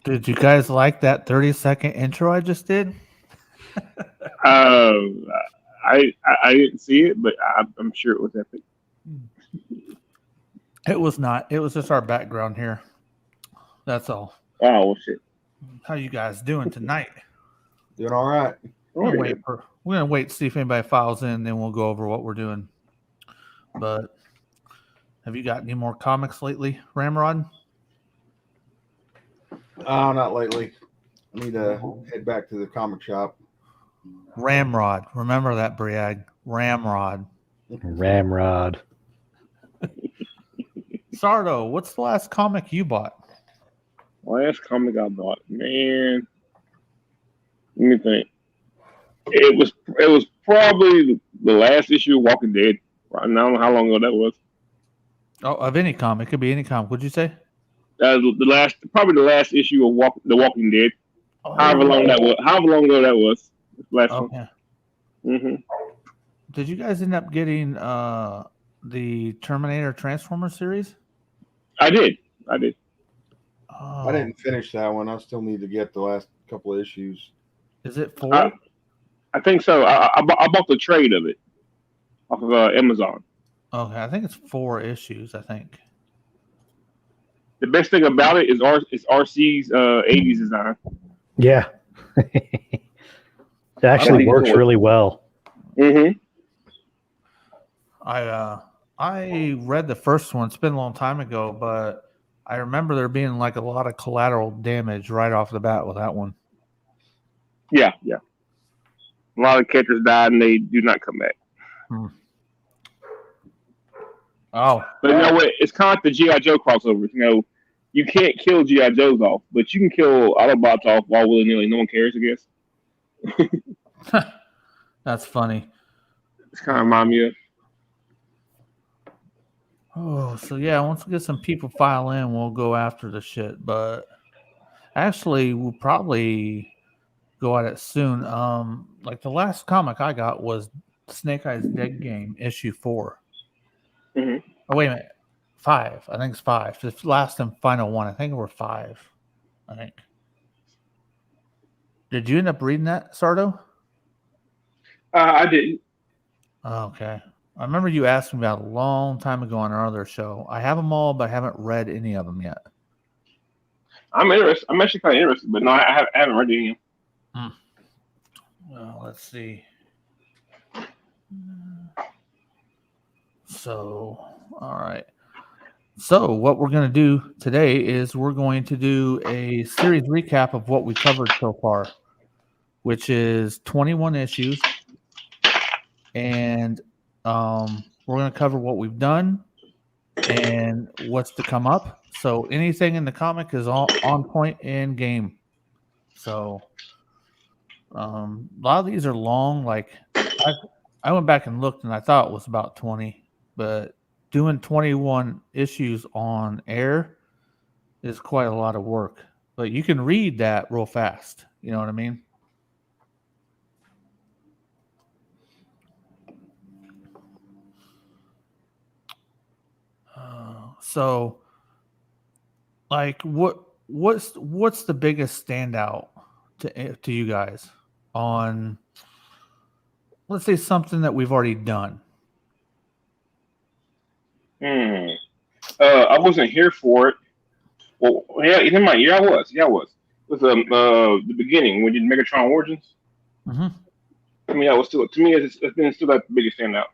Did you guys like that 30-second intro I just did? I didn't see it, but I'm sure it was epic. It was not. It was just our background here. That's all. Oh well, shit. How you guys doing tonight? Doing all right. We're gonna wait to see if anybody files in, then we'll go over what we're doing. But have you got any more comics lately, Ramrod? Not lately. I need to head back to the comic shop. Ramrod. Remember that, Briag. Ramrod. Ramrod. Sardo, what's the last comic you bought? Last comic I bought, man. Let me think. It was probably the last issue of Walking Dead. I don't know how long ago that was. Oh, of any comic. It could be any comic. What'd you say? Probably the last issue of The Walking Dead. Oh, however long ago that was. Last one. Okay. Mm-hmm. Did you guys end up getting the Terminator Transformer series? I did. Oh. I didn't finish that one. I still need to get the last couple of issues. Is it 4? I think so. I bought the trade of it off of Amazon. Okay, I think it's 4 issues. I think. The best thing about it is RC's 80s design. Yeah. It actually works really well. Mm-hmm. I read the first one. It's been a long time ago, but I remember there being like a lot of collateral damage right off the bat with that one. Yeah. A lot of characters died and they do not come back. Oh. But you know what? It's kind of like the G.I. Joe crossovers. You know, you can't kill G.I. Joes off, but you can kill Autobots off all willy-nilly. No one cares, I guess. That's funny. It's kind of remind me of. Oh, so yeah, once we get some people file in, we'll go after the shit. But actually, we'll probably go at it soon. Like the last comic I got was Snake Eyes Dead Game, issue 4. Mm-hmm. Oh, wait a minute. 5. I think it's 5. The last and final one. I think we're 5. I think. Did you end up reading that, Sardo? I didn't. Oh, okay. I remember you asked me about a long time ago on our other show. I have them all, but I haven't read any of them yet. I'm interested. I'm actually kind of interested, but no, I haven't read any of them. Well, let's see. So, all right. So, what we're going to do today is we're going to do a series recap of what we covered so far, which is 21 issues. And we're going to cover what we've done and what's to come up. So, anything in the comic is all on point in game. So, a lot of these are long. Like, I went back and looked, and I thought it was about 20, but doing 21 issues on air is quite a lot of work. But you can read that real fast. You know what I mean? So, like, what's the biggest standout to you guys on, let's say, something that we've already done? I wasn't here for it. Well, yeah, in my year I was. Yeah, I was. It was the beginning when we did Megatron Origins. Mm-hmm. I mean, that was still, to me, it's been still the biggest standout.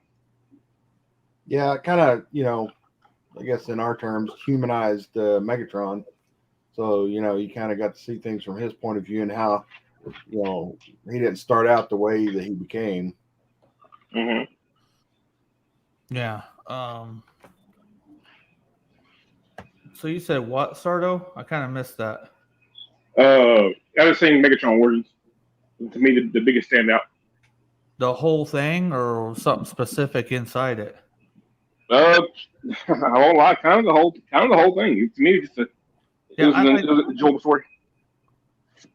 Yeah, kind of, I guess in our terms, humanized Megatron. So, you kind of got to see things from his point of view and how, he didn't start out the way that he became. Mm-hmm. Yeah. So you said what, Sardo? I kind of missed that. I was saying Megatron Origins. To me, the biggest standout. The whole thing, or something specific inside it? A whole lot, kind of the whole thing. To me, it was an enjoyable story.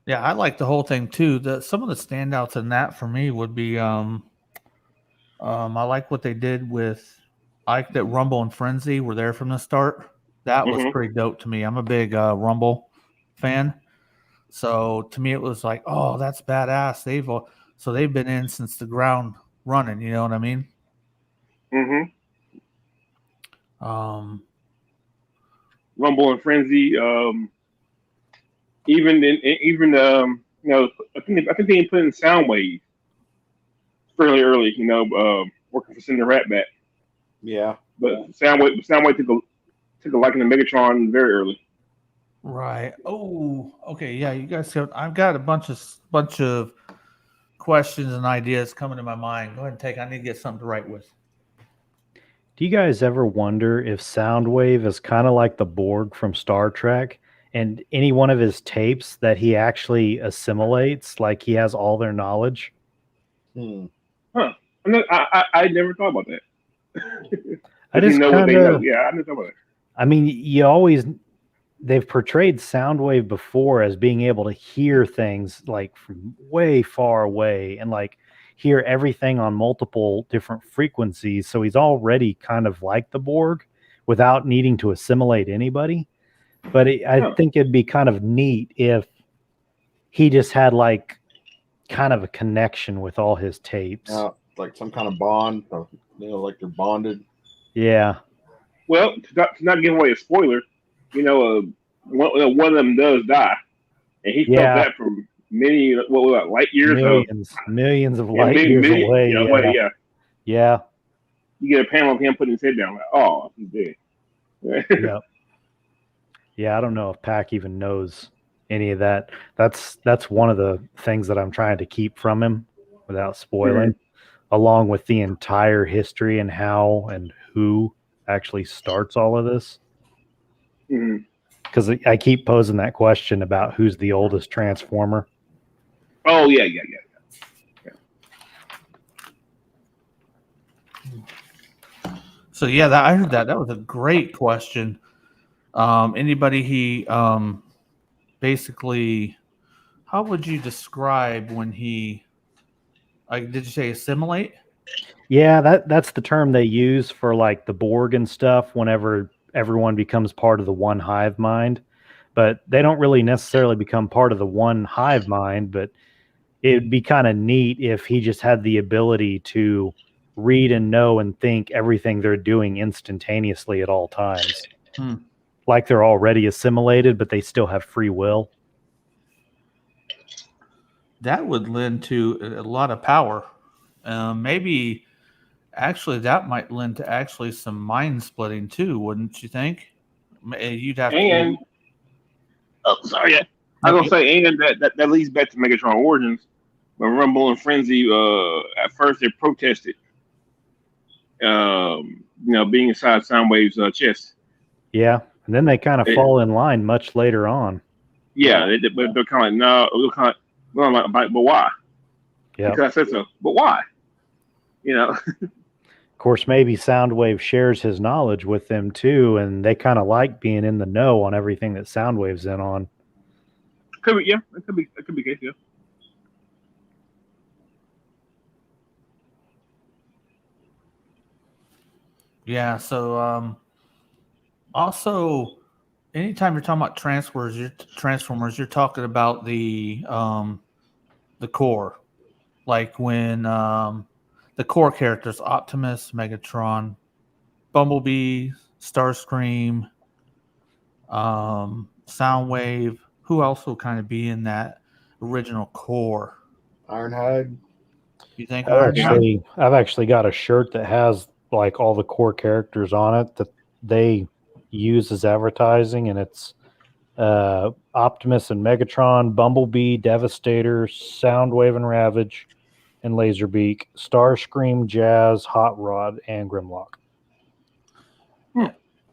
Yeah, I like the whole thing too. Some of the standouts in that for me would be, I like what they did with Ike. That Rumble and Frenzy were there from the start. That was pretty dope to me. I'm a big Rumble fan. So to me, it was like, oh, that's badass. They've been in since the ground running. You know what I mean? Mm-hmm. Rumble and Frenzy. Even I think they put in Soundwave fairly early. Working for Cinder Ratbat. Yeah, but Soundwave took a liking to Megatron very early. Right. Oh, okay. Yeah, you guys have. I've got a bunch of questions and ideas coming to my mind. Go ahead and take. I need to get something to write with. Do you guys ever wonder if Soundwave is kind of like the Borg from Star Trek, and any one of his tapes that he actually assimilates, like he has all their knowledge? Huh. I never thought about that. I just know what they know. Yeah, I never thought about it. I mean, they've portrayed Soundwave before as being able to hear things like from way far away and like hear everything on multiple different frequencies. So he's already kind of like the Borg without needing to assimilate anybody. But I think it'd be kind of neat if he just had like kind of a connection with all his tapes. Like some kind of bond, like they're bonded. Yeah. Well, to not give away a spoiler, one of them does die, and he felt that from many light years, millions of light years away. Yeah. You get a panel of him putting his head down, like, oh, he's dead. Yeah, I don't know if Pac even knows any of that. That's one of the things that I'm trying to keep from him without spoiling, along with the entire history and how and who actually starts all of this. Because I keep posing that question about who's the oldest Transformer. Oh, yeah. So, I heard that. That was a great question. Anybody basically, how would you describe when he, did you say assimilate? Yeah, that's the term they use for like the Borg and stuff whenever everyone becomes part of the one hive mind. But they don't really necessarily become part of the one hive mind, but it'd be kind of neat if he just had the ability to read and know and think everything they're doing instantaneously at all times. Like they're already assimilated, but they still have free will. That would lend to a lot of power. Maybe actually that might lend to actually some mind splitting too, wouldn't you think? You'd have to. Oh, sorry. Yeah. I was gonna say, and that leads back to Megatron Origins, when Rumble and Frenzy at first they protested, being inside Soundwave's chest. Yeah, and then they kind of fall in line much later on. Yeah, but they're kind of like, no, we're like, but why? Yeah, because I said so. But why? Of course, maybe Soundwave shares his knowledge with them too, and they kind of like being in the know on everything that Soundwave's in on. Could be, yeah. It could be the case, yeah. Yeah. So, also, anytime you're talking about Transformers, you're talking about the core, like when the core characters: Optimus, Megatron, Bumblebee, Starscream, Soundwave. Who else will kind of be in that original core? Ironhide. You think? I've actually got a shirt that has like all the core characters on it that they use as advertising, and it's Optimus and Megatron, Bumblebee, Devastator, Soundwave and Ravage, and Laserbeak, Starscream, Jazz, Hot Rod, and Grimlock.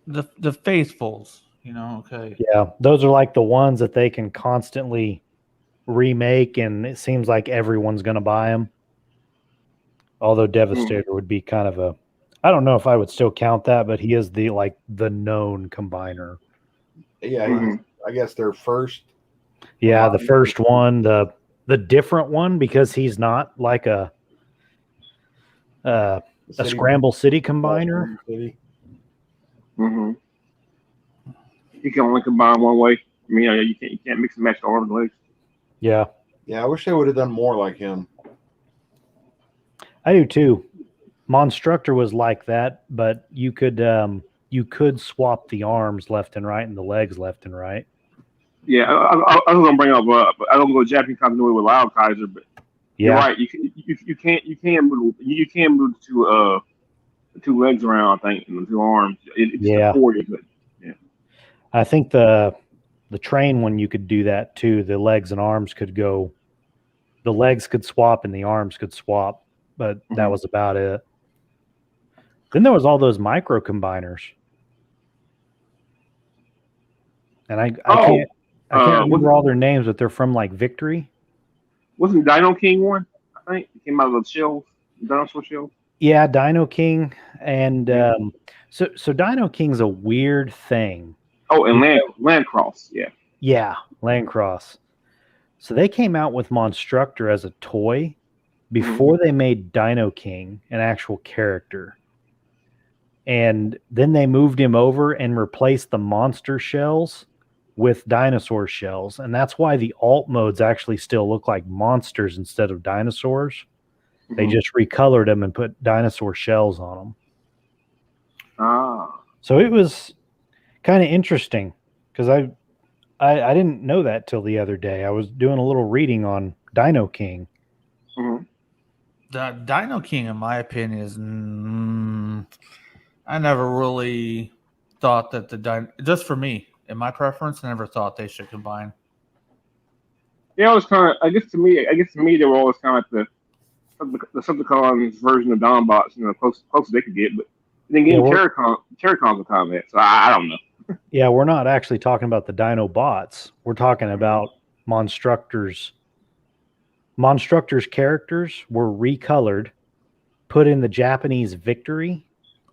The faithfuls, okay. Yeah, those are like the ones that they can constantly remake, and it seems like everyone's going to buy them. Although Devastator would be kind of I don't know if I would still count that, but he is the known combiner. Yeah, I guess they're first. Yeah, the first one, the different one, because he's not like a Scramble City combiner. You can only combine one way. I mean, you can't mix and match all of the ways. Yeah, Yeah, I wish they would have done more like him. I do too. Monstructor was like that, but you could swap the arms left and right and the legs left and right. Yeah, I was gonna bring up, but I don't go Japanese continuity with Loud Kaiser, but you're Yeah, right. You can move the two legs around. I think and the two arms. It's just yeah. a 40, but yeah. I think the train one you could do that too. The legs and arms could go. The legs could swap and the arms could swap, but that Mhm. was about it. Then there was all those micro combiners, and I Oh, can't was remember all their names, but they're from like Victory. wasn't Dino King one? I think it came out of the shells, dinosaur shells. Yeah, Dino King, and Yeah. so Dino King's a weird thing. Oh, and Landcross. Yeah. Yeah, Landcross. So they came out with Monstructor as a toy before they made Dino King an actual character. And then they moved him over and replaced the monster shells with dinosaur shells. And that's why the alt modes actually still look like monsters instead of dinosaurs. They Mhm. just recolored them and put dinosaur shells on them. Ah. So it was kind of interesting because I didn't know that till the other day. I was doing a little reading on Dino King. Mhm. The Dino King, in my opinion, is. I never really thought that just for me, in my preference, I never thought they should combine. Yeah, it was kind of. I guess to me, they were always kind of like the Subcons version of Dinobots. Close they could get, but then Yeah, getting Terracons with combat. So I don't know. Yeah, we're not actually talking about the Dinobots. We're talking about Monstructors. Monstructors characters were recolored, put in the Japanese Victory,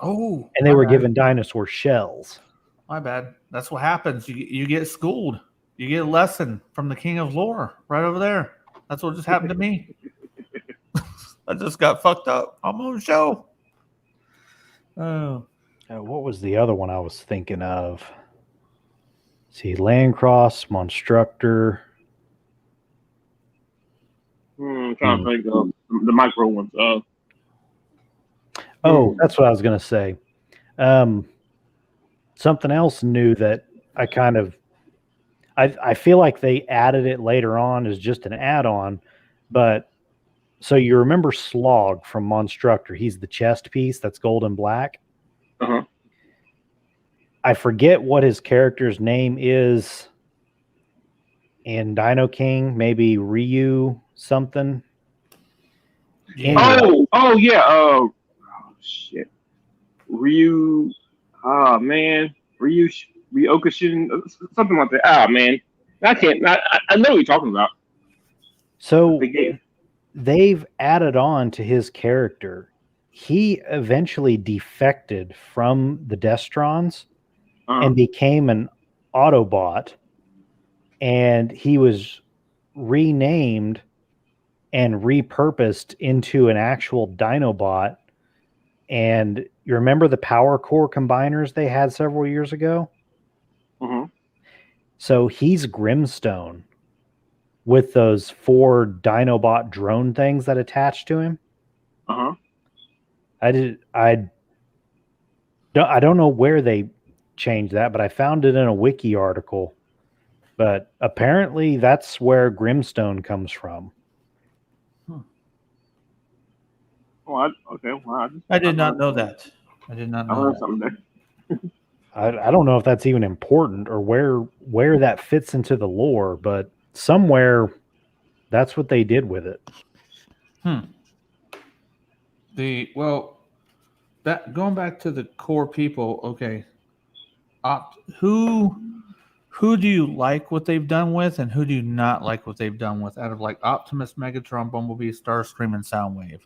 Oh, and they my were bad. given dinosaur shells. My bad. That's what happens. You get schooled. You get a lesson from the King of Lore right over there. That's what just happened to me. I just got fucked up. I'm on the show. Oh, What was the other one I was thinking of? See, Landcross, Monstructor. I'm trying to think of the micro ones. Oh, that's what I was going to say. Something else new that I kind of I feel like they added it later on as just an add-on, but so you remember Slog from Monstructor? He's the chest piece that's gold and black. Uh-huh. I forget what his character's name is in Dino King, maybe Ryu something. yeah. Oh yeah. Oh shit. Ryu. Ah man. Ryokushin. Something like that. Ah man. I can't. I know what you're talking about. So The game. they've added on to his character. He eventually defected from the Destrons and became an Autobot, and he was renamed and repurposed into an actual Dinobot. And you remember the Power Core combiners they had several years ago? Mhm. So he's Grimstone with those 4 Dinobot drone things that attach to him. Uh-huh. I don't know where they changed that, but I found it in a wiki article. But apparently that's where Grimstone comes from. Oh, okay. Well, I did not know that. I did not I know learned that. something there. I don't know if that's even important or where that fits into the lore, but somewhere that's what they did with it. Going back to the core people. Okay, who do you like what they've done with, and who do you not like what they've done with? Out of like Optimus, Megatron, Bumblebee, Starscream, and Soundwave,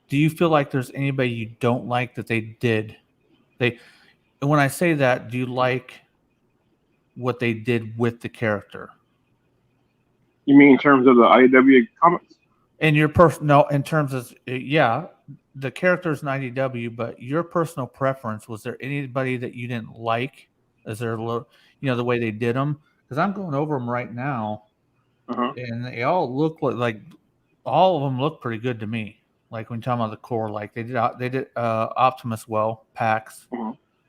do you feel like there's anybody you don't like that they did? And when I say that, do you like what they did with the character? You mean in terms of the IDW comics? And your in terms of the character's an IDW, but your personal preference, was there anybody that you didn't like? Is there a little, the way they did them? Because I'm going over them right now, and they all look like all of them look pretty good to me. Like when you're talking about the core, like they did Optimus well, Pax.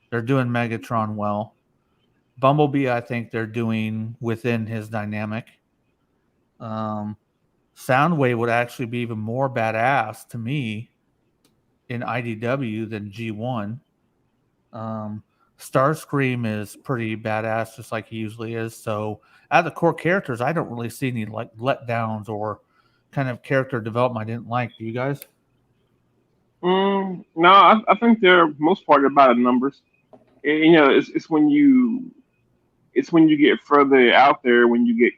They're doing Megatron well. Bumblebee, I think they're doing within his dynamic. Soundwave would actually be even more badass to me in IDW than G1. Starscream is pretty badass, just like he usually is. So out of the core characters, I don't really see any like letdowns or kind of character development I didn't like. Do you guys? No, I think they're most part about the numbers. You know, it's when you get further out there when you get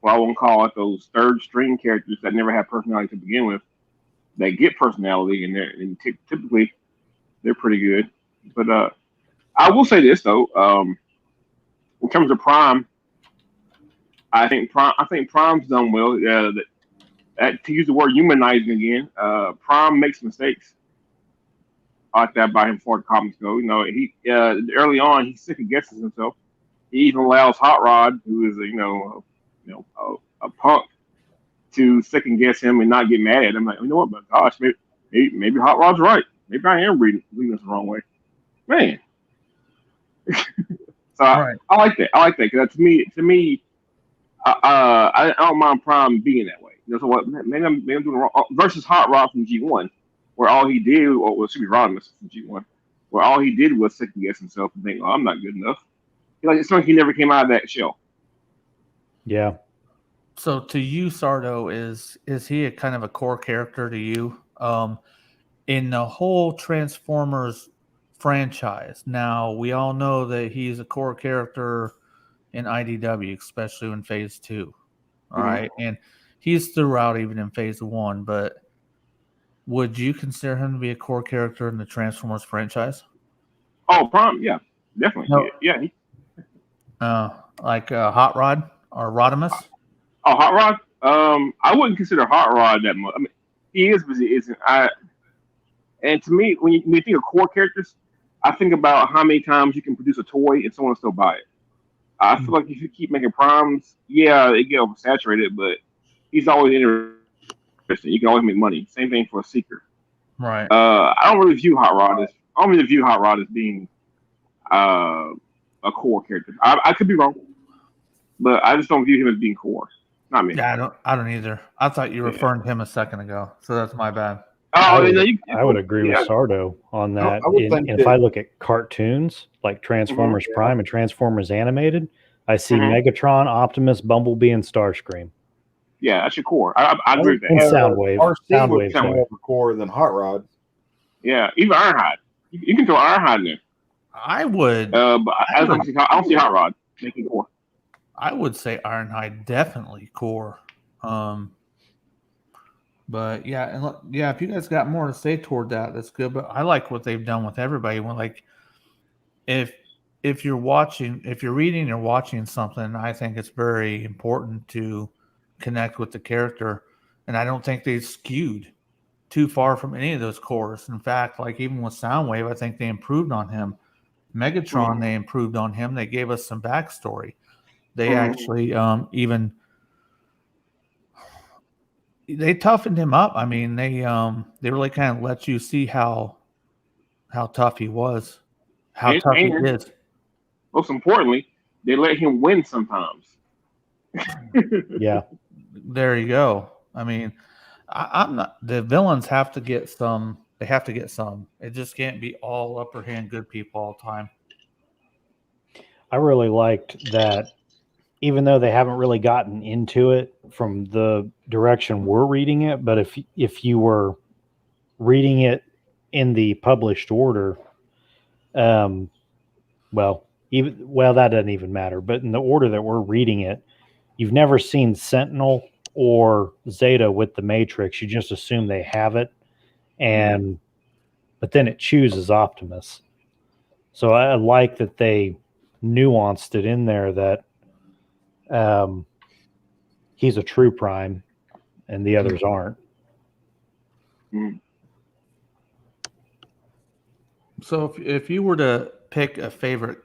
well, I won't call it those third string characters that never have personality to begin with. They get personality, and typically they're pretty good. But I will say this though, in terms of Prime, I think Prime's done well. To use the word humanizing again, Prime makes mistakes. I like that about him before the comics go. You know, he early on he second guesses himself. He even allows Hot Rod, who is a punk, to second guess him and not get mad at him. Like, you know what? But gosh, maybe Hot Rod's right. Maybe I am reading this the wrong way, man. So right. I like that. I like that because to me, I don't mind Prime being that way. You know, so what? Maybe I'm doing it wrong. Versus Hot Rod from G1, where all he did, or it should be Rodimus from G1, where all he did was second guess himself and think, "Oh, I'm not good enough." It's like he never came out of that shell. Yeah. So to you, Sardo, is he a kind of a core character to you? In the whole Transformers franchise, now we all know that he's a core character in IDW, especially in Phase 2. All right, and he's throughout even in Phase 1. But would you consider him to be a core character in the Transformers franchise? Oh, Prime, yeah, definitely, no. Yeah. Like Hot Rod or Rodimus? Oh, Hot Rod. I wouldn't consider Hot Rod that much. I mean, he is, but he isn't. And to me, when you think of core characters, I think about how many times you can produce a toy and someone will still buy it. I feel like if you keep making Primes, yeah, it get oversaturated, but he's always interesting. You can always make money. Same thing for a Seeker. Right. I don't really view Hot Rod as being a core character. I could be wrong, but I just don't view him as being core. Not me. Yeah, I don't either. I thought you were referring to him a second ago, so that's my bad. I would agree with Sardo on that. If I look at cartoons like Transformers Prime and Transformers Animated, I see Megatron, Optimus, Bumblebee, and Starscream. Yeah, that's your core. I agree with that. And Soundwave. Soundwave's more core than Hot Rod. Yeah, even Ironhide. You can throw Ironhide in there. I would. But I don't see Hot Rod making core. I would say Ironhide definitely core. But yeah, if you guys got more to say toward that, that's good. But I like what they've done with everybody. When like, if you're reading or watching something, I think it's very important to connect with the character, and I don't think they've skewed too far from any of those cores. In fact, like even with Soundwave, I think they improved on him. Megatron, they improved on him. They gave us some backstory. They actually even. They toughened him up. I mean, they really kind of let you see how tough he was, how tough he is. Most importantly, they let him win sometimes. Yeah, there you go. I mean, I'm not. The villains have to get some. They have to get some. It just can't be all upper hand good people all the time. I really liked that. Even though they haven't really gotten into it from the direction we're reading it, but if you were reading it in the published order, that doesn't even matter. But in the order that we're reading it, you've never seen Sentinel or Zeta with the Matrix. You just assume they have it, but then it chooses Optimus. So I like that they nuanced it in there that. He's a true Prime and the others aren't. So if you were to pick a favorite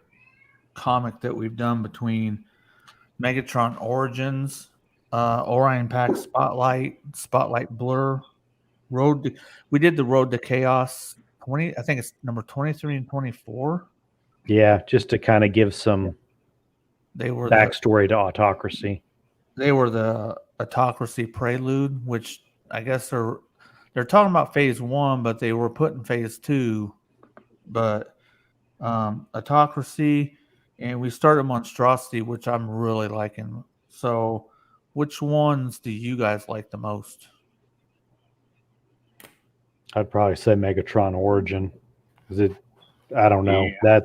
comic that we've done between Megatron Origins, Orion Pack Spotlight, Spotlight Blur, we did the Road to Chaos 20. I think it's number 23 and 24. Yeah, just to kind of give some They were backstory to Autocracy. They were the Autocracy Prelude, which I guess they're talking about phase 1, but they were put in phase 2. But Autocracy, and we started Monstrosity, which I'm really liking. So, which ones do you guys like the most? I'd probably say Megatron Origin, because I don't know. Yeah.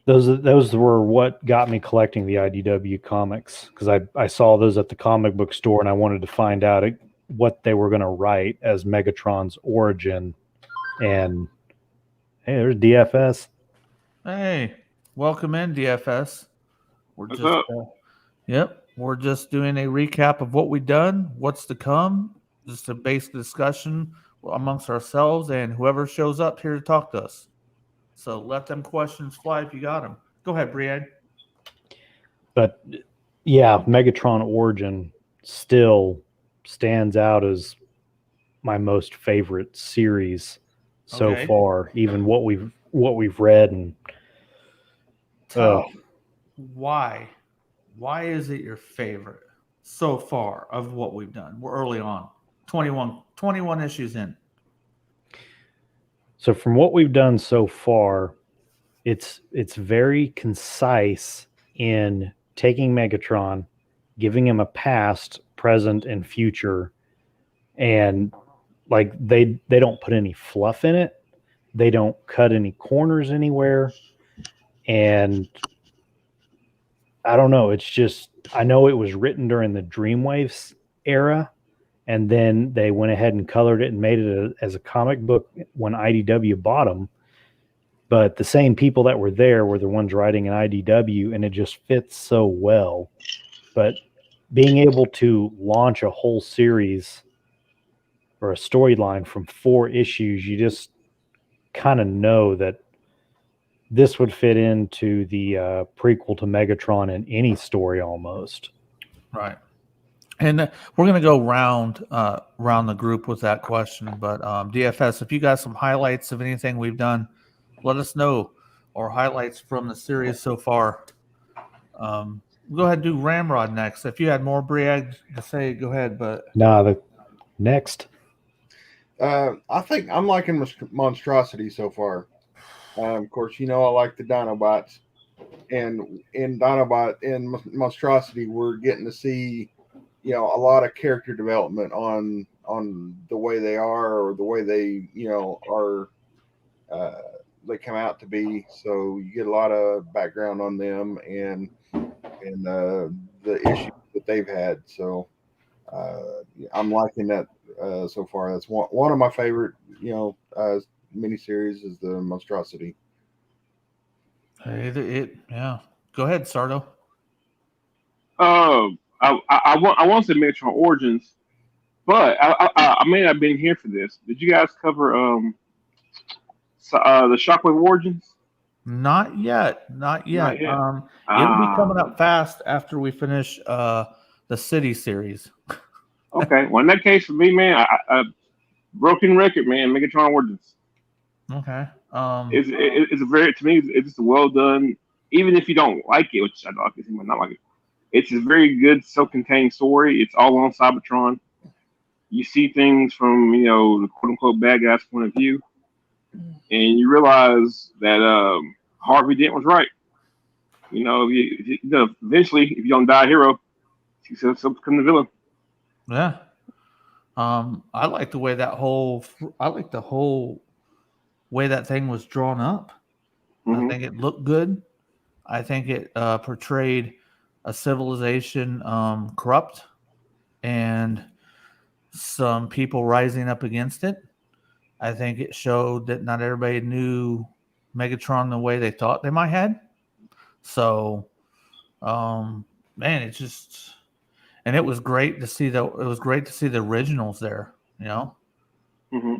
Those were what got me collecting the IDW comics, because I saw those at the comic book store and I wanted to find out what they were going to write as Megatron's origin. And hey, there's DFS. Hey, welcome in, DFS. What's up? We're just doing a recap of what we've done, what's to come, just a basic discussion amongst ourselves and whoever shows up here to talk to us. So let them questions fly if you got them. Go ahead, Briad. But yeah, Megatron Origin still stands out as my most favorite series so far. Even what we've read and why is it your favorite so far of what we've done? We're early on, 21 issues in. So from what we've done so far, it's very concise in taking Megatron, giving him a past, present, and future, and like they don't put any fluff in it. They don't cut any corners anywhere. And I don't know, it's just, I know it was written during the Dreamwaves era, and then they went ahead and colored it and made it as a comic book when IDW bought them. But the same people that were there were the ones writing in IDW, and it just fits so well. But being able to launch a whole series or a storyline from 4 issues, you just kind of know that this would fit into the prequel to Megatron in any story almost. Right. And we're going to go round the group with that question. But DFS, if you got some highlights of anything we've done, let us know, or highlights from the series so far. Go ahead and do Ramrod next. If you had more, Briag, to say, go ahead. But the next. I think I'm liking Monstrosity so far. Of course, I like the Dinobots, and in Monstrosity, we're getting to see, a lot of character development on the way they are, or the way they, are. They come out to be. So you get a lot of background on them and the issues that they've had. So I'm liking that so far. That's one of my favorite, miniseries is the Monstrosity. Yeah. Go ahead, Sardo. I want to say Megatron Origins, but I may not have been here for this. Did you guys cover the Shockwave Origins? Not yet. It'll be coming up fast after we finish the City series. Okay. Well, in that case, for me, man, I broken record, man. Megatron Origins. Okay. It's a very, to me, it's just a well done. Even if you don't like it, which I don't, you might not like it. It's a very good, self-contained story. It's all on Cybertron. You see things from the quote unquote bad guy's point of view, and you realize that Harvey Dent was right. Eventually, if you don't die a hero, you still become the villain. Yeah. I like the way the whole way that thing was drawn up. Mm-hmm. I think it looked good. I think it portrayed a civilization corrupt and some people rising up against it. I think it showed that not everybody knew Megatron the way they thought they might have. So, man, it just, and it was great to see the originals there. Mm-hmm.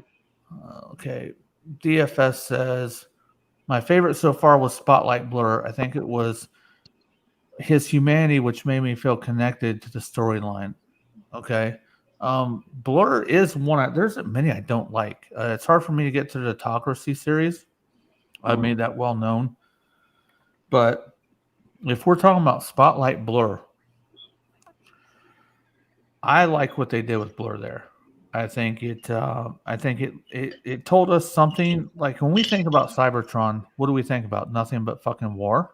Okay, DFS says my favorite so far was Spotlight Blur. I think it was his humanity, which made me feel connected to the storyline. Okay. Blur is one. There's many I don't like. It's hard for me to get to the Autocracy series. I made that well known. But if we're talking about Spotlight Blur, I like what they did with Blur there. I think it told us something. Like when we think about Cybertron, what do we think about? Nothing but fucking war.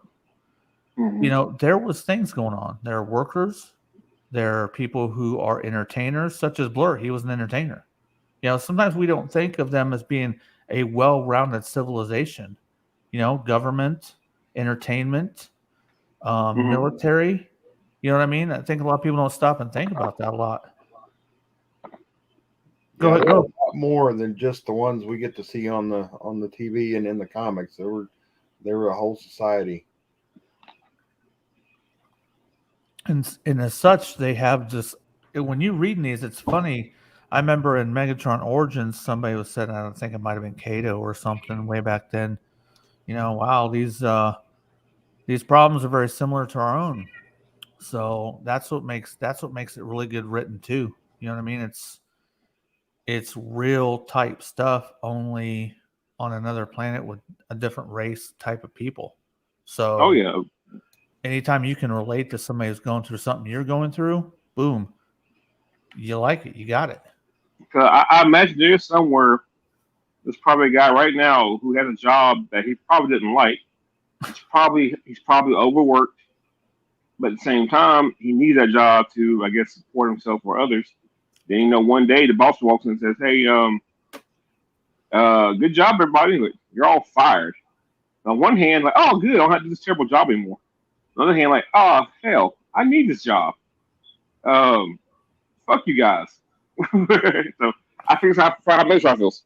You know, there was things going on. There are workers. There are people who are entertainers, such as Blur. He was an entertainer. You know, sometimes we don't think of them as being a well-rounded civilization. You know, government, entertainment, military. You know what I mean? I think a lot of people don't stop and think about that a lot. Go ahead. A lot more than just the ones we get to see on the TV and in the comics. They were a whole society. And as such, they have just when you read these, it's funny. I remember in Megatron Origins, somebody was said, I don't think it might have been Kato or something way back then. You know, wow, these problems are very similar to our own. So that's what makes it really good written too. You know what I mean? It's real type stuff, only on another planet with a different race type of people. So anytime you can relate to somebody who's going through something you're going through, boom, you like it, you got it. I imagine there's somewhere there's probably a guy right now who has a job that he probably didn't like. He's probably overworked, but at the same time, he needs that job to, I guess, support himself or others. Then, you know, one day the boss walks in and says, "Hey, good job, everybody. You're all fired." On one hand, like, "Oh, good, I don't have to do this terrible job anymore." On the other hand, like, "Oh, hell, I need this job. Fuck you guys." So I think it's how Megatron feels.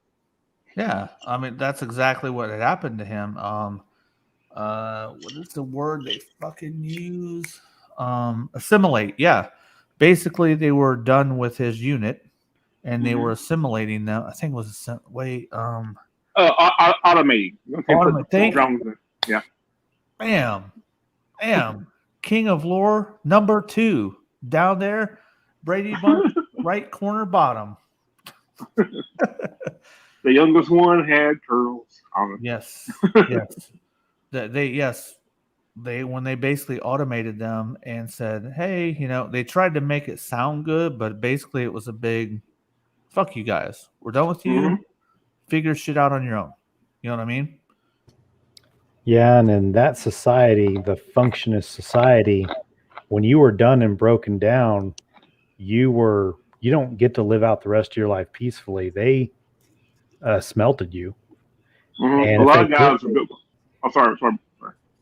Yeah, I mean that's exactly what had happened to him. What is the word they fucking use? Assimilate. Yeah, basically they were done with his unit, and they were assimilating them. I think it was Automating. Automate. Yeah. Bam. King of Lore number 2 down there, Brady Bunch, right corner bottom. The youngest one had curls. Yes. They when they basically automated them and said, "Hey, you know," they tried to make it sound good, but basically it was a big fuck you guys. We're done with you. Figure shit out on your own. You know what I mean? Yeah, and in that society, the functionist society, when you were done and broken down, you don't get to live out the rest of your life peacefully. They smelted you. And a lot of guys are good. I'm sorry.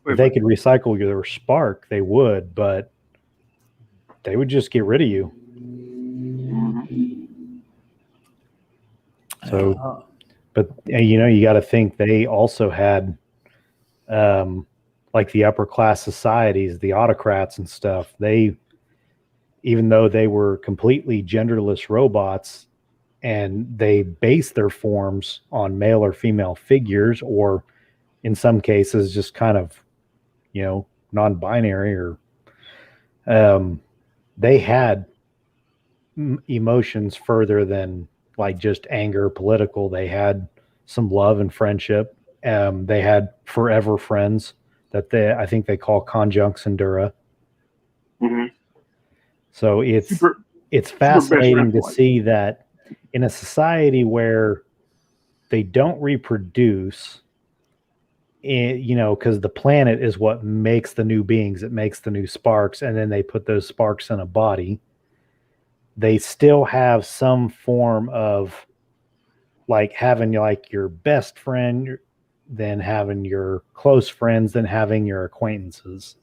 If they could recycle your spark, they would, but they would just get rid of you. So, but you know, you got to think they also had, like the upper class societies, the autocrats and stuff. They, even though they were completely genderless robots, and they base their forms on male or female figures, or in some cases, just kind of, you know, non-binary, or they had emotions further than like just anger, political. They had some love and friendship. They had forever friends that I think they call conjuncts endura. So it's fascinating to see that in a society where they don't reproduce, you know, because the planet is what makes the new beings, it makes the new sparks, and then they put those sparks in a body. They still have some form of like having like your best friend, then having your close friends, then having your acquaintances.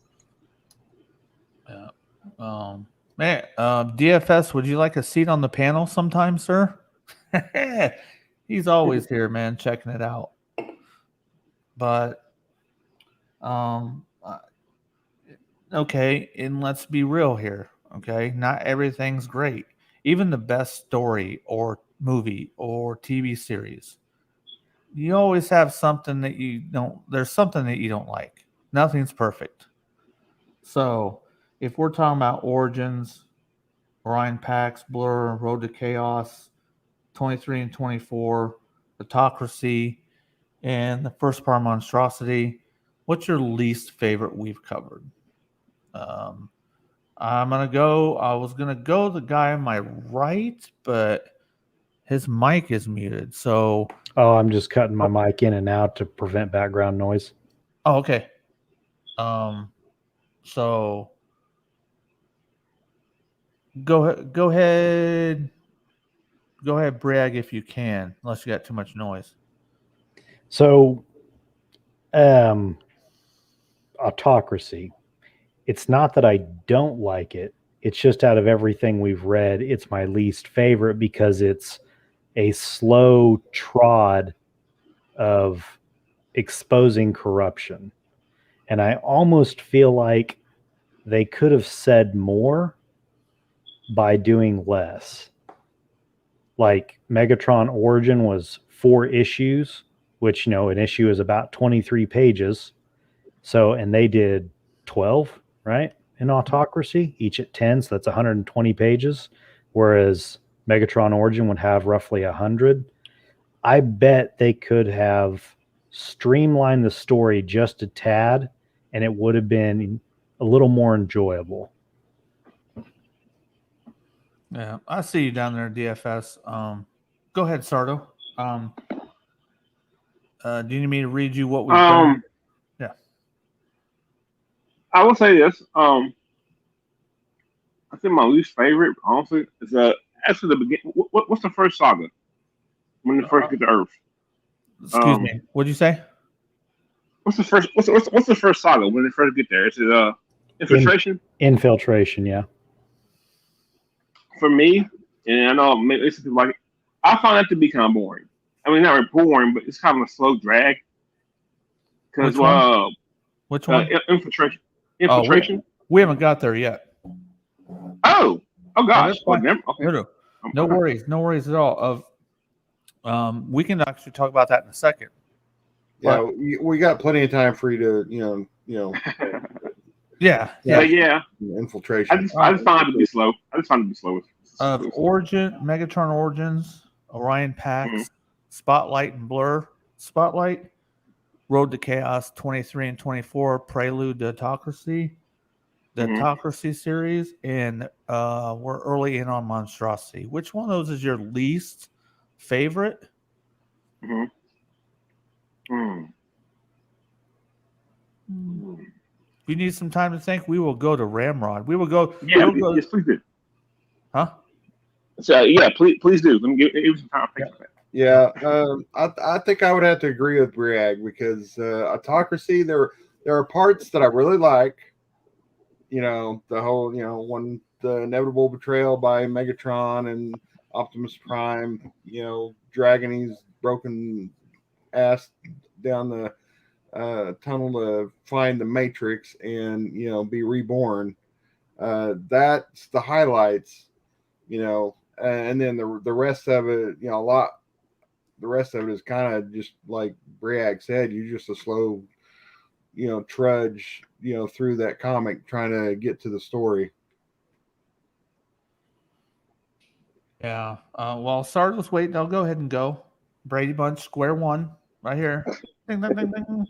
DFS, would you like a seat on the panel sometime, sir? He's always here, man, checking it out. But okay, and let's be real here. Okay, not everything's great. Even the best story or movie or TV series, you always have something that you don't. There's something that you don't like. Nothing's perfect. So if we're talking about Origins, Orion Pax, Blur, Road to Chaos, 23 and 24, Autocracy, and the first part Monstrosity, what's your least favorite we've covered? I was gonna go the guy on my right, but his mic is muted. So Oh, I'm just cutting my mic in and out to prevent background noise. oh, okay. So go ahead, Bragg, if you can, unless you got too much noise. So, Autocracy. It's not that I don't like it. It's just out of everything we've read, it's my least favorite because it's a slow trod of exposing corruption. And I almost feel like they could have said more by doing less. Like Megatron Origin was 4 issues, which, an issue is about 23 pages. So, and they did 12, right? In Autocracy, each at 10. So that's 120 pages. Whereas Megatron Origin would have roughly 100. I bet they could have streamlined the story just a tad, and it would have been a little more enjoyable. Yeah, I see you down there, DFS. Go ahead, Sardo. Do you need me to read you what we've done? Yeah. I will say this. I think my least favorite, honestly, is actually the beginning. What's the first saga when they first get to Earth? Excuse me. What'd you say? What's the first? What's the first saga when they first get there? Is it Infiltration? Infiltration, yeah. For me, and I know maybe some people like it, I found that to be kind of boring. I mean, not really boring, but it's kind of a slow drag. Because which one? Infiltration. Oh, we haven't got there yet. Oh gosh. Okay. No worries at all. We can actually talk about that in a second. Yeah, we got plenty of time for you to, Yeah. Infiltration. I just found it to be slow. Megatron Origins, Orion Pax, Spotlight and Blur. Spotlight, Road to Chaos 23 and 24, Prelude to Autocracy, the Autocracy series, and we're early in on Monstrosity. Which one of those is your least favorite? Mm-hmm. If you need some time to think, we will go to Ramrod. We will go. Yeah, yes, please do. Huh? So yeah, please do. Let me give you some time to think about that. Yeah, I think I would have to agree with Briag because Autocracy, there are parts that I really like. The whole, the inevitable betrayal by Megatron and Optimus Prime, dragging his broken ass down the tunnel to find the Matrix and, be reborn. That's the highlights, and then the rest of it, the rest of it is kind of just like Briag said, you're just a slow, trudge, through that comic trying to get to the story. Yeah. While Sardo's waiting, I'll go ahead and go. Brady Bunch, square one, right here. Ding, ding, ding, ding.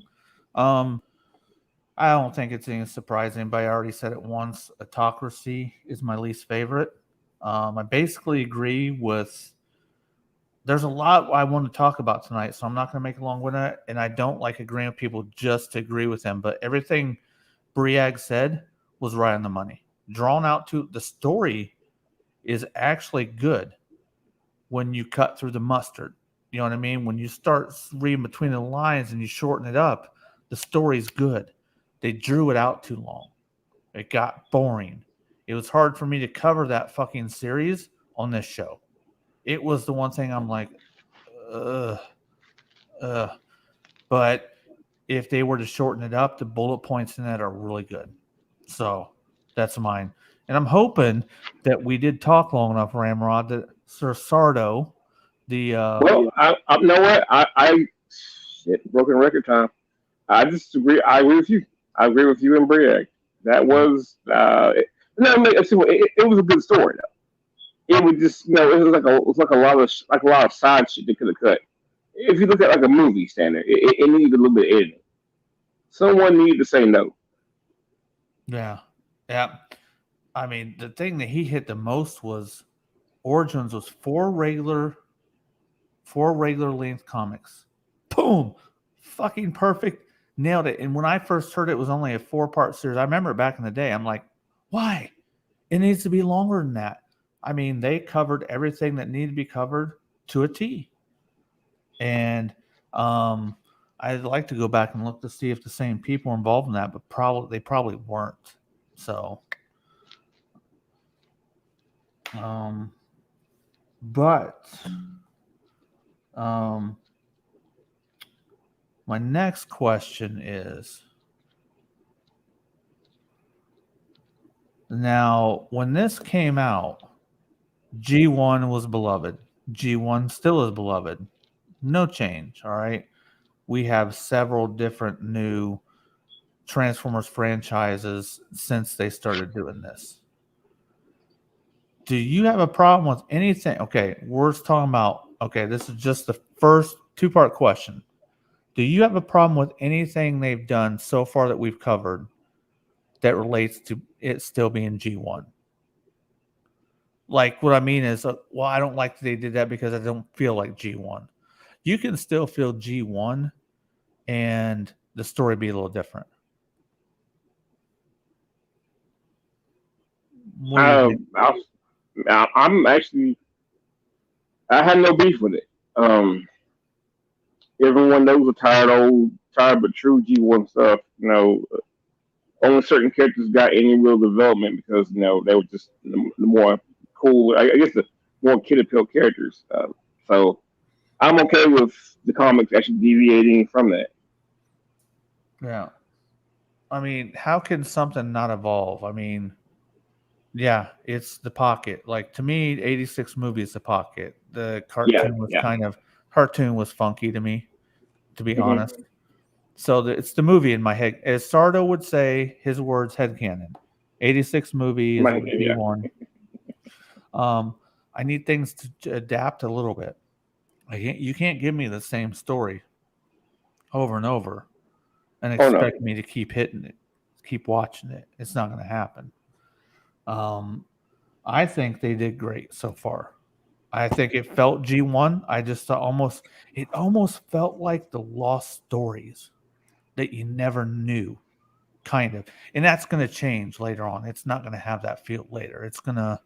I don't think it's anything surprising, but I already said it once. Autocracy is my least favorite. I basically agree with. There's a lot I want to talk about tonight, so I'm not going to make it long with it. And I don't like agreeing with people just to agree with them. But everything Briag said was right on the money. Drawn out to the story is actually good when you cut through the mustard. You know what I mean? When you start reading between the lines and you shorten it up, the story's good. They drew it out too long. It got boring. It was hard for me to cover that fucking series on this show. It was the one thing I'm like, But if they were to shorten it up, the bullet points in that are really good. So that's mine. And I'm hoping that we did talk long enough, Ramrod, that Sir Sardo, well, I know what I shit, broken record time. I disagree. I agree with you. I agree with you and Briag. That was it was a good story though. It was just it was like a lot of side shit they could have cut. If you look at like a movie standard, it needed a little bit of editing. Someone needed to say no. Yeah. Yeah. I mean, the thing that he hit the most was Origins was four regular length comics. Boom. Fucking perfect. Nailed it. And when I first heard it was only a 4-part series, I remember back in the day, I'm like, why? It needs to be longer than that. I mean, they covered everything that needed to be covered to a T. And I'd like to go back and look to see if the same people were involved in that, but they probably weren't. So, my next question is, now when this came out, G1 was beloved. G1 still is beloved. No change. All right. We have several different new Transformers franchises since they started doing this. Do you have a problem with anything? Okay, we're talking about, this is just the first 2-part question. Do you have a problem with anything they've done so far that we've covered that relates to it still being G1? Like, what I mean is, I don't like that they did that because I don't feel like G1. You can still feel G1 and the story be a little different. I'm actually, I had no beef with it. Everyone knows the tired but true G1 stuff. Only certain characters got any real development because they were just the more cool. I guess the more kid appeal characters. So I'm okay with the comics actually deviating from that. Yeah. I mean, how can something not evolve? I mean, yeah, it's the Pocket. Like, to me, 86 movie is the Pocket. The cartoon cartoon was funky to me, to be honest. So it's the movie in my head. As Sardo would say, his words, headcanon. 86 movie is B1. I need things to adapt a little bit. You can't give me the same story over and over and expect me to keep hitting it, keep watching it. It's not going to happen. I think they did great so far. I think it felt G1. I just it almost felt like the lost stories that you never knew, kind of. And that's going to change later on. It's not going to have that feel later. It's going to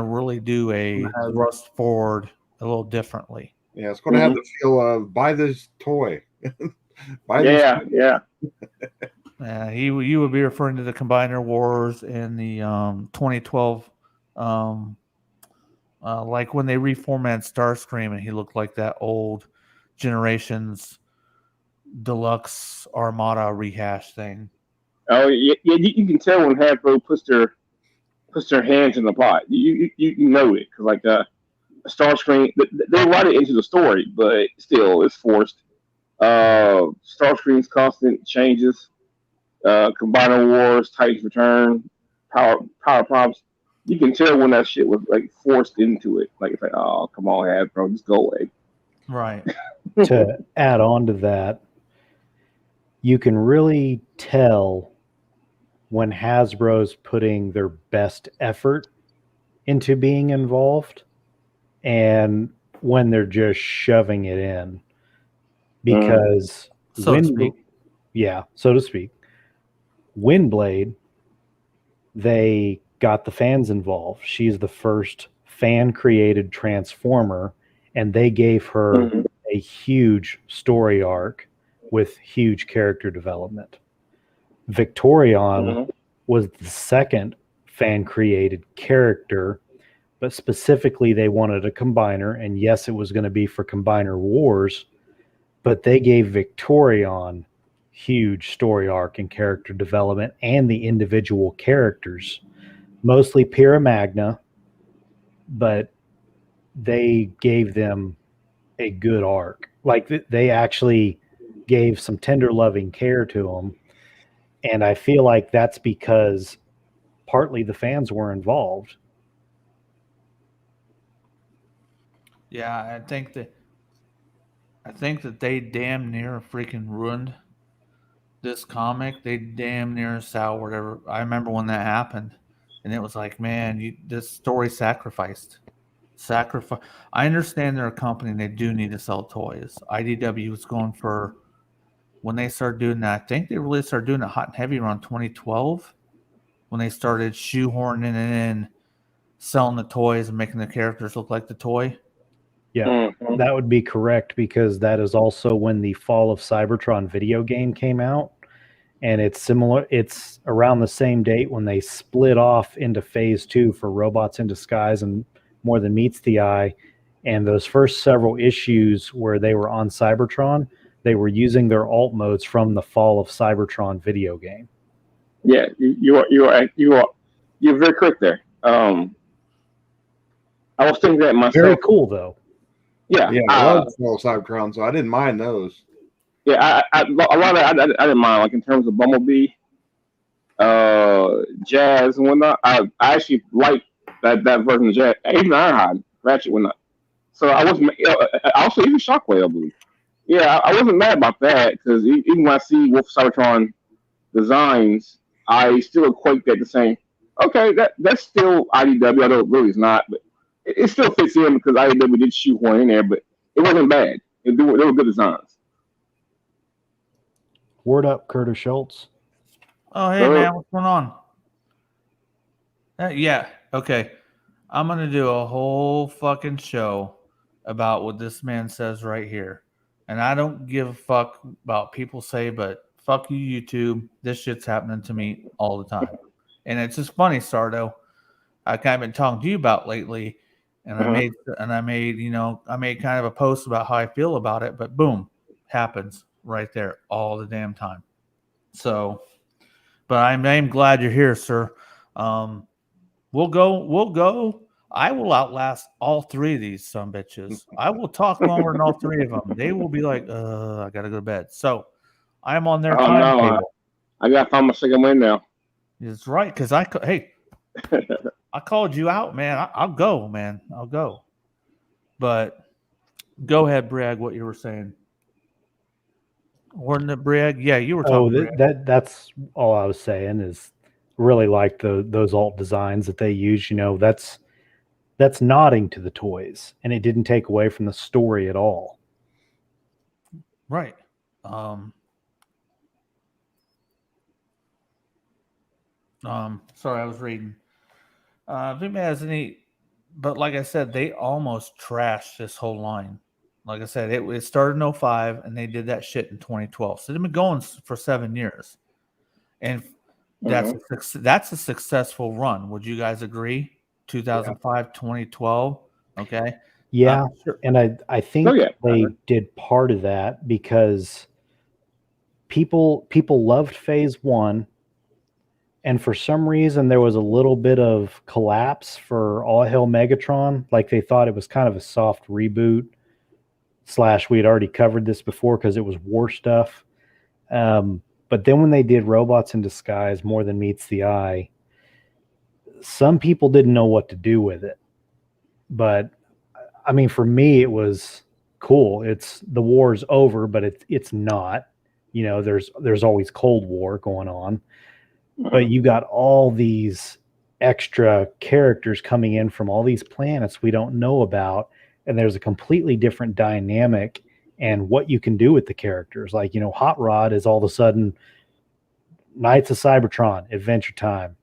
really do a thrust forward a little differently. Yeah, it's going to have the feel of buy this toy. Yeah. You would be referring to the Combiner Wars in the 2012, like when they reformatted Starscream and he looked like that old Generations Deluxe Armada rehash thing. Oh yeah, you can tell when Hasbro puts their hands in the pot. You know it because like Starscream, they write it into the story, but still it's forced. Starscream's constant changes. Combiner Wars, Titans Return, Power Props. You can tell when that shit was like forced into it. Like it's like, oh, come on, Hasbro, just go away. Right. To add on to that, you can really tell when Hasbro's putting their best effort into being involved and when they're just shoving it in. Because so to speak. Yeah, so to speak. Windblade, they got the fans involved. She's the first fan-created Transformer, and they gave her a huge story arc with huge character development. Victorion was the second fan-created character, but specifically they wanted a combiner, and yes, it was going to be for Combiner Wars, but they gave Victorion huge story arc and character development and the individual characters, mostly Pira Magna, but they gave them a good arc. Like they actually gave some tender loving care to them. And I feel like that's because partly the fans were involved. Yeah, I think that they damn near freaking ruined this comic. They damn near sell whatever. I remember when that happened, and it was like, man, this story sacrificed. I understand they're a company and they do need to sell toys. IDW was going for when they started doing that. I think they really started doing it hot and heavy around 2012 when they started shoehorning it in, selling the toys and making the characters look like the toy. Yeah, that would be correct because that is also when the Fall of Cybertron video game came out. And it's similar. It's around the same date when they split off into phase 2 for Robots in Disguise and More Than Meets the Eye. And those first several issues where they were on Cybertron, they were using their alt modes from the Fall of Cybertron video game. Yeah, you're very correct there. I was thinking that myself. Very cool though. Yeah, I love Fall of Cybertron, so I didn't mind those. Yeah, a lot of I didn't mind, like in terms of Bumblebee, Jazz and whatnot. I actually like that version of Jazz, even Ironhide, Ratchet whatnot. So I wasn't. Also, even Shockwave, I believe. Yeah, I wasn't mad about that because even when I see Wolf Cybertron designs, I still equate that to saying, okay, that's still IDW. Although it really is not, but it still fits in because IDW did shoot one in there, but it wasn't bad. They were good designs. Word up, Curtis Schultz. Oh, hey, man, what's going on? Yeah, okay. I'm going to do a whole fucking show about what this man says right here. And I don't give a fuck about people say, but fuck you, YouTube. This shit's happening to me all the time. And it's just funny, Sardo. I kind of been talking to you about lately, and I made kind of a post about how I feel about it, but boom, happens right there all the damn time. So, but I'm glad you're here, sir. We'll go. I will outlast all 3 of these sumbitches. I will talk longer than all 3 of them. They will be like, I gotta go to bed. So I'm on their timetable. I gotta find my second win now. That's right, because I called you out, man. I'll go, man. I'll go. But go ahead, Bragg, what you were saying. Wasn't it, Bragg? Yeah, you were talking. That's all I was saying is really like those alt designs that they use. You know, that's nodding to the toys, and it didn't take away from the story at all. Right. Sorry, I was reading. If anybody has any, but like I said, they almost trashed this whole line. Like I said, it started in 2005, and they did that shit in 2012. So they've been going for 7 years, and that's a successful run. Would you guys agree? 2005, 2012. Okay. Yeah, sure. And I think they did part of that because people loved phase 1. And for some reason, there was a little bit of collapse for All Hail Megatron. Like they thought it was kind of a soft reboot / we had already covered this before because it was war stuff. But then when they did Robots in Disguise, More Than Meets the Eye, some people didn't know what to do with it. But I mean, for me, it was cool. It's the war's over, but it's not. You know, there's always Cold War going on. But you got all these extra characters coming in from all these planets we don't know about, and there's a completely different dynamic and what you can do with the characters. Like, you know, Hot Rod is all of a sudden Knights of Cybertron, Adventure Time.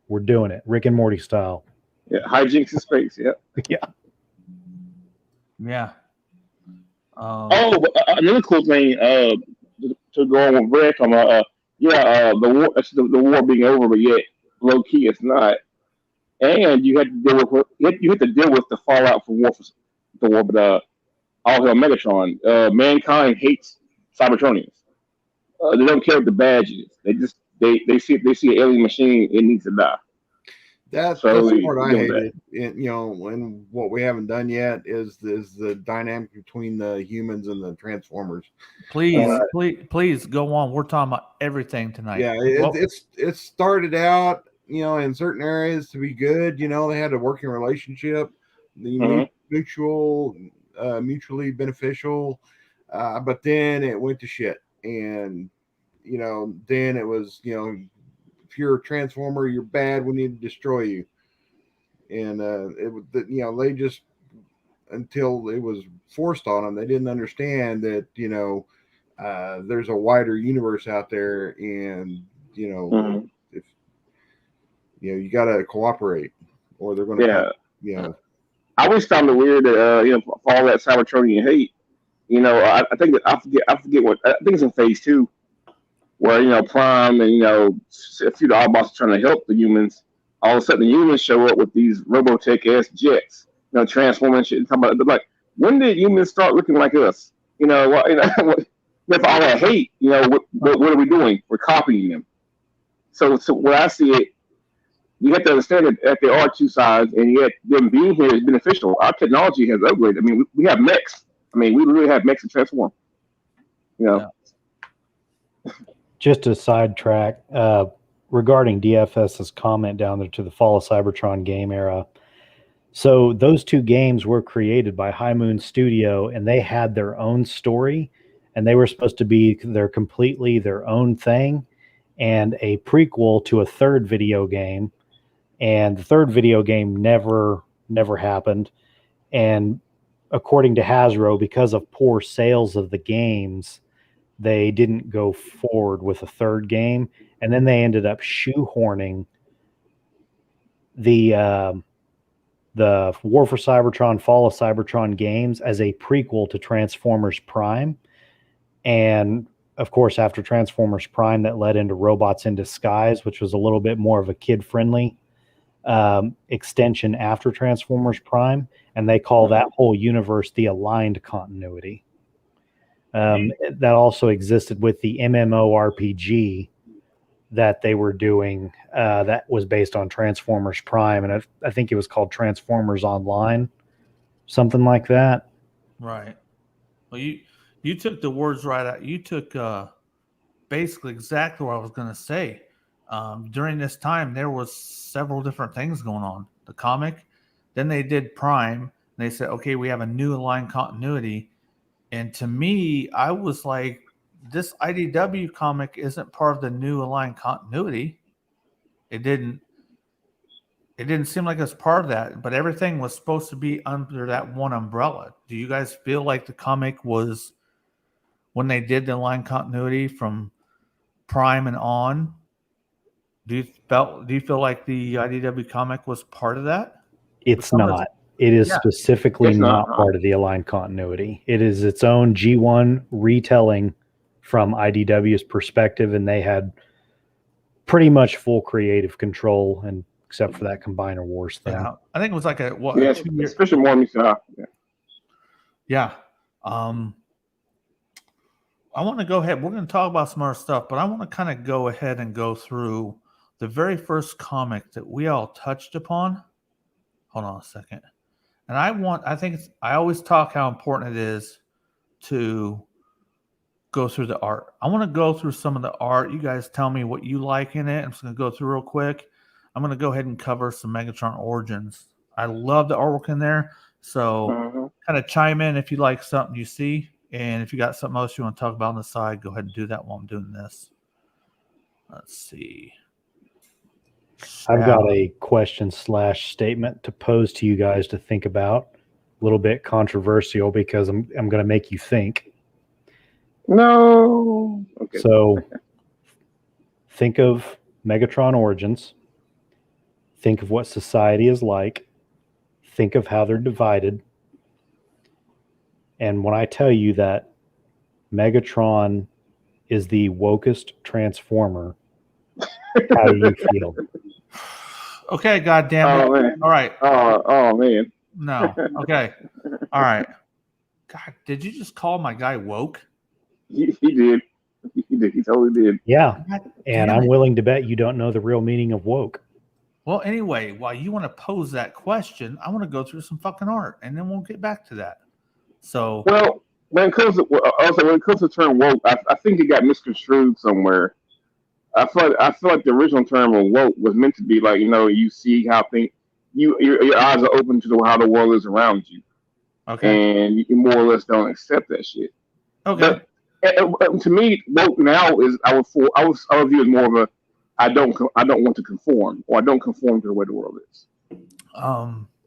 We're doing it, Rick and Morty style. Yeah, hijinks in space. Yeah. Yeah. But another cool thing to go on with Rick, the war being over, but yet low key it's not. And you had to deal with the fallout from the war, but All Hail Megatron. Mankind hates Cybertronians. They don't care what the badge is. They see an alien machine, it needs to die. That's So the part I you know, hated. And what we haven't done yet is the dynamic between the humans and the Transformers. Please go on. We're talking about everything tonight. Yeah, it started out, in certain areas to be good. They had a working relationship, the mutually beneficial, but then it went to shit, and then it was, if you're a Transformer, you're bad. We need to destroy you, and they just, until it was forced on them, they didn't understand that there's a wider universe out there, and if you got to cooperate, or they're going to I always found it weird that for all that Cybertronian hate, I think that I forget what I think it's in phase 2, where Prime and a few of the Autobots are trying to help the humans. All of a sudden, the humans show up with these Robotech-ass jets, transforming shit. And talking about, like, when did humans start looking like us? With all that hate, what are we doing? We're copying them. So where I see it, you have to understand that there are two sides, and yet them being here is beneficial. Our technology has upgraded. I mean, we have mechs. I mean, we really have mechs to transform. Yeah. Just a sidetrack regarding DFS's comment down there to the Fall of Cybertron game era. So those two games were created by High Moon Studio, and they had their own story, and they were supposed to be completely their own thing, and a prequel to a third video game. And the third video game never happened. And according to Hasbro, because of poor sales of the games, they didn't go forward with a third game. And then they ended up shoehorning the War for Cybertron, Fall of Cybertron games as a prequel to Transformers Prime. And of course, after Transformers Prime, that led into Robots in Disguise, which was a little bit more of a kid-friendly extension after Transformers Prime, and they call that whole universe the Aligned Continuity. That also existed with the MMORPG that they were doing that was based on Transformers Prime, and I think it was called Transformers Online, something like that. Right. Well, you took the words right out. You took basically exactly what I was going to say. During this time, there was several different things going on. The comic, then they did Prime, and they said, okay, we have a new Aligned Continuity. And to me, I was like, this IDW comic isn't part of the new Aligned Continuity. It didn't seem like it was part of that, but everything was supposed to be under that one umbrella. Do you guys feel like the comic was, when they did the Aligned Continuity from Prime and on, do you feel like the IDW comic was part of that? It's not. It is specifically not part of the Aligned Continuity. It is its own G1 retelling from IDW's perspective, and they had pretty much full creative control, and except for that Combiner Wars thing. Yeah, I think it was like a 2 year, especially more Yeah. I want to go ahead. We're going to talk about some other stuff, but I want to kind of go ahead and go through the very first comic that we all touched upon. Hold on a second. And I always talk how important it is to go through the art. I want to go through some of the art. You guys tell me what you like in it. I'm just going to go through real quick. I'm going to go ahead and cover some Megatron Origins. I love the artwork in there. So kind of chime in if you like something you see. And if you got something else you want to talk about on the side, go ahead and do that while I'm doing this. Let's see. I've got a question/statement to pose to you guys to think about. A little bit controversial because I'm going to make you think. No. Okay. So think of Megatron Origins. Think of what society is like. Think of how they're divided. And when I tell you that Megatron is the wokest transformer, how do you feel? Okay, goddamn it. Oh, man. All right. Oh man. No. Okay. All right. God, did you just call my guy woke? He did. He did. He totally did. Yeah. And I'm willing to bet you don't know the real meaning of woke. Well, anyway, while you want to pose that question, I want to go through some fucking art, and then we'll get back to that. So, Well, when it comes to also when it comes to the term woke, I think it got misconstrued somewhere. I feel like the original term of woke was meant to be like you see how things your eyes are open to how the world is around you, okay, and you more or less don't accept that shit. okay. But to me, woke now is I would view it more of a I don't want to conform or I don't conform to the way the world is.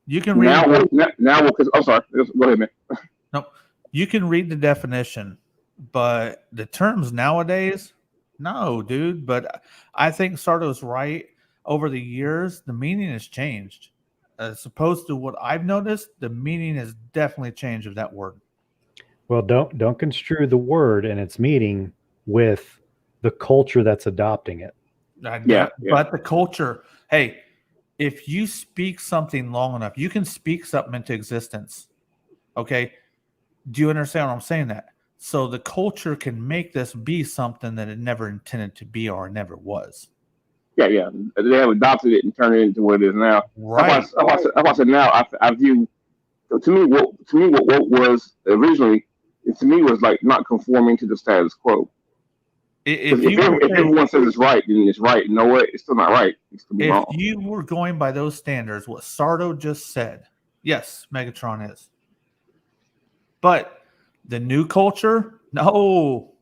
You can read it. Now because I'm sorry, go ahead, man. No, you can read the definition, but the terms nowadays, no, dude. But I think Sardo's right. Over the years, the meaning has changed. As opposed to what I've noticed, the meaning has definitely changed of that word. Well, don't construe the word and its meaning with the culture that's adopting it. Yeah. But the culture, hey, if you speak something long enough, you can speak something into existence. Okay. Do you understand what I'm saying? That so the culture can make this be something that it never intended to be or never was. Yeah. They have adopted it and turned it into what it is now. Right. That's why I said now. I view to me what was originally to me was like not conforming to the status quo. If everyone says it's right, then it's right. You know what? It's still not right. It's still wrong. If you were going by those standards, what Sardo just said, yes, Megatron is. But the new culture, no,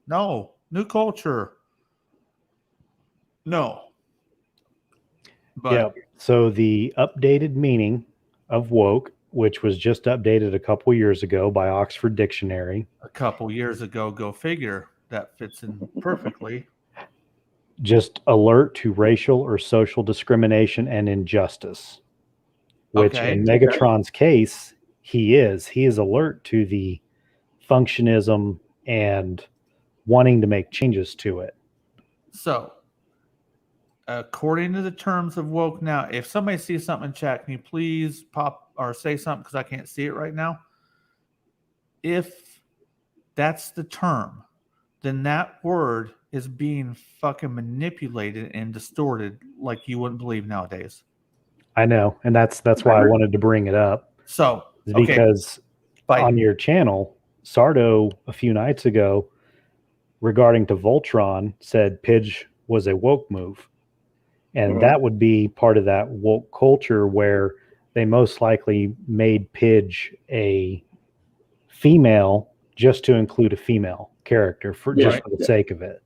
new culture, no. But yeah. So the updated meaning of woke, which was just updated a couple years ago by Oxford Dictionary. A couple years ago, go figure, that fits in perfectly. Just alert to racial or social discrimination and injustice, which in Megatron's case, he is alert to the functionism and wanting to make changes to it. So, according to the terms of woke now, if somebody sees something in chat, can you please pop or say something because I can't see it right now? If that's the term, then that word is being fucking manipulated and distorted like you wouldn't believe nowadays. I know, and that's why I wanted to bring it up. So, because on your channel, Sardo a few nights ago, regarding to Voltron, said Pidge was a woke move. And that would be part of that woke culture where they most likely made Pidge a female just to include a female character for the sake of it.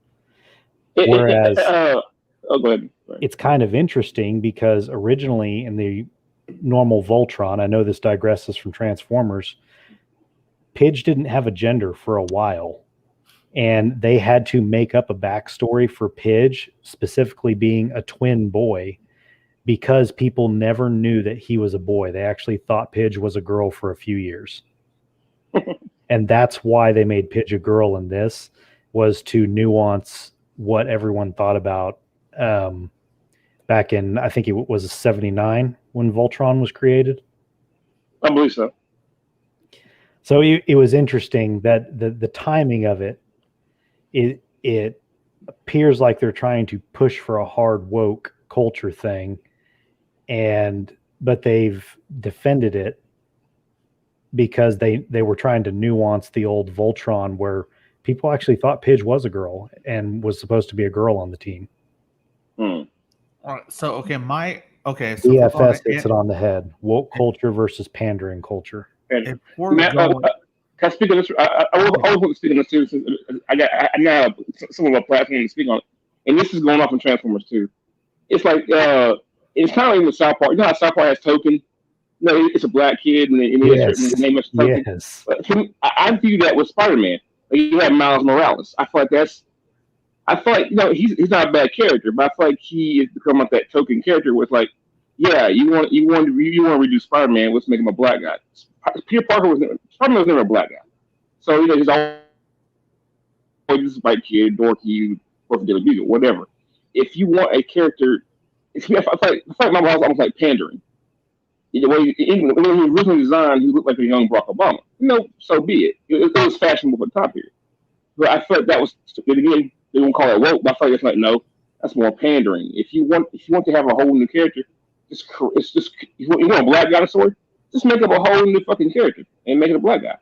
Whereas go ahead. It's kind of interesting because originally in the normal Voltron, I know this digresses from Transformers, Pidge didn't have a gender for a while. And they had to make up a backstory for Pidge, specifically being a twin boy, because people never knew that he was a boy. They actually thought Pidge was a girl for a few years. And that's why they made Pidge a girl in this, was to nuance what everyone thought about back in, I think it was 79 when Voltron was created. I believe so. So it was interesting that the timing of it, it appears like they're trying to push for a hard woke culture thing, but they've defended it because they were trying to nuance the old Voltron where people actually thought Pidge was a girl and was supposed to be a girl on the team. All right, so so DFS hits it on the head. Woke culture versus pandering culture. Can I speak on this? I always want to speak on this too. I now have some of my platform to speak on it, and this is going off in Transformers too. It's like it's kind of like in the South Park. You know how South Park has Token? It's a black kid, and his name is Token. Yes. But I view that with Spider-Man. Like, you have Miles Morales. I feel like he's not a bad character, but I feel like he has become like that token character with like, yeah, you want to redo Spider-Man, let's make him a black guy. Spider-Man was never a black guy, so he's always this white kid, dorky, whatever. If you want a character, I feel like my Miles almost like pandering. When he was originally designed, he looked like a young Barack Obama. So be it. It was fashionable for the time period. But I feel like that was again. They won't call it woke, but I feel like it's like no, that's more pandering. If you want to have a whole new character, it's just you want a black guy story? Just make up a whole new fucking character and make it a black guy.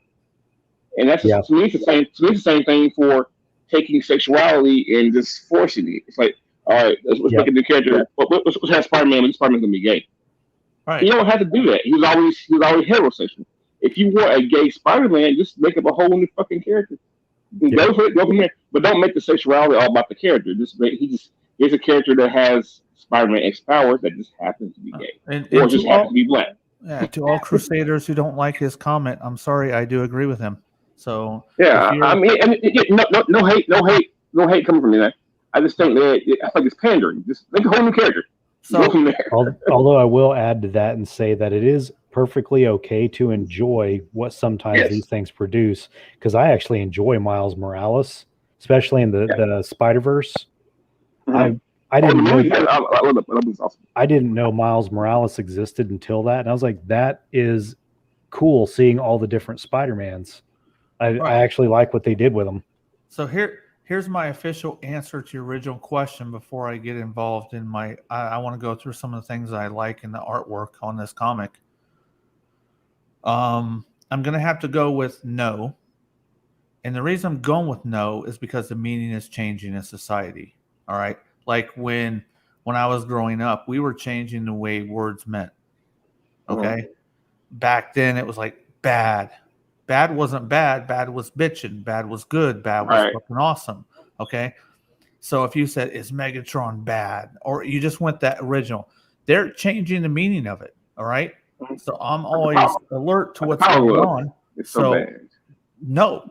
And that's just, Yeah. to me, it's the same. To me, it's the same thing for taking sexuality and just forcing it. It's like, all right, let's make a new character. Let's have Spider-Man. Spider-Man's gonna be gay. Right. You don't have to do that. He was always heterosexual. If you want a gay Spider-Man, just make up a whole new fucking character. Go from there. But don't make the sexuality all about the character. He's a character that has Spider-Man X powers that just happens to be gay, or just happens to be black. Yeah, to all Crusaders who don't like his comment, I'm sorry, I do agree with him. So yeah, I mean, no hate coming from me. I just think that I think it's pandering. Just make a whole new character. So, although I will add to that and say that it is perfectly okay to enjoy what sometimes these things produce, because I actually enjoy Miles Morales, especially in the Spider-Verse. Mm-hmm. I didn't know Miles Morales existed until that, and I was like, that is cool seeing all the different Spider-Mans. I actually like what they did with them. So here's my official answer to your original question before I get involved in I want to go through some of the things I like in the artwork on this comic. I'm going to have to go with no. And the reason I'm going with no is because the meaning is changing in society. All right. Like when I was growing up, we were changing the way words meant. Okay. Back then it was like bad. Bad wasn't bad. Bad was bitching. Bad was good. Bad was fucking awesome. Okay. So if you said, is Megatron bad? Or you just went that original, they're changing the meaning of it. All right. So I'm always alert to what's going on. It's so bad. No,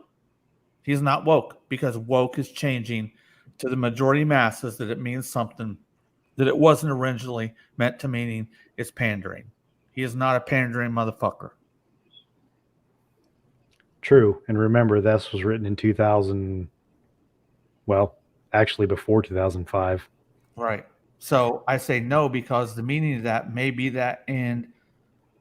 he's not woke, because woke is changing to the majority masses that it means something that it wasn't originally meant to meaning. It's pandering. He is not a pandering motherfucker. True. And remember, this was written in 2000. Well, actually before 2005. Right. So I say no, because the meaning of that may be that in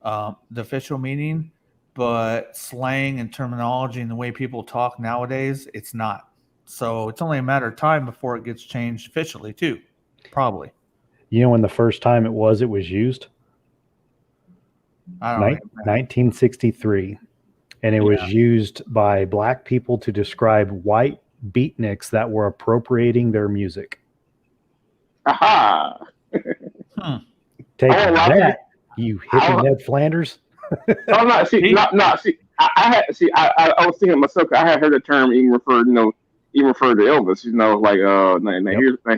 the official meaning, but slang and terminology and the way people talk nowadays, it's not. So it's only a matter of time before it gets changed officially too. Probably. You know when the first time it was used? I don't know. 1963. And it was used by black people to describe white beatniks that were appropriating their music. Aha! Take that, you hippie Ned Flanders. I was thinking myself. I had heard the term even referred to Elvis.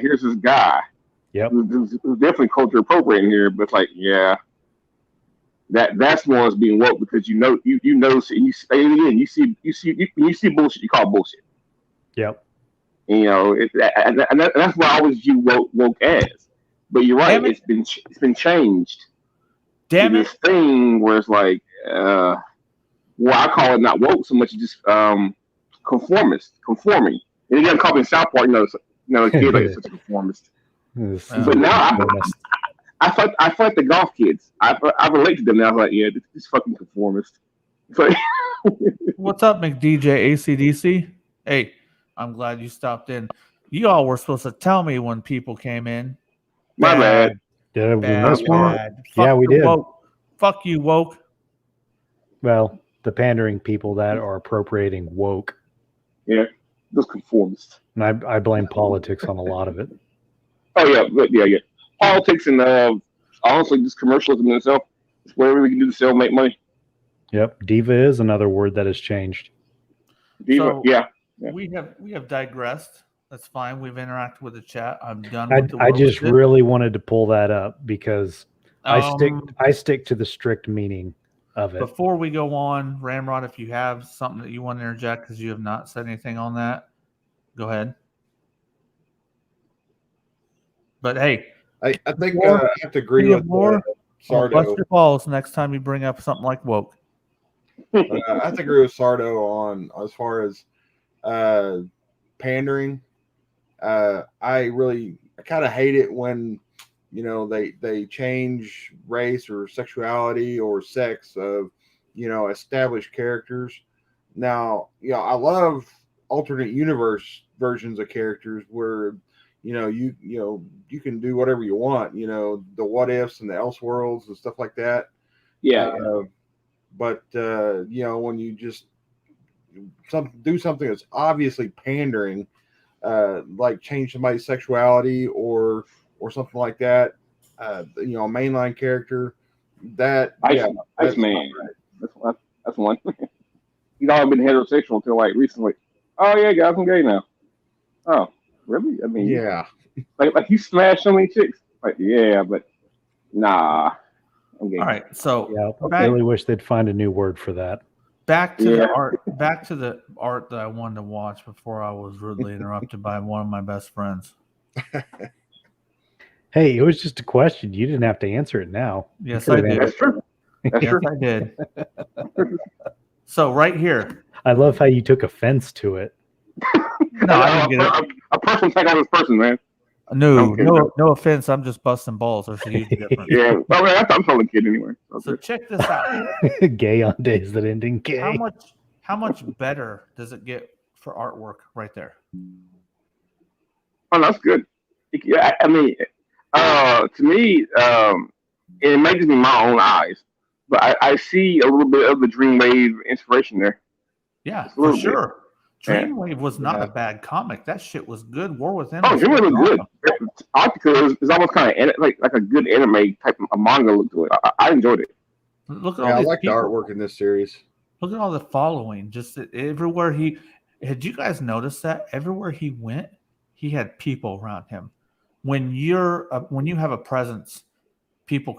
Here's this guy. Yep. There's definitely culture appropriating here, but that's more as being woke, because you see bullshit, you call bullshit. Yep. And that's what I always view woke as. But you're right, it's been changed. Damn it! This thing where it's like, I call it not woke so much, just conforming. And again, call me South Park, a kid like such a conformist. But now I fight the golf kids. I relate to them now. I was like, yeah, this fucking conformist. What's up, McDJ ACDC? Hey, I'm glad you stopped in. You all were supposed to tell me when people came in. My bad. Did we miss one? Yeah, we did. Woke. Fuck you, woke. Well, the pandering people that are appropriating woke. Yeah, those conformists. And I blame politics on a lot of it. Oh yeah. Politics and honestly, just commercialism in itself. It's whatever we can do to sell, make money. Yep, diva is another word that has changed. Diva, so, yeah. We have digressed. That's fine. We've interacted with the chat. I'm done. I just really wanted to pull that up because I stick to the strict meaning of it. Before we go on, Ramrod, if you have something that you want to interject because you have not said anything on that, go ahead. But hey, I think I have to agree with Sardo. Bust your balls next time you bring up something like woke. I have to agree with Sardo on as far as pandering. I kind of hate it when they change race or sexuality or sex of established characters. Now I love alternate universe versions of characters where you can do whatever you want. The what ifs and the else worlds and stuff like that. Yeah. But when you just do something that's obviously pandering, like change somebody's sexuality or something like that, a mainline character, Iceman. That's one. He's always been heterosexual until like recently. Oh yeah, guys, I'm gay now. Oh, really? I mean, yeah. Like you smashed so many chicks. Like, yeah, but nah. I'm gay. All right, so yeah, I really wish they'd find a new word for that. Back to the art. Back to the art that I wanted to watch before I was rudely interrupted by one of my best friends. Hey, it was just a question. You didn't have to answer it now. Yes, I did. That's true. That's true. I did. So right here. I love how you took offense to it. No, I didn't get it. A person take on this person, man. No offense. I'm just busting balls. There's a huge difference. Yeah, I'm totally kidding anyway. So check this out. Gay on days that end in gay. How much better does it get for artwork right there? Oh, that's good. Yeah, I mean, to me, it may just be my own eyes, but I see a little bit of the Dreamwave inspiration there. Yeah, for sure. Dreamwave was not a bad comic. That shit was good. War Within. Oh, Dreamwave was good. Optically, it's almost kind of like a good anime type of manga look to it. I enjoyed it. Look at I like the artwork in this series. Look at all the following. Just everywhere had you guys noticed that everywhere he went, he had people around him. When you have a presence, people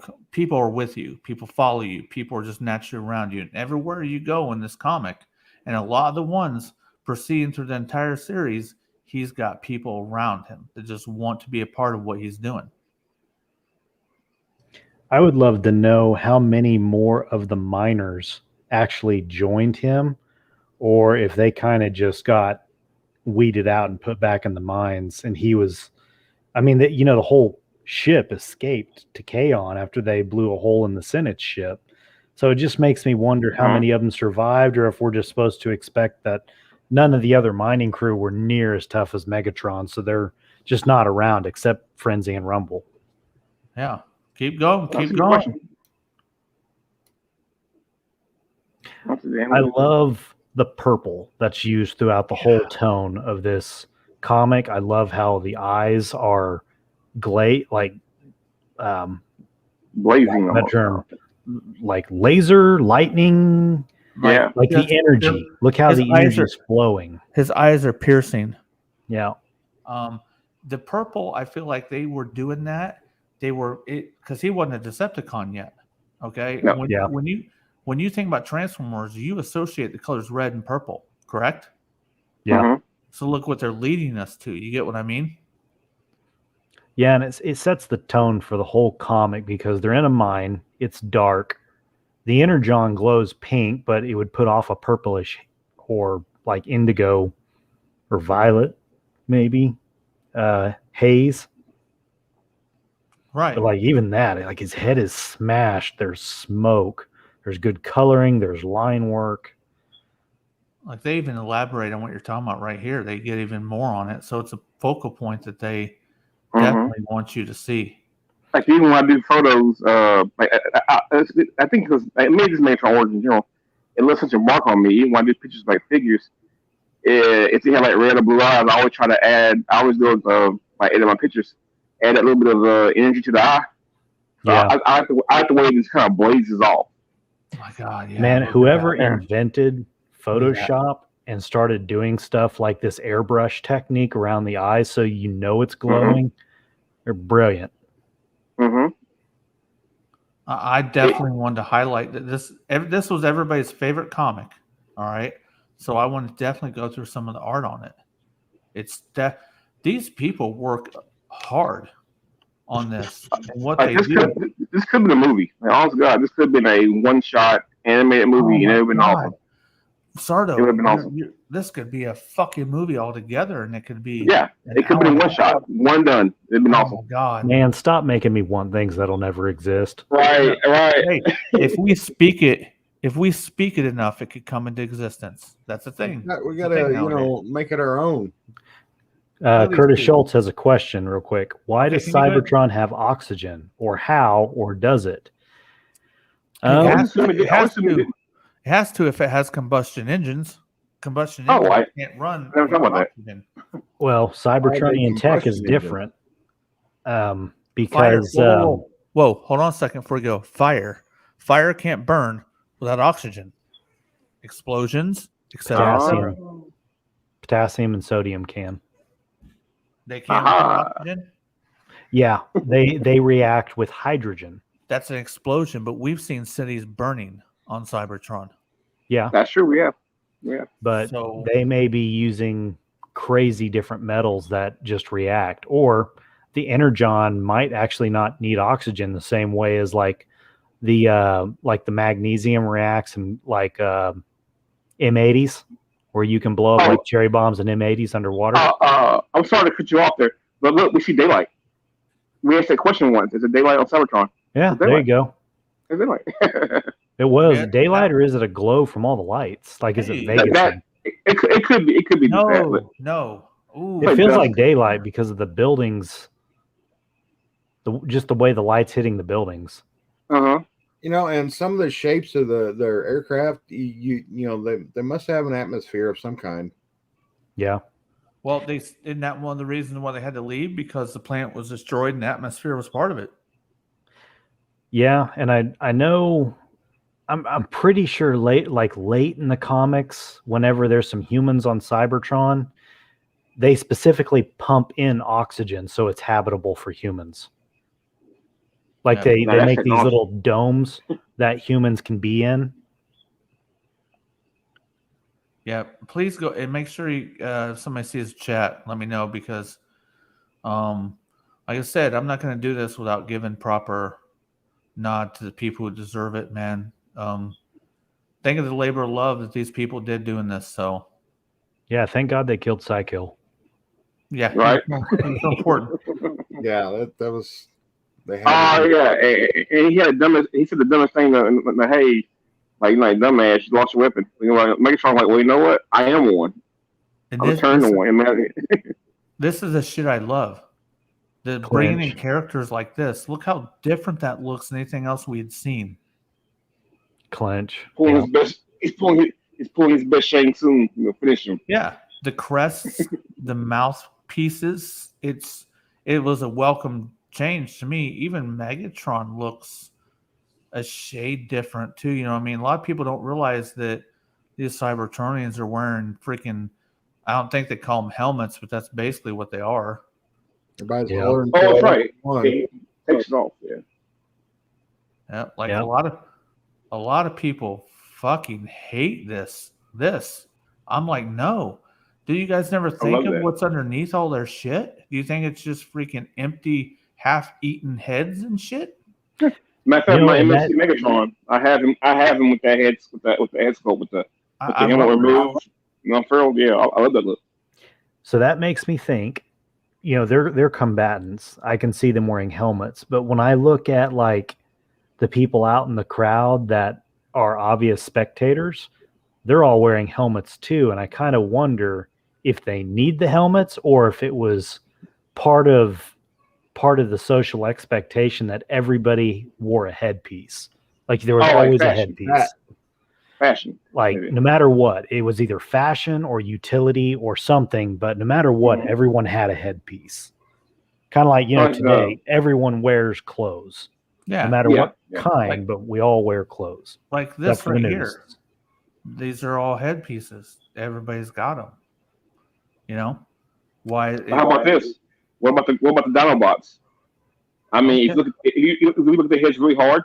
are with you. People follow you. People are just naturally around you. And everywhere you go in this comic, and a lot of the ones proceeding through the entire series, he's got people around him that just want to be a part of what he's doing. I would love to know how many more of the miners actually joined him, or if they kind of just got weeded out and put back in the mines. And he was, I mean, the whole ship escaped to Kaon after they blew a hole in the Senate ship. So it just makes me wonder how many of them survived, or if we're just supposed to expect that none of the other mining crew were near as tough as Megatron, so they're just not around except Frenzy and Rumble. Yeah. Keep going. Keep going. I love the purple that's used throughout the whole tone of this comic. I love how the eyes are blazing. That term, like laser, lightning. Yeah. Like the energy. Look how the energy is flowing. His eyes are piercing. Yeah. The purple, I feel like they were doing that. Because he wasn't a Decepticon yet. Okay. No. When you think about Transformers, you associate the colors red and purple, correct? Yeah. Mm-hmm. So look what they're leading us to. You get what I mean? Yeah, and it sets the tone for the whole comic because they're in a mine. It's dark. The Energon glows pink, but it would put off a purplish or like indigo or violet, maybe haze. Right. But like even that, like his head is smashed. There's smoke. There's good coloring. There's line work. Like they even elaborate on what you're talking about right here. They get even more on it. So it's a focal point that they definitely want you to see. Like even when I do photos, I think because it made this Megatron Origins, it left such a mark on me. Even when I do pictures of like figures, if they have like red or blue eyes, I always try to add. I always do like edit my pictures, add that little bit of energy to the eye. So yeah, I have to wait this kind of blazes off. Oh my God, yeah. Man, whoever invented Photoshop and started doing stuff like this airbrush technique around the eyes so you know it's glowing, they're brilliant. Mm-hmm. I definitely wanted to highlight that this was everybody's favorite comic. All right. So I want to definitely go through some of the art on it. These people work hard on this and what they do. This could have been a movie. Like, honest God, this could have been a one-shot animated movie, and it would have been awesome. Sardo, it would have been awesome. This could be a fucking movie altogether, and it could be it could be one shot, one done. It'd been awesome. Oh God, man, stop making me want things that'll never exist. Right. Hey, if we speak it enough, it could come into existence. That's the thing. We gotta, make it our own. At least Curtis two. Schultz has a question real quick. Why Okay, does can you go ahead? Cybertron have oxygen? Or how? Or does it? It I has was assuming to. it- I was assuming it It didn't. has to if it has combustion engines. Combustion Oh, engines can't run never thought without about that. oxygen. Well, Cybertronian tech is combustion engine? different. Fire. Because Whoa, hold on a second before we go. Fire can't burn without oxygen. Explosions, etc. potassium and sodium can. They can't without Aha. oxygen. Yeah, they react with hydrogen. That's an explosion, but we've seen cities burning on Cybertron. Yeah, That's true. Yeah. Yeah. but So- they may be using crazy different metals that just react, or the energon might actually not need oxygen the same way as like the magnesium reacts and like M80s, where you can blow up like cherry bombs and M80s underwater. I'm sorry to cut you off there, but look, we see daylight. We asked that question once. Is it daylight on Cybertron? Yeah, there you go. Is daylight? It was Yeah, daylight, or is it a glow from all the lights? Like, is it Hey. Vegas? It could be. It could be. just that, but No. Ooh, It feels does. like daylight because of the buildings, just the way the light's hitting the buildings. uh-huh. You know, and some of the shapes of their aircraft, you know, they must have an atmosphere of some kind. Yeah, well, isn't that one of the reasons why they had to leave? Because the planet was destroyed and the atmosphere was part of it. yeah, and I know, I'm pretty sure late in the comics, whenever there's some humans on Cybertron, they specifically pump in oxygen so it's habitable for humans. Like Yeah. they Now, that's make these technology. little domes that humans can be in. Yeah, please go and make sure if somebody sees the chat, let me know because, like I said, I'm not going to do this without giving proper nod to the people who deserve it, man. Think of the labor of love that these people did doing this. So, Yeah, thank God they killed Psykill. yeah, Right. It's so important. Yeah, that was they had. Yeah, and he had he said the dumbest thing. Hey, like dumbass, you lost your weapon. You know, like, Megatron, like, well, you know what? I am one. And I'll turn to one. this is the shit I love. The bringing in characters like this. Look how different that looks than anything else we had seen. Clench. Pulling Yeah. his best. He's pulling his best Shang Tsung. Finish him. Yeah, the crests, the mouthpieces. It was a welcome change to me. Even Megatron looks a shade different too. You know what I mean? A lot of people don't realize that these Cybertronians are wearing freaking, I don't think they call them helmets, but that's basically what they are. Everybody's Yeah. holding Oh, that's right. one. He takes it off. Yeah. Yeah, like Yeah. a lot of people fucking hate this. I'm like, no. Do you guys never think love of that. what's underneath all their shit? Do you think it's just freaking empty, half-eaten heads and shit? Matter of fact, You know, my and MSC Megatron, I have him with that head with the head sculpt with the helmet love removed. You know, Farrell. Yeah, I love that look. So that makes me think, they're combatants. I can see them wearing helmets, but when I look at like the people out in the crowd that are obvious spectators, they're all wearing helmets too, and I kind of wonder if they need the helmets or if it was part of the social expectation that everybody wore a headpiece. Like there was Oh, like always a fashion. headpiece. Fashion. Like Maybe. no matter what, it was either fashion or utility or something, but no matter what, Mhm. everyone had a headpiece. Kind of like, Like, today, everyone wears clothes, Yeah, no matter Yeah, what yeah. kind, but we all wear clothes. like Except this for the right news. here. These are all headpieces. Everybody's got them. You know why? How about this? What about the Dinobots? I mean, if you look at the heads really hard,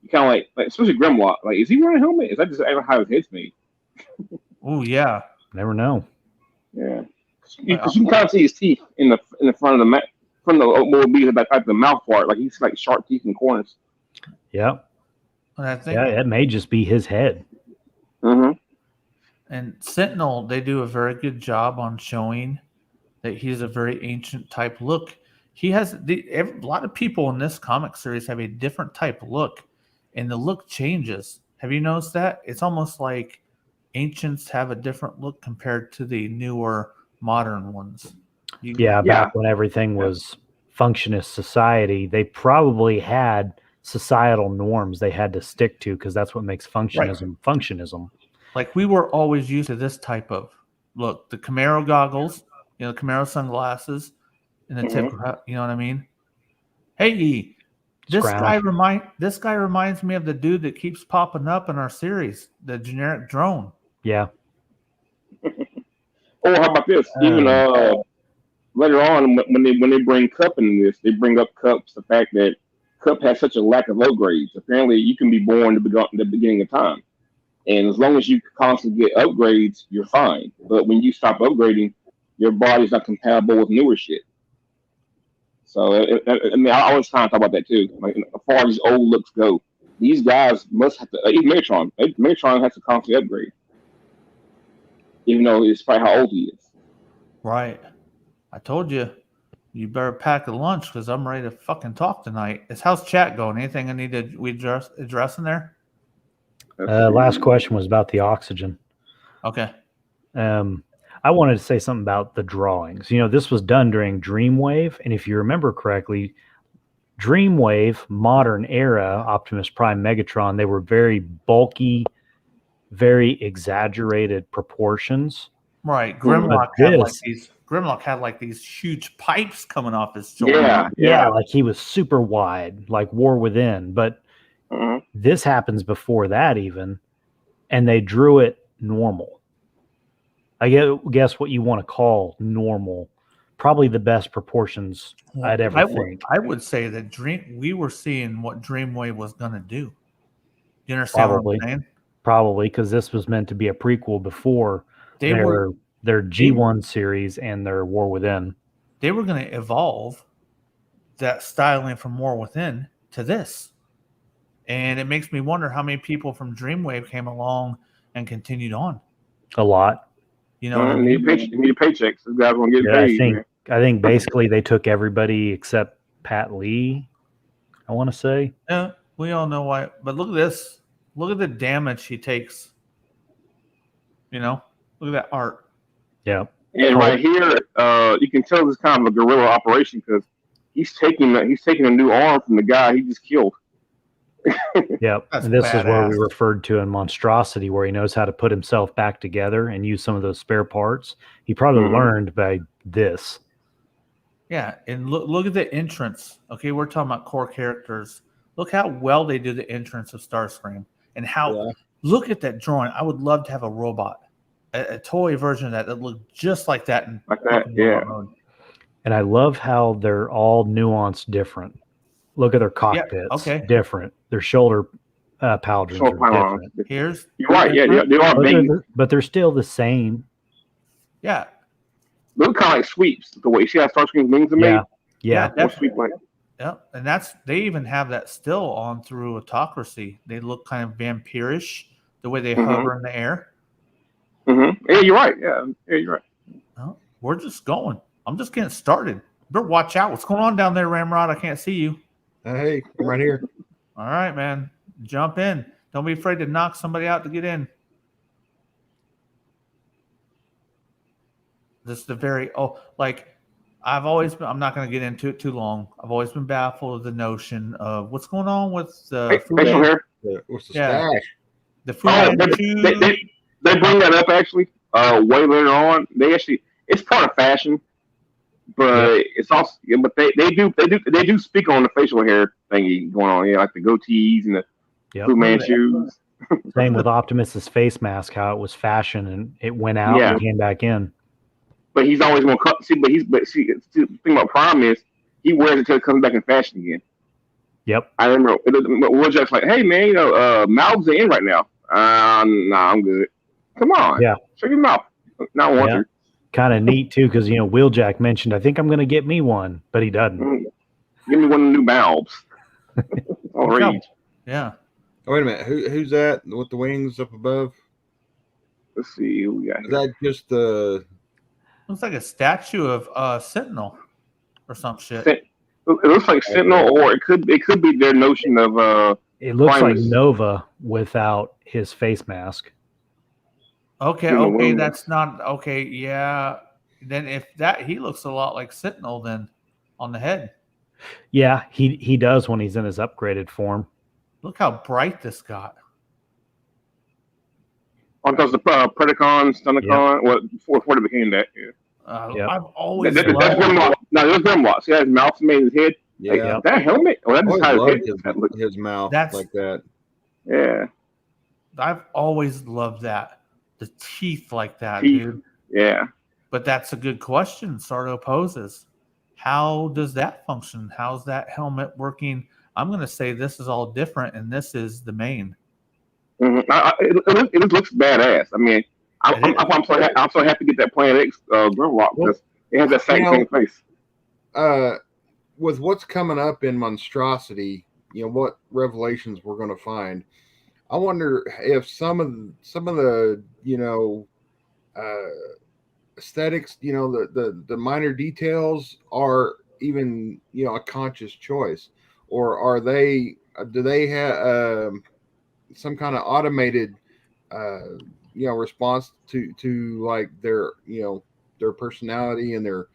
you kind of like especially Grimlock. Like, is he wearing a helmet? Is that just how his head's made? Oh yeah, Never know. Yeah, because you can kind of see his teeth in the front of the front of the automobile, like the mouth part. Like he's like sharp teeth in the corners. Yeah. and I think Yeah, it may just be his head. Mm-hmm. and Sentinel they do a very good job on showing that he's a very ancient type look. He has a lot of people in this comic series have a different type look, and the look changes. Have you noticed that? It's almost like ancients have a different look compared to the newer modern ones. Back when everything was functionist society, they probably had societal norms they had to stick to because that's what makes functionism. Like we were always used to this type of look, the Camaro goggles, Camaro sunglasses, and the tip, you know what I mean? Hey, this guy reminds me of the dude that keeps popping up in our series, the generic drone. Yeah. Or how about this? Even later on, when they bring Cup into this, they bring up Cup's the fact that Cup has such a lack of upgrades. Apparently, you can be born at the beginning of time, and as long as you constantly get upgrades, you're fine. But when you stop upgrading, your body's not compatible with newer shit. So I always kind of talk about that too. Like as far as old looks go, these guys must have to. Even Megatron has to constantly upgrade, even though it's probably how old he is. Right. I told you, you better pack a lunch because I'm ready to fucking talk tonight. How's chat going? Anything I need to address in there? Last question was about the oxygen. Okay. I wanted to say something about the drawings. This was done during Dreamwave, and if you remember correctly, Dreamwave, modern era, Optimus Prime, Megatron, they were very bulky, very exaggerated proportions. Right. Grimlock had like these huge pipes coming off his shoulder. Yeah, like he was super wide, like War Within. But this happens before that even, and they drew it normal. I guess what you want to call normal. Probably the best proportions I'd ever think. I would say that we were seeing what Dreamwave was going to do. You understand what I'm saying? Probably, because this was meant to be a prequel before their G1 series and their War Within. They were going to evolve that styling from War Within to this. And it makes me wonder how many people from Dreamwave came along and continued on. A lot. Need paychecks. These guys want to get paid. I think basically they took everybody except Pat Lee, I want to say. Yeah, we all know why. But look at this. Look at the damage he takes. Look at that art. Yeah. And right here, you can tell this is kind of a guerrilla operation because he's taking a new arm from the guy he just killed. Yep. And this is where we referred to in Monstrosity, where he knows how to put himself back together and use some of those spare parts. He probably learned by this. Yeah, and look at the entrance. Okay, we're talking about core characters. Look how well they do the entrance of Starscream, and how look at that drawing. I would love to have a robot, a toy version of that looked just like that. Mode. And I love how they're all nuanced different. Look at their cockpits. Different. Their shoulder pauldrons are different. You're right. Yeah, they are big, but they're still the same. Yeah. They look kind of like sweeps. The way you see how Starscream's wings are made. Yeah. Yeah, and they even have that still on through Autocracy. They look kind of vampirish the way they hover in the air. Yeah, you're right. Yeah, you're right. Well, we're just going. I'm just getting started. Better watch out. What's going on down there, Ramrod? I can't see you. Hey, I'm right here. All right, man. Jump in. Don't be afraid to knock somebody out to get in. This is the very I'm not going to get into it too long. I've always been baffled with the notion of what's going on with the facial hair. What's the stash? The food. They bring that up actually. Way later on, it's part of fashion. But it's also, but they do speak on the facial hair thingy going on, like the goatees and the Fu Manchus. Same with Optimus's face mask, how it was fashion and it went out and came back in. But he's always going to cut. The thing about Prime is he wears it until it comes back in fashion again. Yep. I remember we're just like, hey man, mouths are in right now. Nah, I'm good. Come on, show your mouth. Not want to. Kind of neat too, because Wheeljack mentioned, I think I'm going to get me one, but he doesn't. Give me one of the new mouths. All right. Yeah. Oh, wait a minute. Who's that with the wings up above? Let's see who we got. Is that just the? Looks like a statue of Sentinel or some shit. It looks like Sentinel, or it could be their notion of. It looks Primus. Like Nova without his face mask. Okay, that's not okay. Yeah, then if that he looks a lot like Sentinel then on the head. Yeah, he does when he's in his upgraded form. Look how bright this got. Oh, because the Predacon, Stunacon, well, before it became that. Yeah. Yep. I've always That's loved Grimlock. No, there's Grimlock. See how his mouth made his head? Yeah, Like, that helmet? Oh, that I just always how his loved head that looked. his mouth That's- like that. Yeah. I've always loved that. The teeth like that, Teeth. dude. Yeah. But that's a good question Sardo poses. How does that function? How's that helmet working? I'm going to say this is all different, and this is the main. Mm-hmm. It just looks badass. I mean, I'm so happy to get that Planet X Grimlock because it has that same face. With what's coming up in Monstrosity, what revelations we're going to find. I wonder if some of the aesthetics, the minor details are even a conscious choice, or are they? Do they have some kind of automated response to like their their personality and their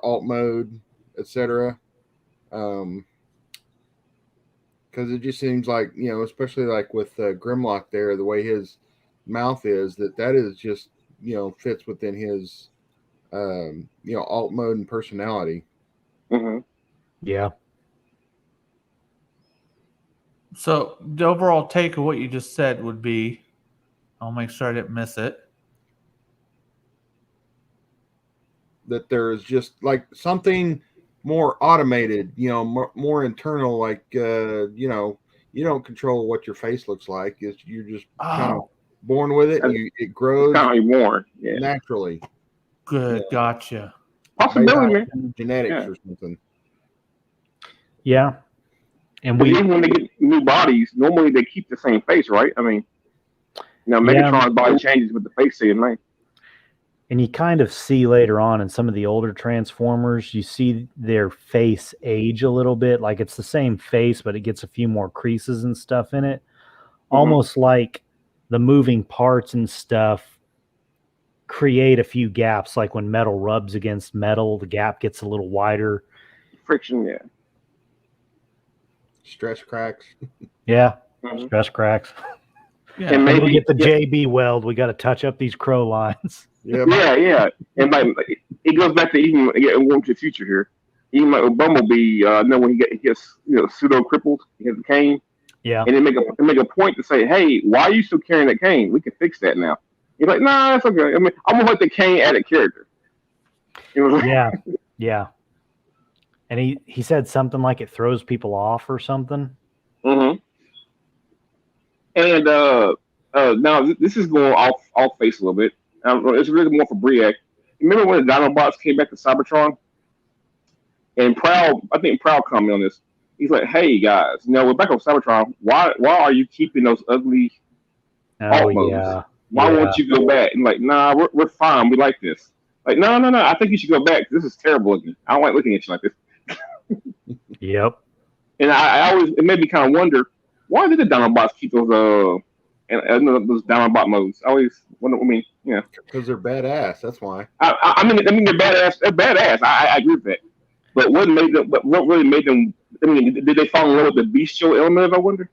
alt mode, etc. Because it just seems like especially like with Grimlock there, the way his mouth is, that is just fits within his alt mode and personality. Mm-hmm. Yeah. So the overall take of what you just said would be, I'll make sure I didn't miss it. That there is just like something more automated, more internal, like you don't control what your face looks like. You're just kind of born with it. It grows kind of born, naturally. Good, gotcha. Possibility, man. Genetics or something. Yeah. And even when they get new bodies, normally they keep the same face, right? I mean, Megatron's body changes with the face staying the same. And you kind of see later on in some of the older Transformers, you see their face age a little bit. Like it's the same face, but it gets a few more creases and stuff in it. Mm-hmm. Almost like the moving parts and stuff create a few gaps. Like when metal rubs against metal, the gap gets a little wider. Friction, yeah. Stress cracks. Yeah, stress cracks. Yeah. And maybe we get the JB weld. We got to touch up these crow lines. Yeah. And like it goes back to even Warm to the Future here. Even like with Bumblebee, when he gets pseudo crippled, he has a cane. Yeah. And they make a point to say, hey, why are you still carrying that cane? We can fix that now. You're like, nah, that's okay. I mean, I'm gonna let the cane add a character. Yeah. And he said something like it throws people off or something. Mm-hmm. And now this is going off face a little bit. It's really more for Briac. Remember when the Dinobots came back to Cybertron? And I think Prowl commented on this. He's like, "Hey guys, we're back on Cybertron. Why are you keeping those ugly alt modes? Why won't you go back?" And like, nah, we're fine. We like this. Like, no. I think you should go back. This is terrible looking. I don't like looking at you like this. Yep. And it made me kind of wonder, why did the Dinobots keep those those Dinobot modes? I always wonder. I mean, because they're badass. That's why. I mean, they're badass. They're badass. I agree with that. But what really made them? I mean, did they fall in love with the bestial element? I wonder.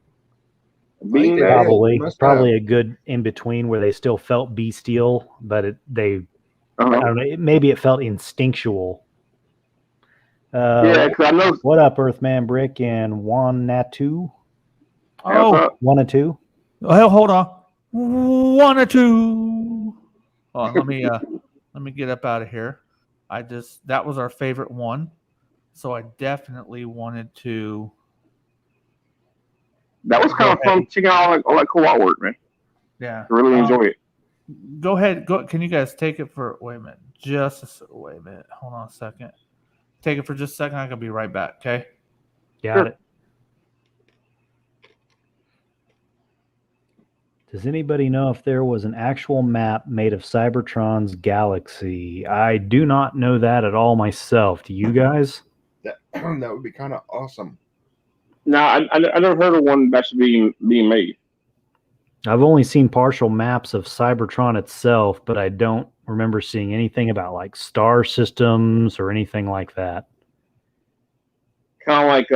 Probably a good in between where they still felt bestial, but I don't know. Maybe it felt instinctual. Because I know. What up, Earthman Brick and Wanatu? Oh, Wanatu. Oh, hold on. 1 or 2. Hold on, let me get up out of here. That was our favorite one, so I definitely wanted to. That was kind of fun checking out all that cool artwork, man. Yeah, I really enjoy it. Go ahead. Can you guys take it for? Wait a minute. Wait a minute. Hold on a second. Take it for just a second. I'm gonna be right back. Okay. Got it. Does anybody know if there was an actual map made of Cybertron's galaxy? I do not know that at all myself. Do you guys? That would be kind of awesome. No, I never heard of one actually being made. I've only seen partial maps of Cybertron itself, but I don't remember seeing anything about like star systems or anything like that. Kind of like,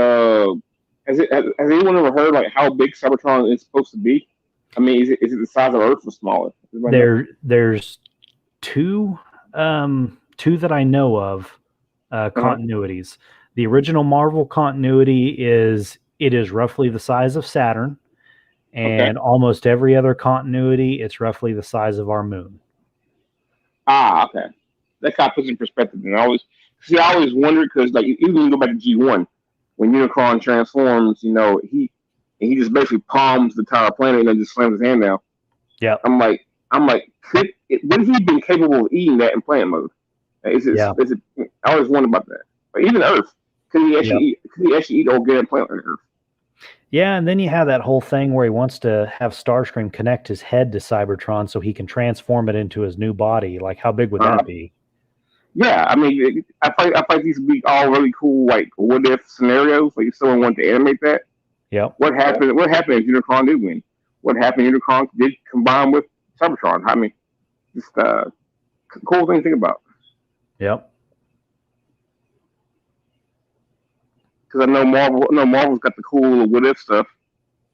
has anyone ever heard like how big Cybertron is supposed to be? I mean, is it the size of Earth or smaller? There's two that I know of continuities. The original Marvel continuity is roughly the size of Saturn, and almost every other continuity it's roughly the size of our moon. Ah, okay. That kind of puts in perspective. And I always wondered because like even when you go back to G1, when Unicron transforms, he just basically palms the entire planet and then just slams his hand down. Yeah. I'm like, would he been capable of eating that in planet mode? Is it? I always wonder about that. But even Earth, could he actually eat organic planet on Earth? Yeah, and then you have that whole thing where he wants to have Starscream connect his head to Cybertron so he can transform it into his new body. Like, how big would that be? Yeah, I mean, I think these would be all really cool, like what if scenarios. Like, if someone wanted to animate that. Yep. What happened if Unicron did win? What happened if Unicron did combine with Cybertron? I mean, just cool thing to think about. Yep. Because I know Marvel's got the cool what if stuff,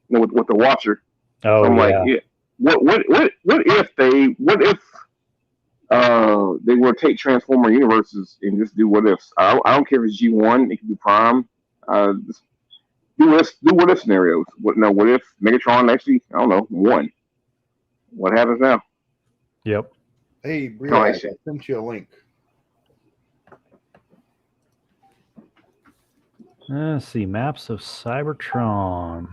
with the Watcher. Oh, so I'm yeah. What if they were to take Transformer universes and just do what ifs? I don't care if it's G1, it could be Prime. Just do what if scenarios. What if Megatron actually, I don't know, won? What happens now? Yep. Hey, Brian, I sent you a link. Let's see, maps of Cybertron.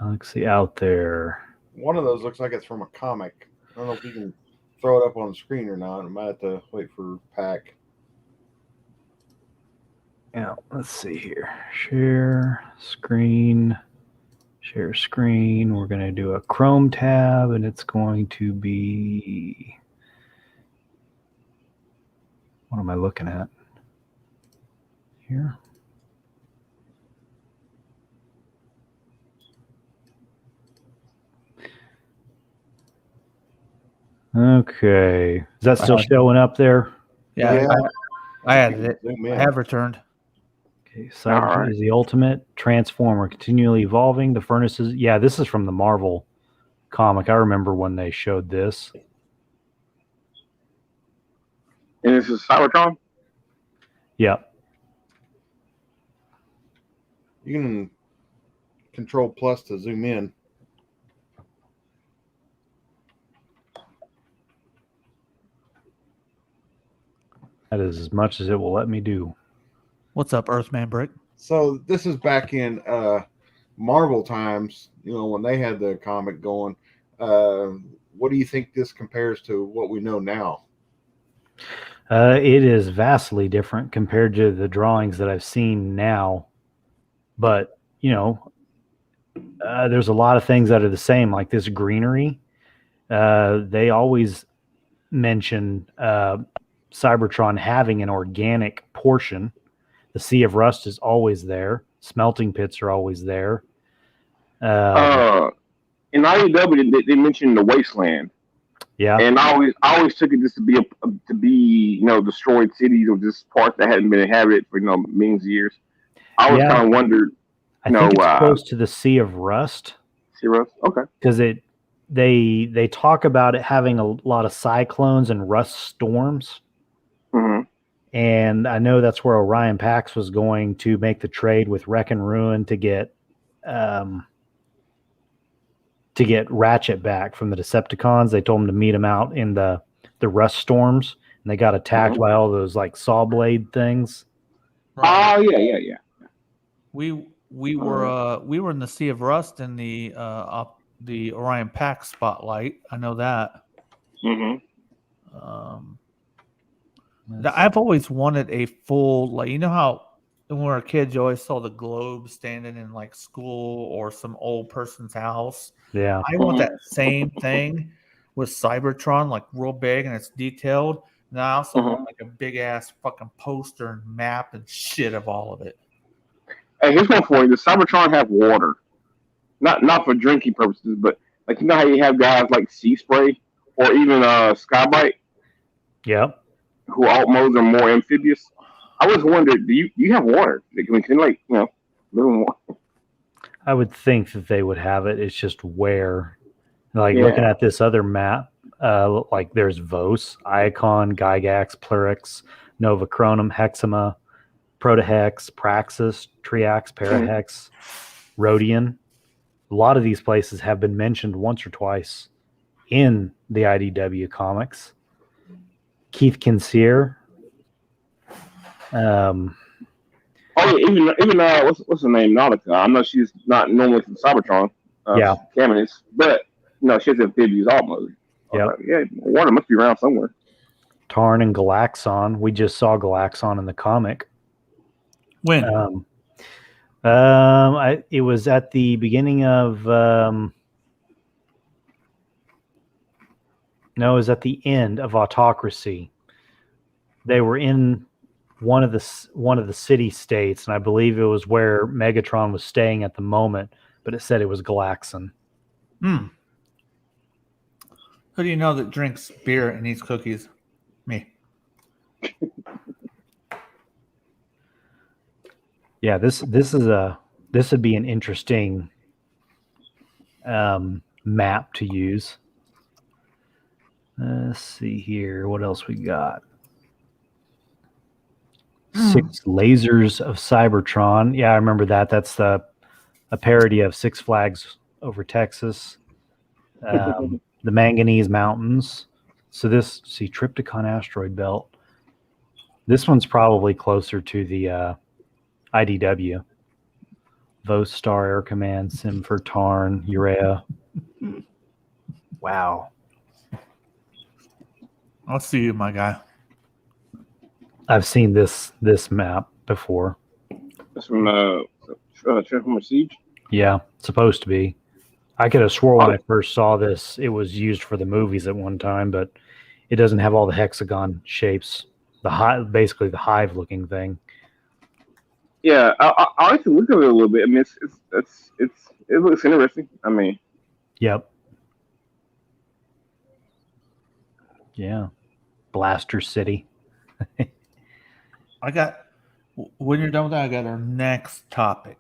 Galaxy out there. One of those looks like it's from a comic. I don't know if you can throw it up on the screen or not. I might have to wait for Pack. Yeah, let's see here. Share screen. We're going to do a Chrome tab, and it's going to be... What am I looking at? Here. Okay. Is that still showing up there? Yeah. I added it. I have returned. Okay. Cybertron is the ultimate transformer, continually evolving. The furnaces. Yeah, this is from the Marvel comic. I remember when they showed this. And this is Cybertron? Yep. You can Control Plus to zoom in. That is as much as it will let me do. What's up, Earthman Brick? So this is back in Marvel times, when they had the comic going. What do you think this compares to what we know now? It is vastly different compared to the drawings that I've seen now. But, there's a lot of things that are the same, like this greenery. They always mention Cybertron having an organic portion. The Sea of Rust is always there. Smelting pits are always there. In IDW, they mentioned the wasteland. Yeah, and I always took it just to be destroyed cities or just parts that hadn't been inhabited for millions of years. I always kind of wondered. I think it's close to the Sea of Rust. Sea of Rust, okay. Because they talk about it having a lot of cyclones and rust storms. Mm-hmm. And I know that's where Orion Pax was going to make the trade with Wreck and Ruin to get Ratchet back from the Decepticons. They told him to meet him out in the rust storms, and they got attacked by all those like saw blade things. Right. Oh yeah. We were in the Sea of Rust in the Orion Pax spotlight. I know that. Mm-hmm. I've always wanted a full, how when we were kids you always saw the globe standing in like school or some old person's house. Yeah, I want that same thing with Cybertron, like real big and it's detailed. And I also want like a big ass fucking poster and map and shit of all of it. Hey, here's one for you. Does Cybertron have water? Not for drinking purposes, but like how you have guys like sea spray. or even Skybite, Yep. who alt modes are more amphibious. I always wondered, do you have water? Can like live in water? I would think that they would have it. It's just where, like Yeah. looking at this other map, like there's Vos, Iacon, Gygax, Plurix, Novachronum, Hexama, Protohex, Praxis, Triax, Parahex, Rhodian. A lot of these places have been mentioned once or twice in the IDW comics. Keith Kinseer. Oh yeah, even what's her name, Nautica. I know she's not normally from Cybertron, Yeah. Caminus, but she has amphibious alt mode. Yep. Yeah, water must be around somewhere. Tarn and Galaxon. We just saw Galaxon in the comic. When? It was at the beginning of no, it was at the end of Autocracy. They were in one of the city states, and I believe it was where Megatron was staying at the moment, but it said it was Galaxon. Who do you know that drinks beer and eats cookies? Me. Yeah, this would be an interesting map to use. Let's see here. What else we got? 6 Lasers of Cybertron. Yeah, I remember that. That's a parody of Six Flags Over Texas. The Manganese Mountains. So Triptychon Asteroid Belt. This one's probably closer to the IDW. Vostar Air Command, Simfer, Tarn, Urea. Wow. I'll see you, my guy. I've seen this map before. That's from Transformer Siege. Yeah, supposed to be. I could have swore when I first saw this, it was used for the movies at one time, but it doesn't have all the hexagon shapes. Basically the hive-looking thing. Yeah, I like to look at it a little bit. I mean, it looks interesting. I mean, yep. Yeah, Blaster City. When you're done with that, I got our next topic.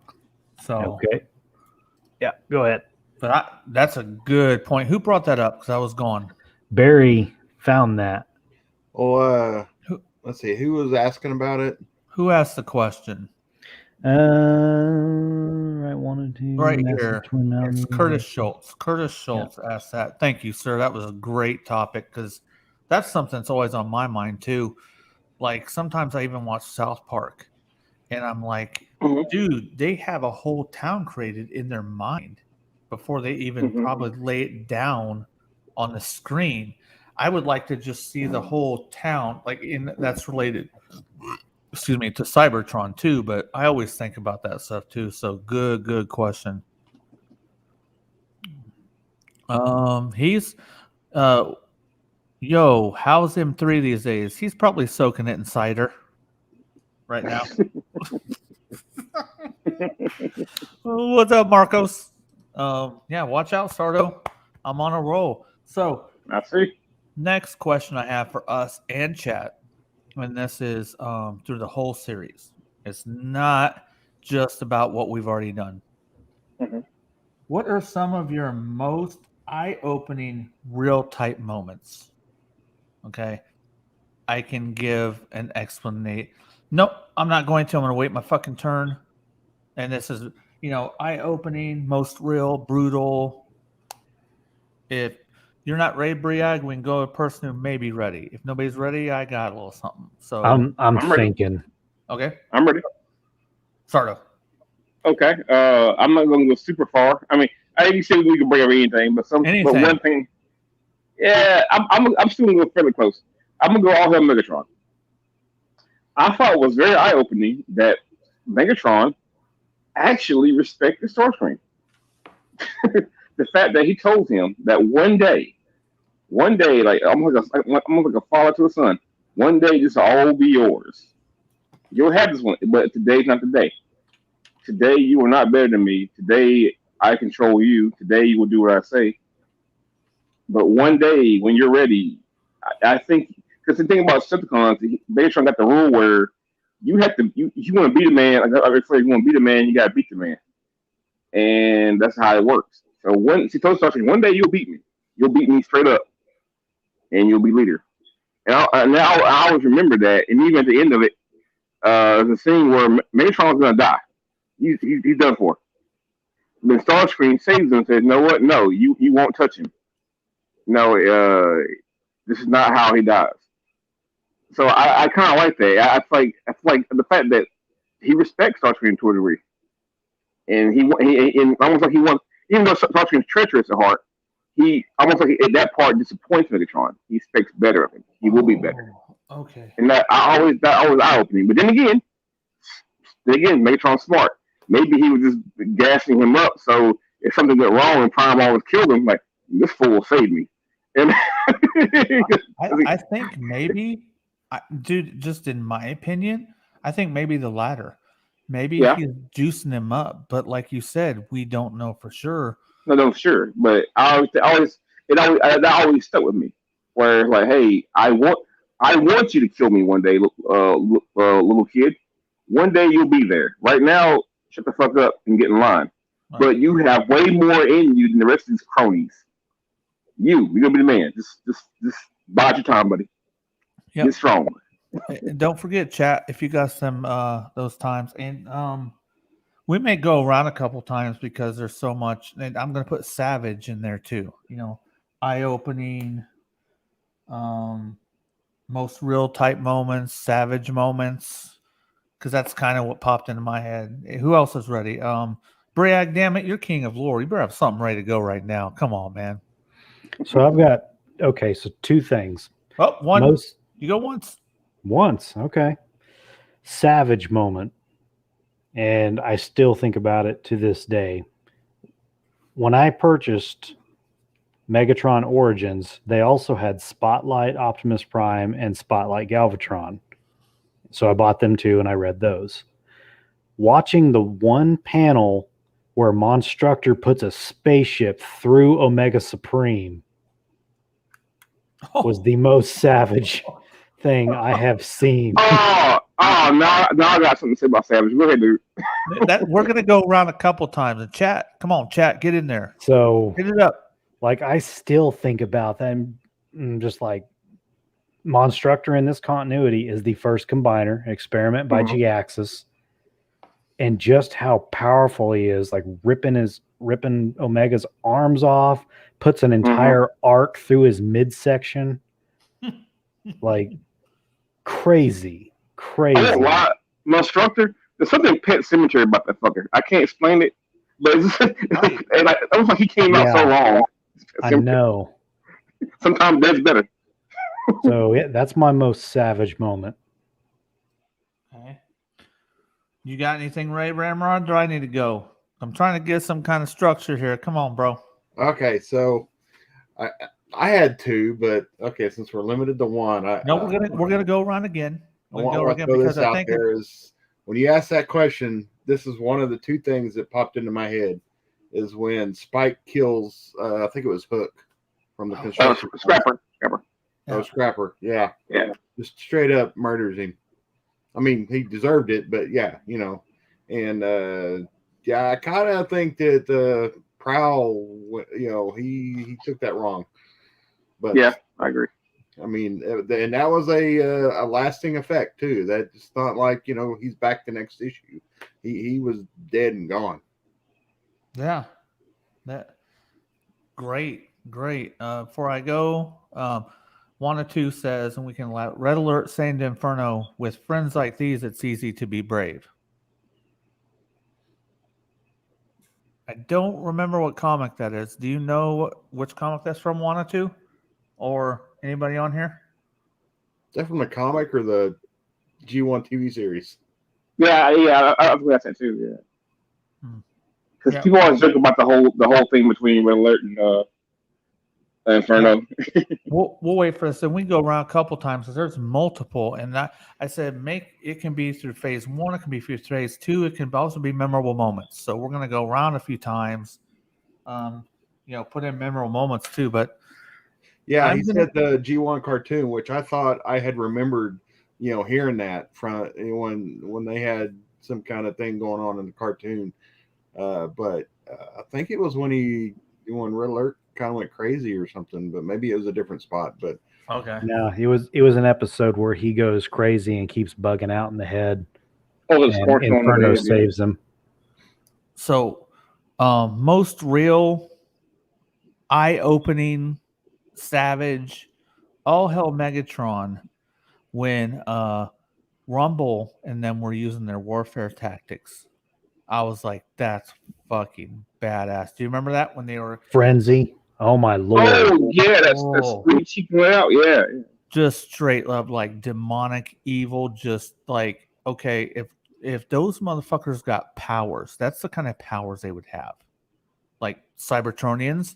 So okay. Yeah, go ahead. But that's a good point. Who brought that up? Because I was gone. Barry found that. Well, let's see. Who was asking about it? Who asked the question? Right, 1 and 2. Right here. It's Curtis Schultz. Curtis Schultz asked that. Thank you, sir. That was a great topic because that's something that's always on my mind too. Like sometimes I even watch South Park, and I'm like, dude, they have a whole town created in their mind before they even probably lay it down on the screen. I would like to just see the whole town, that's related, excuse me, to Cybertron too. But I always think about that stuff too. So good question. He's yo, how's M3 these days? He's probably soaking it in cider right now. What's up, Marcos? Yeah, watch out, Sardo. I'm on a roll. So, I see. Next question I have for us and chat, and this is through the whole series. It's not just about what we've already done. What are some of your most eye-opening real-type moments? Okay. I can give an explanation. Nope, I'm not going to. I'm going to wait my fucking turn. And this is, eye-opening, most real, brutal. If you're not ready, Briag, we can go with a person who may be ready. If nobody's ready, I got a little something. So I'm thinking. Okay. I'm ready. Sardo. Okay. I'm not going to go super far. I mean, I didn't say we could bring up anything, but one thing. Yeah, I'm still going to go fairly close. I'm going to go all hell Megatron. I thought it was very eye-opening that Megatron actually respected Starscream. The fact that he told him that one day, like almost like a father to a son, one day this will all be yours. You'll have this one, but today's not the day. Today you are not better than me. Today I control you. Today you will do what I say. But one day when you're ready, I think because the thing about Decepticons, Megatron got the rule where you have to you want to be the man. Like I say, you want to be the man, you got to beat the man, and that's how it works. So when she told Starscream, one day you'll beat me straight up, and you'll be leader. And I always remember that. And even at the end of it, there's a scene where Megatron's gonna die. He's done for. Then Starscream saves him and says, "No, what? No, you won't touch him. No, this is not how he dies." So I kind of like that. I feel like the fact that he respects Starscream to a degree, and he and almost like he wants, even though Starscream's treacherous at heart, he almost like at that part disappoints Megatron. He expects better of him. He will be better, Okay. and that always eye opening. But then again, Megatron's smart. Maybe he was just gassing him up. So if something went wrong and Prime always killed him, like this fool saved me. And I think maybe, dude, just in my opinion, I think maybe the latter. Maybe he's juicing him up, but like you said, we don't know for sure. no, sure, but that always stuck with me. Where it's like, hey, I want you to kill me one day, little kid. One day you'll be there. Right now, shut the fuck up and get in line. Right. But you have way more in you than the rest of these cronies. You're gonna be the man. Just bide your time, buddy. Yep. Get strong. And don't forget, chat, if you got some those times, and we may go around a couple times because there's so much, and I'm going to put Savage in there too. You know, eye-opening, most real type moments, Savage moments, because that's kind of what popped into my head. Who else is ready? Briag, damn it, you're king of lore. You better have something ready to go right now. Come on, man. So I've got so two things. Oh, one. You go once. Once, okay. Savage moment. And I still think about it to this day. When I purchased Megatron Origins, they also had Spotlight Optimus Prime and Spotlight Galvatron. So I bought them too, and I read those. Watching the one panel where Monstructor puts a spaceship through Omega Supreme was the most savage thing I have seen. Now I got something to say about Savage. Go ahead, dude. We're gonna go around a couple times. And chat, come on, chat, get in there. So hit it up. Like I still think about that, and just like Monstructor in this continuity is the first combiner experiment by G-Axis, and just how powerful he is, like ripping Omega's arms off, puts an entire arc through his midsection, like. Crazy. Monstructor. There's something Pet Cemetery about that fucker. I can't explain it, but it was like he came out so wrong. I know. Sometimes that's better. So yeah, that's my most savage moment. Okay. You got anything, Ray Ramrod? Do I need to go? I'm trying to get some kind of structure here. Come on, bro. Okay, so I had two, but okay, since we're limited to one, we're gonna go around again. I want to throw this out there is when you ask that question, this is one of the two things that popped into my head is when Spike kills I think it was Hook from the construction. Scrapper. Oh, Scrapper, yeah. Just straight up murders him. I mean, he deserved it, but yeah, you know, and I kind of think that Prowl, you know, he took that wrong. But yeah, I agree. I mean, and that was a lasting effect too. That it's not like, you know, he's back the next issue. He was dead and gone. Yeah, that great. Before I go, 1 or 2 says, and we can red alert saying to Inferno, with friends like these, it's easy to be brave. I don't remember what comic that is. Do you know which comic that's from, 1 or 2? Or anybody on here? Is that from the comic or the G1 TV series? Yeah, I think that's it too. Yeah, because people always joke about the whole thing between Red Alert and Inferno. We'll wait for this, and we can go around a couple times because there's multiple. And I said, it can be through phase 1, it can be through phase 2, it can also be memorable moments. So we're gonna go around a few times. Put in memorable moments too, but. Yeah, I'm he gonna- said the G1 cartoon, which I thought I had remembered, hearing that from when they had some kind of thing going on in the cartoon. But I think it was when Red Alert kind of went crazy or something, but maybe it was a different spot. But Okay. No, it was an episode where he goes crazy and keeps bugging out in the head, Oh, the and scorch on Inferno the head, yeah. saves him. So, most real, eye-opening, savage, all hell Megatron when Rumble and them were using their warfare tactics. I was like, that's fucking badass. Do you remember that when they were Frenzy. Oh my lord. Oh yeah, that's Whoa. Screech she went out. Yeah, just straight up like demonic evil? Just like, okay, if those motherfuckers got powers, that's the kind of powers they would have. Like Cybertronians,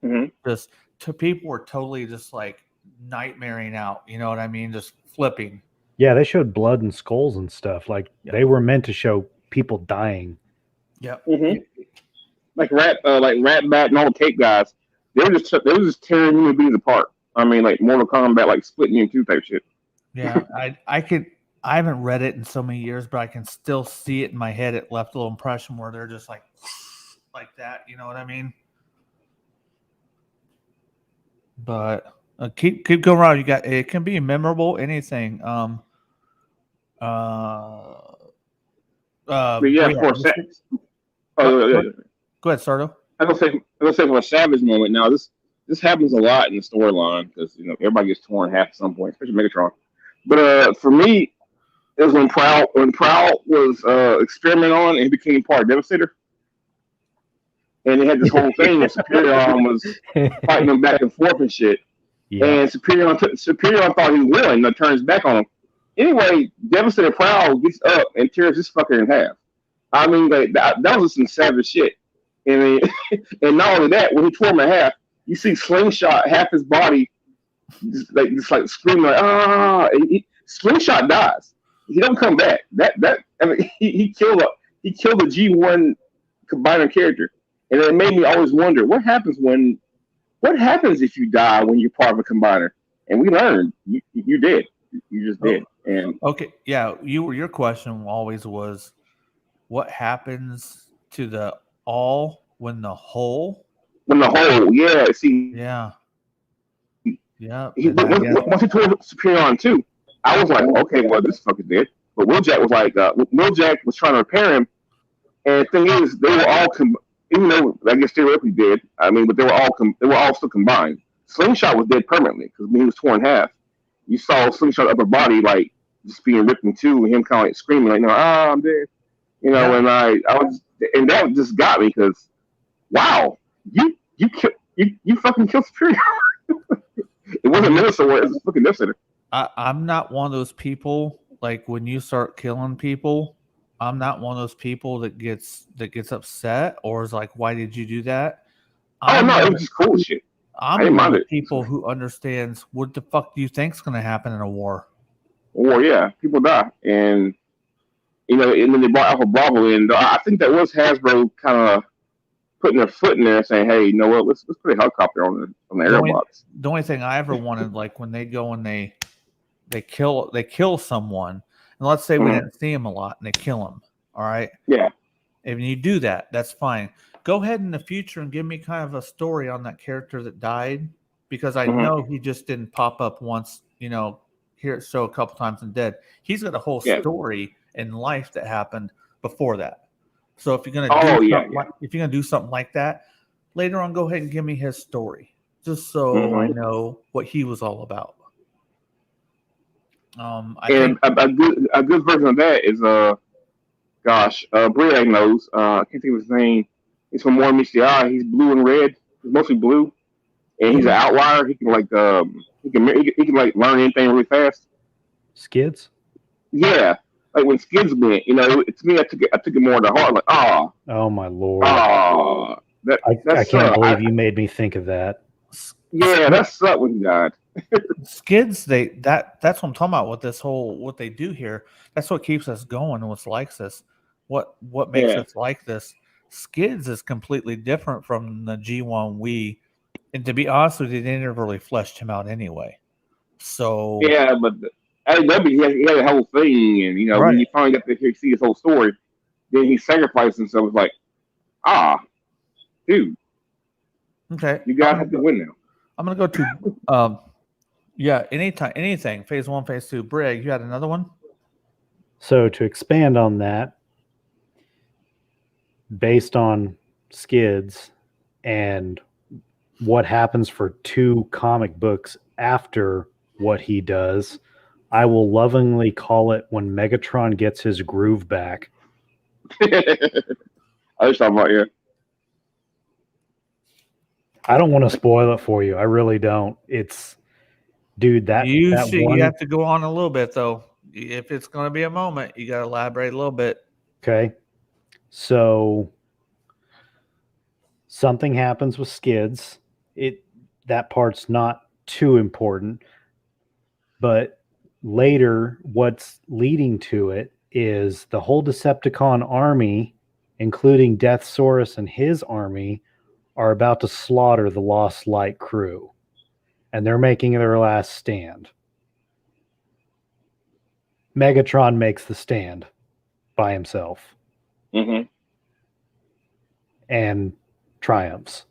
Mhm. just to people were totally just like nightmaring out. You know what I mean? Just flipping. Yeah, they showed blood and skulls and stuff. Like Yeah. they were meant to show people dying. Yep. Mhm. Like Rat Bat and all the Cape guys. They were just tearing human beings apart. I mean, like Mortal Kombat, like splitting you in two type shit. Yeah. I haven't read it in so many years, but I can still see it in my head. It left a little impression where they're just like that. You know what I mean? But keep going around. You got it can be memorable. Anything. But yeah, yeah, for a sec. Oh, yeah. Go ahead, Sardo. I'm gonna say for a savage moment. Now this happens a lot in the storyline because everybody gets torn in half at some point, especially Megatron. But for me, it was when Prowl was experimenting on and he became part of Devastator, and they had this whole thing and Superion was fighting them back and forth and shit. Yeah. And Superion thought he won and turns back on him. Anyway, Devastator Prowl gets up and tears this fucker in half. I mean, like, that was some savage shit. And not only that, when he tore him in half, you see Slingshot half his body just like screaming like ah. And Slingshot dies. He don't come back. I mean, he killed a G1 combiner character, and it made me always wonder what happens if you die when you're part of a combiner. And we learned you did. You just did. And Okay, yeah, your question always was, what happens to the all when the whole? yeah, see, Yeah, yeah. once he tore Superion too, I was like, okay, well, this fucker's dead. But Wheeljack was like, Wheeljack was trying to repair him, and the thing is, they were all even though I guess theoretically dead. I mean, but they were all still combined. Slingshot was dead permanently because when he was torn in half, you saw Slingshot's upper body like just being ripped in two, and him kind of like screaming like, "No, I'm dead," Yeah. And I was, and that just got me because, wow, you fucking killed Superior. It wasn't Minnesota, it was fucking Minnesota. I'm not one of those people. Like when you start killing people, I'm not one of those people that gets upset or is like, "Why did you do that?" Oh no, it was just cool shit. I'm didn't one of mind the it. people who understands what the fuck do you think's going to happen in a war. Or yeah, people die, and and then they brought Alpha Bravo in. I think that was Hasbro kind of putting their foot in there, saying, "Hey, you know what? Let's put a helicopter on the Aerobots." The only thing I ever wanted, like when they go and they kill someone, and let's say we didn't see him a lot, and they kill him. All right. Yeah. If you do that, that's fine. Go ahead in the future and give me kind of a story on that character that died, because I know he just didn't pop up once. Here it show a couple times and dead. He's got a whole story in life that happened before that. So if you're gonna if you're gonna do something like that later on, go ahead and give me his story, just so I know what he was all about. I think a good version of that is Briag knows. I can't think of his name. He's from War Meets the Eye. He's blue and red. He's mostly blue, and he's an outlier. He can he can like learn anything really fast. Skids? Yeah, like when Skids went, to me, I took it more to heart. Like, oh my lord, I can't believe you made me think of that. Yeah, that sucked when he died. Skids, that's what I'm talking about with this whole what they do here. That's what keeps us going and what likes us. What makes us like this? Skids is completely different from the G1 we And to be honest with you, they never really fleshed him out anyway. So Yeah, but IDW, he had a whole thing, and when right. you finally got to see his whole story, then he sacrificed himself. It's like, dude, Okay. you guys have to win now. I'm gonna go to anything. Phase 1, phase 2. Brig, you had another one? So to expand on that, based on Skids and what happens for 2 comic books after what he does, I will lovingly call it when Megatron gets his groove back. I was talking about I don't want to spoil it for you. I really don't. It's, dude, that You one. have to go on a little bit though. If it's going to be a moment, you got to elaborate a little bit. Okay. So something happens with Skids. That part's not too important, but later what's leading to it is the whole Decepticon army, including Deathsaurus and his army, are about to slaughter the Lost Light crew, and they're making their last stand. Megatron makes the stand by himself and triumphs.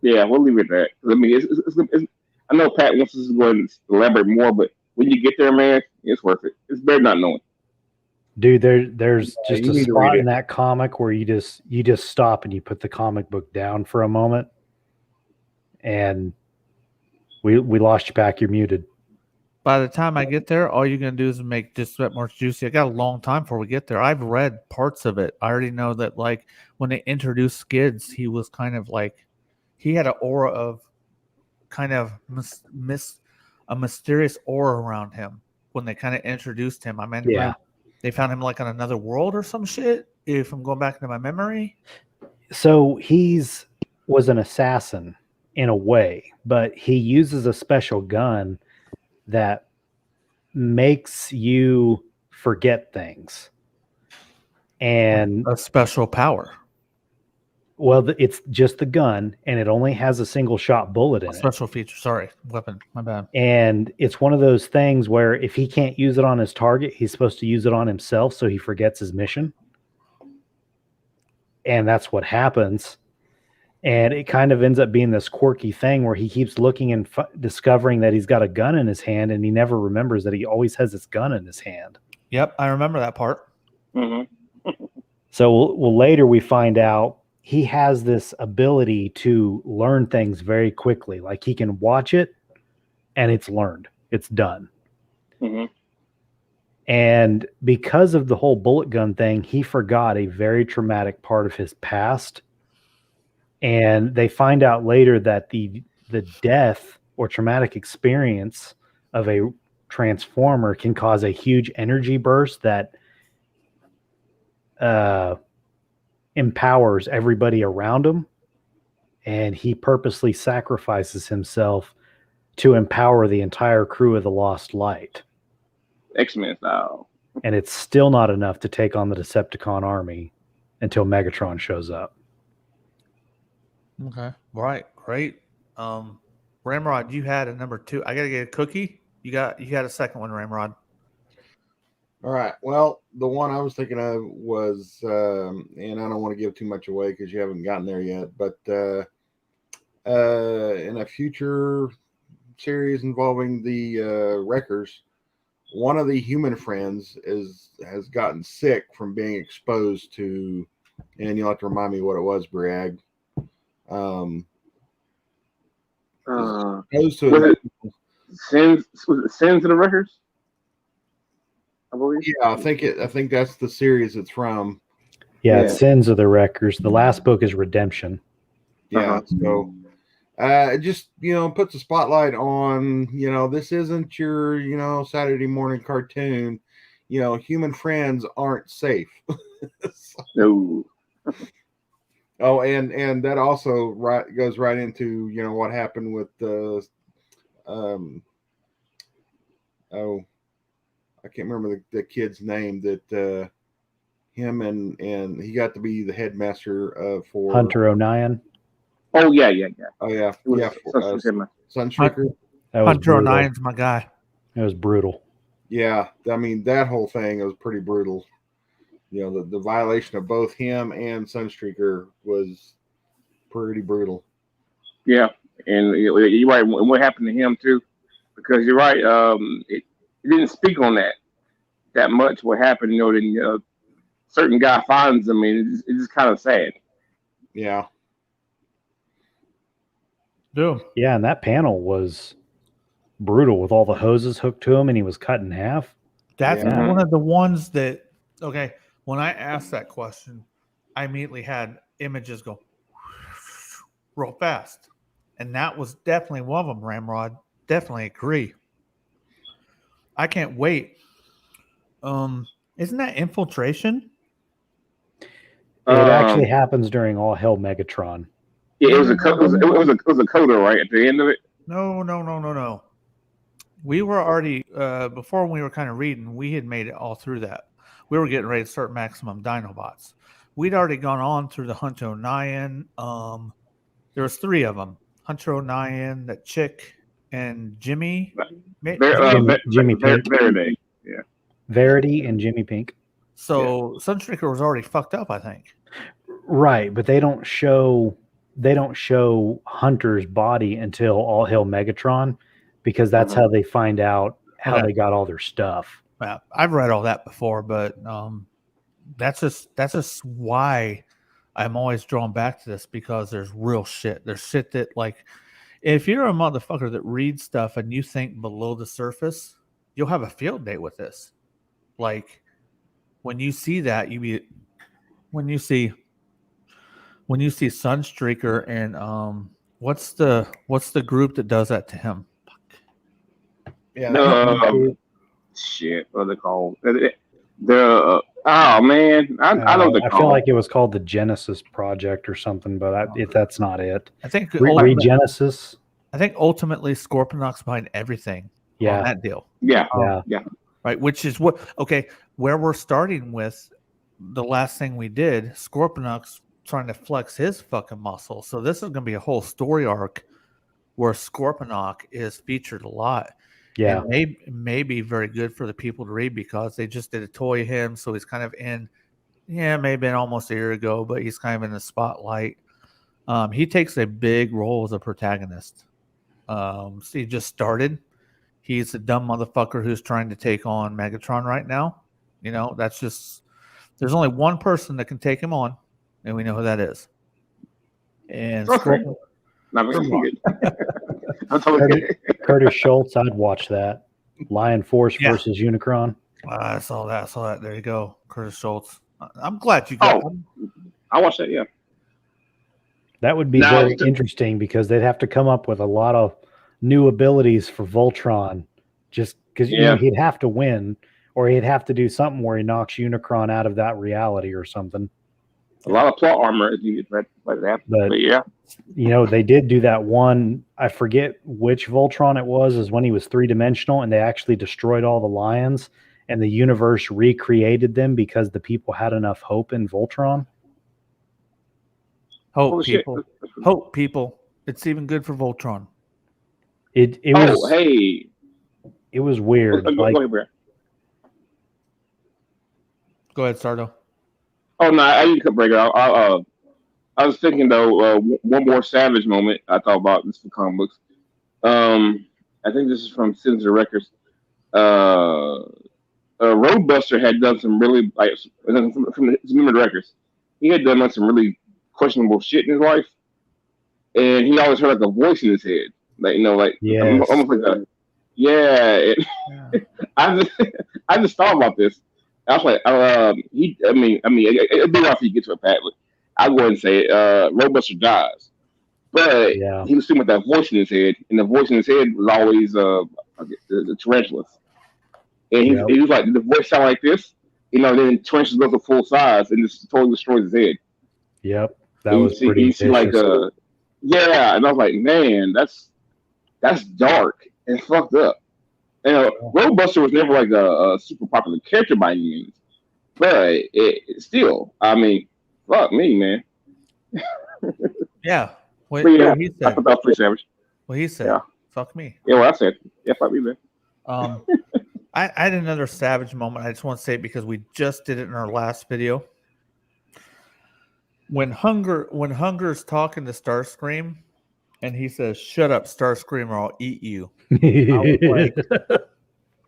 Yeah, we'll leave it at that. I mean, it's, I know Pat wants us to go and elaborate more, but when you get there, man, it's worth it. It's better not knowing. Dude, there's just you a need to spot read in that comic where you just stop and you put the comic book down for a moment, and we lost you back. You're muted. By the time I get there, all you're going to do is make just a bit more juicy. I got a long time before we get there. I've read parts of it. I already know that, like, when they introduced Skids, he was kind of like, he had an aura of kind of a mysterious aura around him when they kind of introduced him. I mean, Yeah. they found him like on another world or some shit, if I'm going back into my memory. So was an assassin in a way, but he uses a special gun that makes you forget things. And a special power. Well, it's just the gun, and it only has a single shot bullet in it. Special feature. Sorry, weapon. My bad. And it's one of those things where if he can't use it on his target, he's supposed to use it on himself, so he forgets his mission. And that's what happens. And it kind of ends up being this quirky thing where he keeps looking and discovering that he's got a gun in his hand, and he never remembers that he always has this gun in his hand. Yep, I remember that part. So later we find out he has this ability to learn things very quickly. Like he can watch it and it's learned. It's done. And because of the whole bullet gun thing, he forgot a very traumatic part of his past. And they find out later that the death or traumatic experience of a transformer can cause a huge energy burst that empowers everybody around him, and he purposely sacrifices himself to empower the entire crew of the Lost Light. X-Men style. And it's still not enough to take on the Decepticon army until Megatron shows up. Okay. Right. Great. Ramrod, you had a number 2. I gotta get a cookie. You got a second one, Ramrod. All right. Well, the one I was thinking of was, and I don't want to give too much away because you haven't gotten there yet, but in a future series involving the Wreckers, one of the human friends has gotten sick from being exposed to, and you'll have to remind me what it was, Bragg. Opposed to Sins of the Wreckers? I believe. Yeah, I think that's the series it's from. Yeah, it's Sins of the Wreckers. The last book is Redemption. Yeah, so it just, puts a spotlight on, this isn't your, Saturday morning cartoon. Human friends aren't safe. No. Oh, and that also goes right into, what happened with the I can't remember the kid's name that him and he got to be the headmaster for Hunter O'Nien. Oh yeah. Oh yeah, It was yeah. Sunstreaker. That was Hunter brutal. O'Nien's my guy. It was brutal. Yeah, I mean that whole thing was pretty brutal. You know, the violation of both him and Sunstreaker was pretty brutal. Yeah, and you're right. And what happened to him too? Because you're right. It didn't speak on that much. What happened? You know, then certain guy finds him, and it's just kind of sad. Yeah. Dude. Yeah, and that panel was brutal with all the hoses hooked to him, and he was cut in half. That's Yeah. one of the ones that, okay, when I asked that question, I immediately had images go real fast. And that was definitely one of them, Ramrod. Definitely agree. I can't wait. Isn't that infiltration? It actually happens during All Hell Megatron. Yeah, it was a coda right at the end of it. No. We were already before we were kind of reading, we had made it all through that. We were getting ready to start Maximum Dinobots. We'd already gone on through the Hunter O'Nien. There was 3 of them: Hunter O'Nien, that chick, and Jimmy. Jimmy Pink. Verity. Yeah. Verity and Jimmy Pink. So Sunstreaker was already fucked up, I think. Right, but they don't show Hunter's body until All Hell Megatron, because that's how they find out how they got all their stuff. I've read all that before, but that's just why I'm always drawn back to this, because there's real shit. There's shit that, like, if you're a motherfucker that reads stuff and you think below the surface, you'll have a field day with this. Like, when you see that, when you see Sunstreaker and what's the group that does that to him? Yeah. Shit, what are they called? Oh man, I know the. I feel like it was called the Genesis Project or something, but that's not it. I think Regenesis. I think ultimately Scorponok's behind everything. Yeah, on that deal. Yeah. Right, which is where we're starting with. The last thing we did, Scorponok's trying to flex his fucking muscle. So this is going to be a whole story arc where Scorponok is featured a lot. Yeah, and may be very good for the people to read, because they just did a toy of him, so he's kind of in. Yeah, maybe been almost a year ago, but he's kind of in the spotlight. He takes a big role as a protagonist. So he just started. He's a dumb motherfucker who's trying to take on Megatron right now. You know, that's just. There's only one person that can take him on, and we know who that is. And Curtis Schultz, I'd watch that. Lion Force versus Unicron. I saw that. There you go, Curtis Schultz. I'm glad you got. I watched that. Yeah, that would be very interesting, because they'd have to come up with a lot of new abilities for Voltron, just because he'd have to win, or he'd have to do something where he knocks Unicron out of that reality or something. A lot of plot armor if you get that. But yeah. They did do that one. I forget which Voltron it was, is when he was 3-dimensional and they actually destroyed all the lions and the universe recreated them because the people had enough hope in Voltron. Hope people. It's even good for Voltron. It was weird. Go ahead, Sardo. Oh no, I didn't cut breaker. I was thinking though, one more Savage moment I thought about this for comic books. I think this is from Citizen Records. Roadbuster had done some really from his memory records. He had done some really questionable shit in his life, and he always heard like a voice in his head, almost like that. Yeah, I just thought about this. I was like, it'd be rough if you get to a pat, but I'll go ahead and say it. Roadbuster dies, but he was sitting with that voice in his head, and the voice in his head was always the tarantulas. And he was like, the voice sound like this, then tarantulas goes to full size and just totally destroys his head. Yep, that was pretty vicious. And I was like, man, that's dark and fucked up. Roadbuster was never like a super popular character by any means, but still, I mean, fuck me, man. Yeah. What, But yeah, what he I said. thought that was pretty savage. What he said. Yeah. Fuck me. Yeah, what I said. Yeah, fuck me, man. I had another savage moment. I just want to say it because we just did it in our last video. When Hunger's talking to Starscream, and he says, "Shut up, Starscream, or I'll eat you." I was like,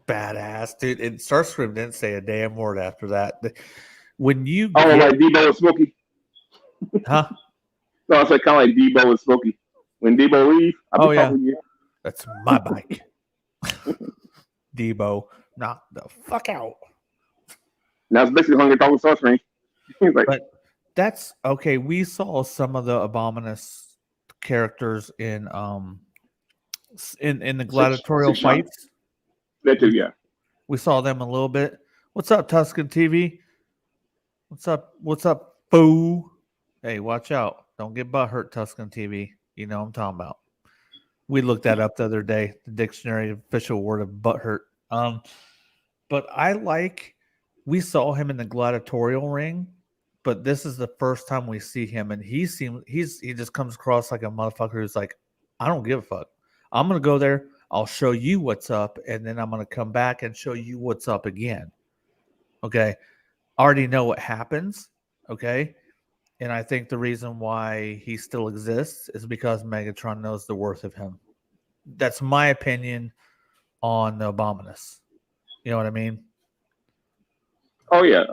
badass, dude. And Starscream didn't say a damn word after that. When you like Debo and Smokey. huh? No, I said kind of like Debo and Smokey. When Debo leaves, I'll be talking to you. That's my bike. Debo, knock the fuck out. Now it's basically Hunger talking Starscream. He's like, But that's okay. We saw some of the Abominus characters in the gladiatorial fights. That too, yeah. We saw them a little bit. What's up, Tuscan TV? What's up? What's up, boo? Hey, watch out. Don't get butt hurt, Tuscan TV. You know what I'm talking about. We looked that up the other day, the dictionary official word of butt hurt. But we saw him in the gladiatorial ring, but this is the first time we see him, and he just comes across like a motherfucker who's like, I don't give a fuck. I'm gonna go there, I'll show you what's up, and then I'm gonna come back and show you what's up again. Okay. I already know what happens. Okay. And I think the reason why he still exists is because Megatron knows the worth of him. That's my opinion on the Abominus. You know what I mean? Oh yeah,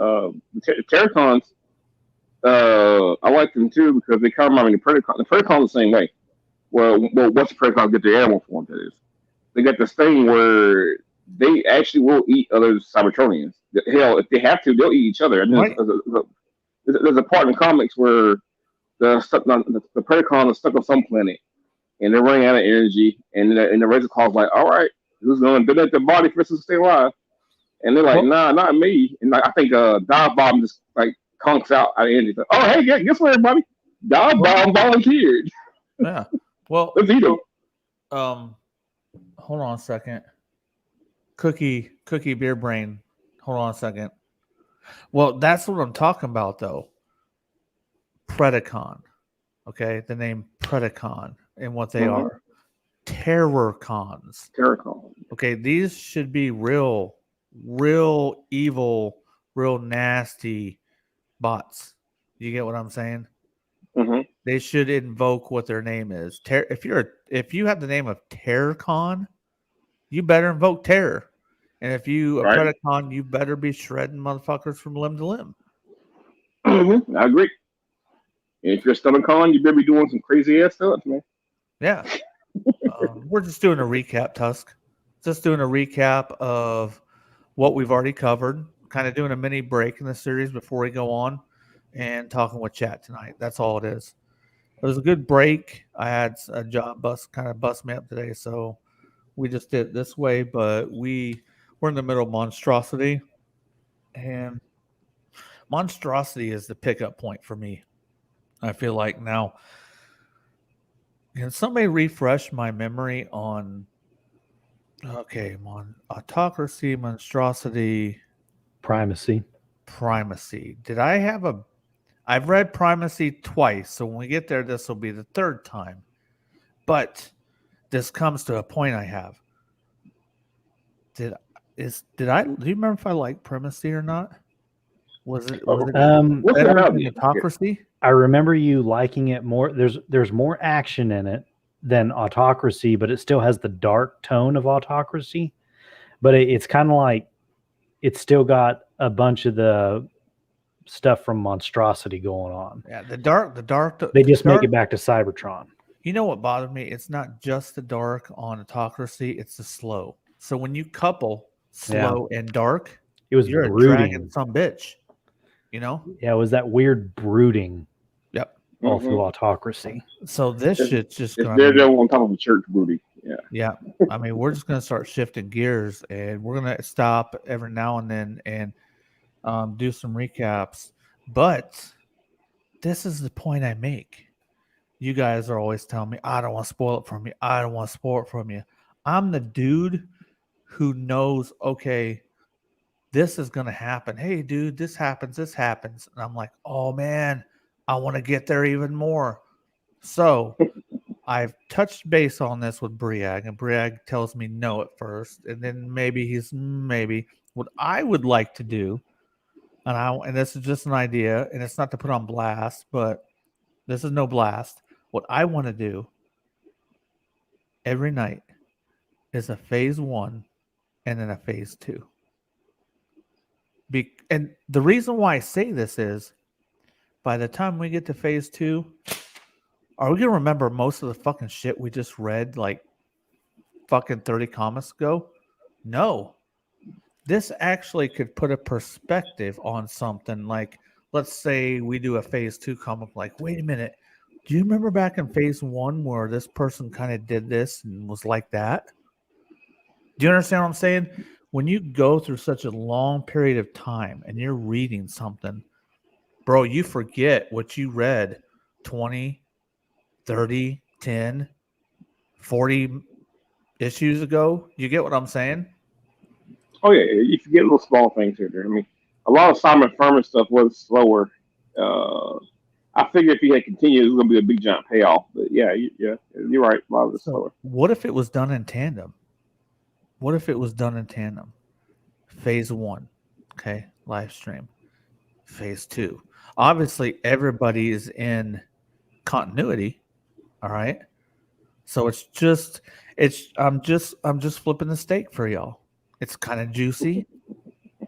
Terracons. I like them too because they kind of remind me of the Predacon. The Predacon the same way. Well, once the Predacons get their animal form, that is, they got this thing where they actually will eat other Cybertronians. Hell, if they have to, they'll eat each other. And Right. there's a part in the comics where the Predacon is stuck on some planet, and they're running out of energy, and the Razor Claw's like, all right, who's going to donate their body for us to stay alive? And they're like, nah, not me. And like, I think Dive Bomb just like conks out of energy. Like, oh, hey, guess what, everybody? Dive Bomb volunteered. Yeah. Well, let's eat him. Hold on a second. Cookie Beer Brain. Hold on a second. Well, that's what I'm talking about, though. Predacon. Okay, the name Predacon and what they are. Terrorcons. Okay, these should be real evil, real nasty bots. You get what I'm saying? Mm-hmm. They should invoke what their name is. If you have the name of Terrorcon, you better invoke terror. And if you a Predacon, you better be shredding motherfuckers from limb to limb. Mm-hmm. I agree. And if you're a Stomachon, you better be doing some crazy ass stuff, man. Yeah. We're just doing a recap, Tusk. Just doing a recap of what we've already covered. Kind of doing a mini break in the series before we go on and talking with chat tonight. That's all it is. It was a good break. I had a job bust me up today, so we just did it this way. But we're in the middle of Monstrosity, and Monstrosity is the pickup point for me. I feel like now. Can somebody refresh my memory on? Okay, Autocracy, Monstrosity, Primacy. Did I have a? I've read Primacy twice, so when we get there, this will be the third time. But this comes to a point I have. Did I? Do you remember if I liked Primacy or not? Was it better than Autocracy? I remember you liking it more. There's more action in it than Autocracy, but it still has the dark tone of Autocracy. But it's kind of like it's still got a bunch of the stuff from Monstrosity going on. Yeah, the dark. They just make it back to Cybertron. You know what bothered me? It's not just the dark on Autocracy; it's the slow. So when you couple slow and dark, you're brooding. a dragon, some bitch. You know? Yeah, it was that weird brooding. Yep. All through Autocracy. So this shit's just going to be on top of the church brooding. Yeah. Yeah. I mean, we're just going to start shifting gears, and we're going to stop every now and then and do some recaps. But this is the point I make. You guys are always telling me, I don't want to spoil it from you. I don't want to spoil it from you. I'm the dude who knows, okay, this is going to happen. Hey, dude, this happens. And I'm like, oh, man, I want to get there even more. So I've touched base on this with Briag, and Briag tells me no at first. And then maybe what I would like to do, and this is just an idea, and it's not to put on blast, but this is no blast. What I want to do every night is a phase 1 and then a phase 2. And the reason why I say this is, by the time we get to phase 2, are we going to remember most of the fucking shit we just read like fucking 30 comics ago? No. This actually could put a perspective on something. Like, let's say we do a phase 2 comic, like, wait a minute, do you remember back in phase 1 where this person kind of did this and was like that? Do you understand what I'm saying? When you go through such a long period of time and you're reading something, bro, you forget what you read 20, 30, 10, 40 issues ago. You get what I'm saying? Oh, yeah. You forget little small things here. I mean, a lot of Simon Furman stuff was slower. I figure if he had continued, it was going to be a big giant payoff. But yeah, you're right. A lot of it's slower. What if it was done in tandem? Phase 1, okay, live stream. Phase 2. Obviously, everybody is in continuity. All right. So I'm just flipping the steak for y'all. It's kind of juicy,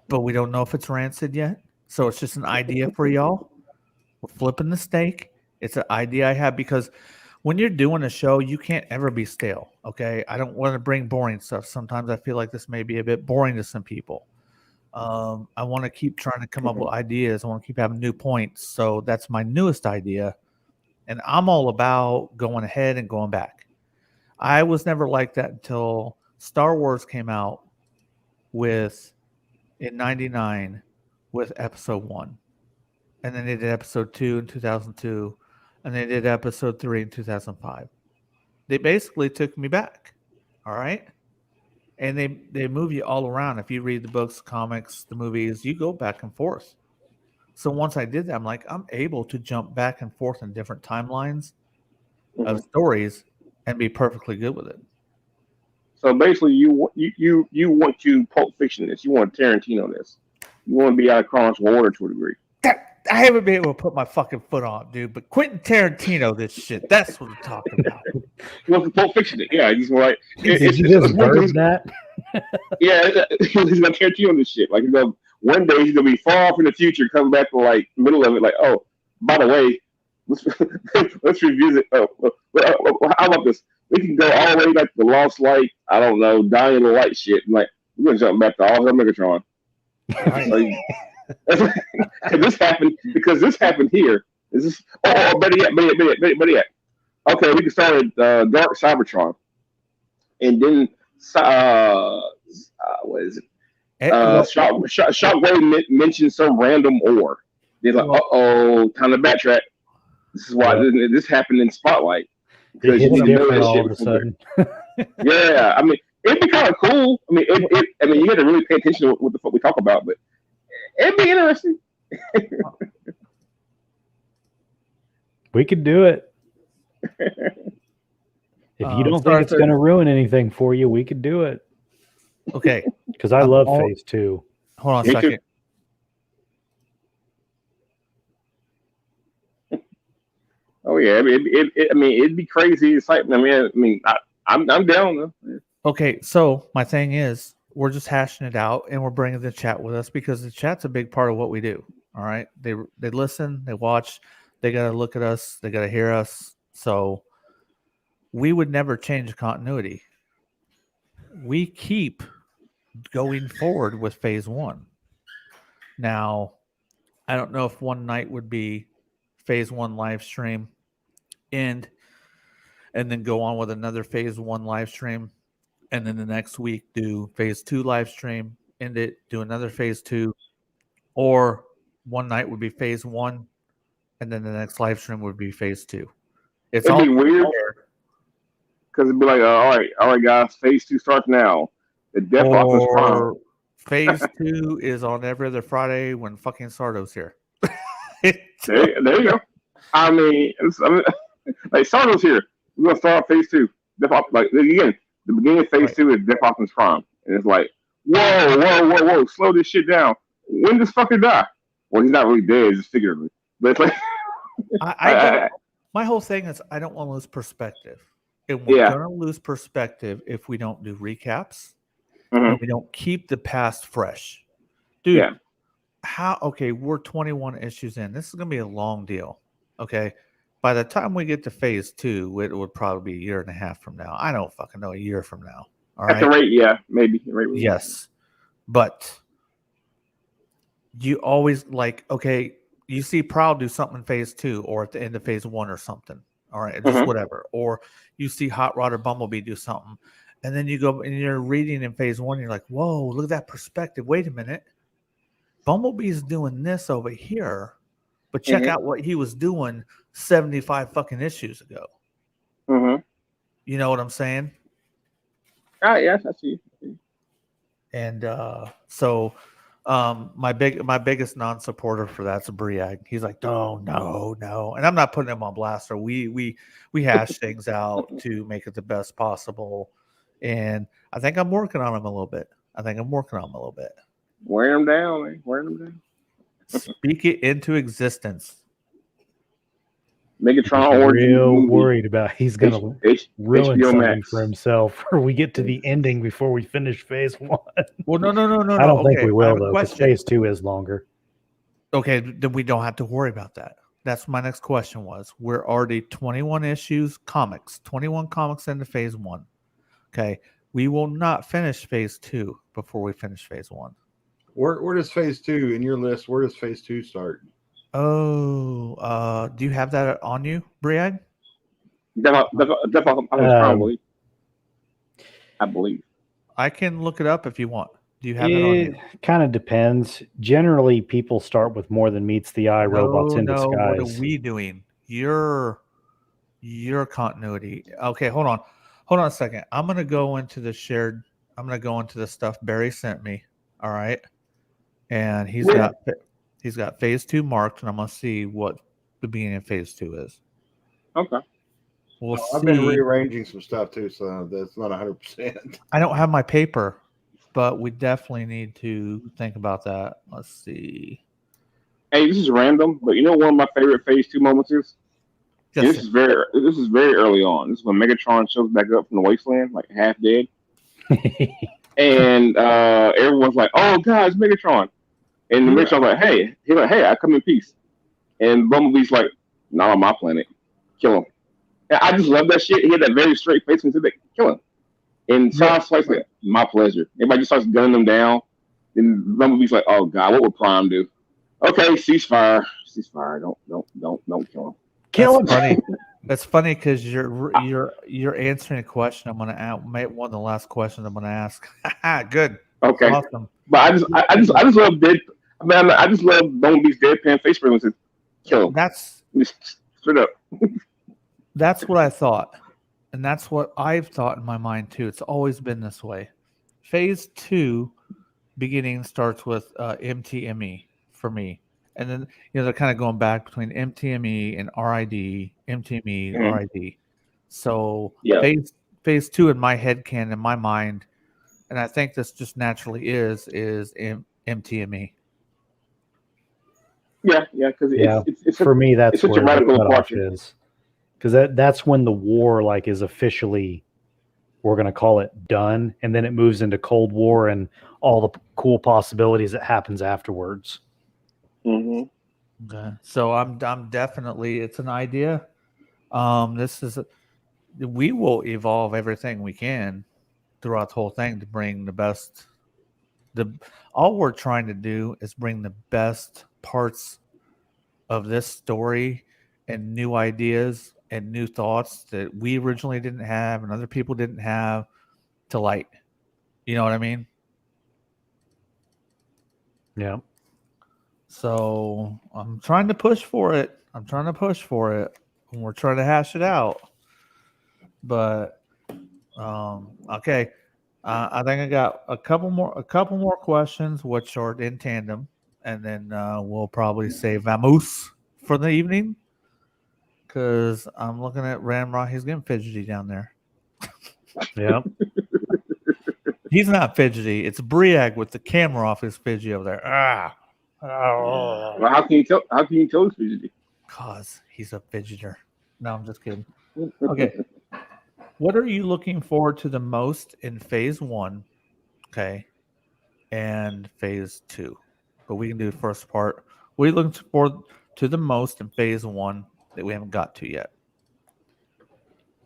but we don't know if it's rancid yet. So it's just an idea for y'all. We're flipping the steak. It's an idea I have because when you're doing a show, you can't ever be stale. Okay. I don't want to bring boring stuff. Sometimes I feel like this may be a bit boring to some people. I want to keep trying to come up with ideas. I want to keep having new points. So that's my newest idea. And I'm all about going ahead and going back. I was never like that until Star Wars came out in 99 with episode 1. And then they did episode 2 in 2002. And they did episode 3 in 2005. They basically took me back. All right. And they move you all around. If you read the books, comics, the movies, you go back and forth. So once I did that, I'm like, I'm able to jump back and forth in different timelines of stories and be perfectly good with it. So basically, you want to Pulp Fiction this. You want Tarantino this. You want to be out of chronological order to a degree. I haven't been able to put my fucking foot on, dude. But Quentin Tarantino, this shit. That's what I'm talking about. You want the Pulp Fiction it. Yeah, he's like. Did you just burn that? Yeah, he's got Tarantino this shit. Like, one day he's gonna be far off in the future, come back to like middle of it, like, oh, by the way, let's revisit. How about this? We can go all the way back to the Lost Light. I don't know, Dying the Light shit. And like, we're gonna jump back to all of Megatron. Because this happened here. Is this? Oh, better yet. Okay, we can start at Dark Cybertron, and then what is it? Shockwave mentioned some random ore. They're like, time to backtrack. This is why this happened in Spotlight. Because you different all of a sudden. Yeah, I mean, it'd be kind of cool. I mean, you got to really pay attention to what the fuck we talk about, but it'd be interesting. We could do it. If you don't think it's going to ruin anything for you, we could do it. Okay. Because I love phase 2. Hold on a second. Oh yeah, it'd be crazy excitement. I'm down though. Yeah. Okay, so my thing is, we're just hashing it out, and we're bringing the chat with us because the chat's a big part of what we do. All right, they listen, they watch, they got to look at us, they got to hear us. So we would never change continuity. We keep going forward with phase 1. Now, I don't know if one night would be phase 1 live stream, and then go on with another phase 1 live stream, and then the next week do phase 2 live stream, end it, do another phase 2, or one night would be phase 1, and then the next live stream would be phase 2. It'd be weird because it'd be like, all right, guys, phase 2 starts now. The Death Office Prime. Phase 2 is on every other Friday when fucking Sardo's here. There you go. I mean, like Sardo's here. We're gonna start Phase 2. Like again, the beginning of Phase 2 is Death Optimus Prime, and it's like, whoa, slow this shit down. When does fucker die? Well, he's not really dead, just figuratively. But it's like, my whole thing is I don't want to lose perspective. And we're going to lose perspective if we don't do recaps and we don't keep the past fresh. Dude, we're 21 issues in. This is going to be a long deal. Okay. By the time we get to Phase 2, it would probably be a year and a half from now. I don't fucking know, a year from now. All right. At the rate, yeah, maybe. Yes. But you always you see Prowl do something in Phase 2 or at the end of Phase 1 or something. All right, just whatever. Or you see Hot Rod or Bumblebee do something. And then you go and you're reading in Phase 1, you're like, whoa, look at that perspective. Wait a minute. Bumblebee's doing this over here, but check out what he was doing 75 fucking issues ago. You know what I'm saying? Yes, I see. And so my biggest non-supporter for that's Briag. He's like, no. And I'm not putting him on blast. Or we hash things out to make it the best possible. And I think I'm working on him a little bit. Wear him down, man. Wear him down. Speak it into existence. Megatron Origins. Real worried about he's gonna ruin something for himself, or we get to the ending before we finish Phase 1. Well, no. I don't think we will though, because Phase 2 is longer. Okay, then we don't have to worry about that. That's my next question was. We're already 21 issues, 21 comics into Phase 1. Okay, we will not finish Phase 2 before we finish Phase 1. Where does Phase 2 in your list? Where does Phase 2 start? Oh, do you have that on you, Briag? Definitely. I believe. I can look it up if you want. Do you have it on you? It kind of depends. Generally, people start with more than meets the eye. Robots in disguise. What are we doing? Your continuity. Okay, hold on a second. I'm gonna go into the stuff Barry sent me. All right, and he's got Phase 2 marked, and I'm gonna see what the beginning of Phase 2 is. Okay. I've been rearranging some stuff too, so that's not 100%. I don't have my paper, but we definitely need to think about that. Let's see. Hey, this is random, but you know one of my favorite Phase 2 moments is? This is very early on. This is when Megatron shows back up from the wasteland, like half dead. And everyone's like, "Oh God, it's Megatron!" And Megatron's like, "Hey," he's like, "Hey, I come in peace." And Bumblebee's like, "Not on my planet. Kill him." And I just love that shit. He had that very straight face and said, "Kill him." And Charles Slice's like, "My pleasure." Everybody just starts gunning them down. Then Bumblebee's like, "Oh God, what would Prime do?" Okay, ceasefire. Don't kill him. Kill him. Funny. That's funny because you're answering a question I'm going to ask. One of the last questions I'm going to ask. Good. Okay. Awesome. But I just love I just love Bumblebee's deadpan face for him and says, "Kill him." That's just straight up. That's what I thought, and that's what I've thought in my mind too. It's always been this way. Phase 2 beginning starts with MTME for me. And then, they're kind of going back between MTME and RID, MTME, RID. So phase 2 in my head canon, in my mind, and I think this just naturally is MTME. Yeah, because it's for me, that's such where a radical the cutoff departure. is. Because that's when the war is officially, we're going to call it done, and then it moves into Cold War and all the cool possibilities that happens afterwards. Okay. So I'm definitely, it's an idea. We will evolve everything we can throughout the whole thing to bring the best. All we're trying to do is bring the best parts of this story and new ideas and new thoughts that we originally didn't have and other people didn't have to light. You know what I mean? Yeah. So I'm trying to push for it. And we're trying to hash it out. But okay. I think I got a couple more questions, which are in tandem, and then we'll probably save Vamoose for the evening because I'm looking at Ramrod. He's getting fidgety down there. Yep. He's not fidgety. It's Briag with the camera off his fidgety over there. Well, how can you tell? How can you tell it's fidgety? Cause he's a fidgeter. No, I'm just kidding. Okay. What are you looking forward to the most in phase 1? Okay. And phase 2. But we can do the first part. What are you looking forward to the most in phase 1 that we haven't got to yet?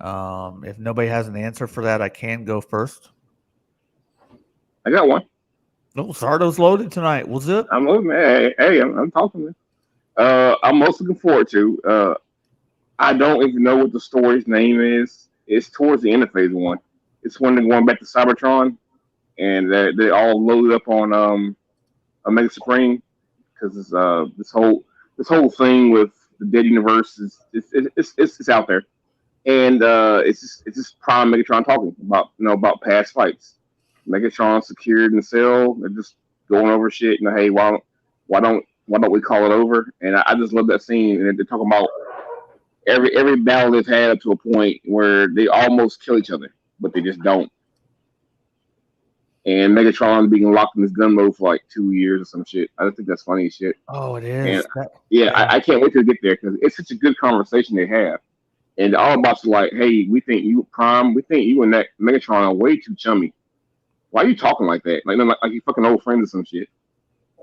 If nobody has an answer for that, I can go first. I got one. Oh, Sardo's loaded tonight. What's up? I'm looking. Hey, I'm talking. Man. I'm most looking forward to. I don't even know what the story's name is. It's towards the end of phase 1. It's when they're going back to Cybertron, and they all loaded up on a Mega Supreme because this whole thing with the dead universe is it's out there, and it's just Prime Megatron talking about past fights. Megatron secured in the cell. They're just going over shit. Hey, why don't we call it over? And I just love that scene. And they're talking about every battle they've had up to a point where they almost kill each other, but they just don't. And Megatron being locked in this gun mode for like 2 years or some shit. I just think that's funny as shit. Oh, it is. And I can't wait to get there because it's such a good conversation they have. And all Autobots are like, hey, we think you and that Megatron are way too chummy. Why are you talking like that? Like you fucking old friends or some shit.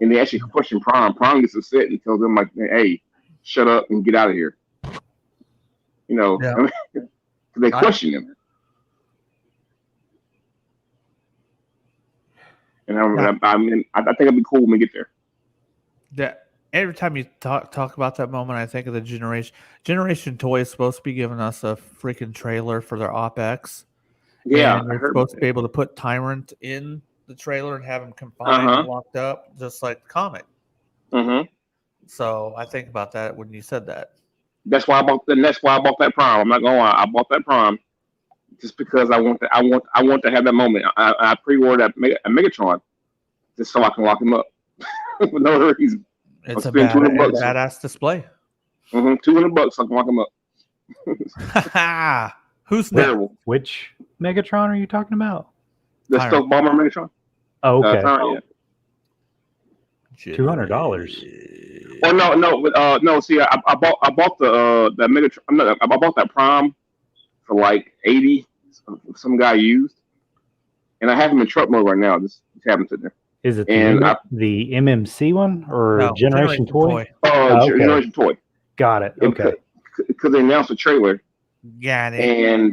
And they actually question Prime. Prime gets upset and tells them like, hey, shut up and get out of here. Yeah. They question him. And I think it'd be cool when we get there. That every time you talk about that moment, I think of the Generation Toy is supposed to be giving us a freaking trailer for their OpEx. Yeah, and they're supposed to be able to put Tyrant in the trailer and have him confined and locked up, just like the comic. Mm-hmm. So I think about that when you said that. That's why I bought that Prime. I'm not gonna lie, I bought that Prime just because I want to have that moment. I pre-ordered a Megatron just so I can lock him up for no other reason. It's a badass display. Mm-hmm. $200 so I can lock him up. Who's terrible? Which Megatron are you talking about? The Stealth Bomber Megatron. Oh, okay. $200. Oh no. See, I bought the Megatron. I bought that Prime for like $80. Some guy used, and I have him in truck mode right now. Just having sitting there. Is it the MMC one or Generation Toy? Okay. Generation Toy. Got it. Okay. Because they announced a trailer. Got it. And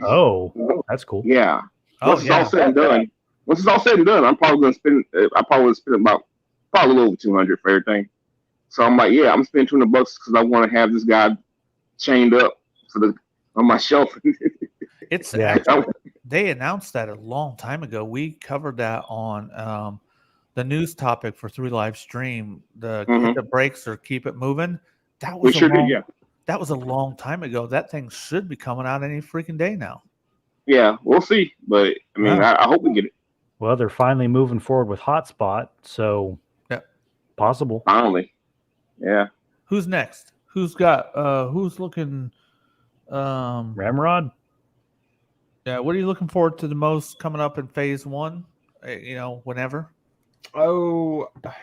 that's cool. Yeah. Once it's all said and done, I'm probably gonna spend. I probably would spend about a little over $200 for everything. So I'm like, I'm spending $200 because I want to have this guy chained up on my shelf. They announced that a long time ago. We covered that on the news topic for 3 Live Stream. Hit the brakes or keep it moving. That was That was a long time ago. That thing should be coming out any freaking day now. Yeah, we'll see. But I mean, I hope we get it. Well, they're finally moving forward with Hotspot, so possible. Finally, yeah. Who's next? Who's looking? Ramrod. Yeah. What are you looking forward to the most coming up in phase 1? Whenever. Oh, I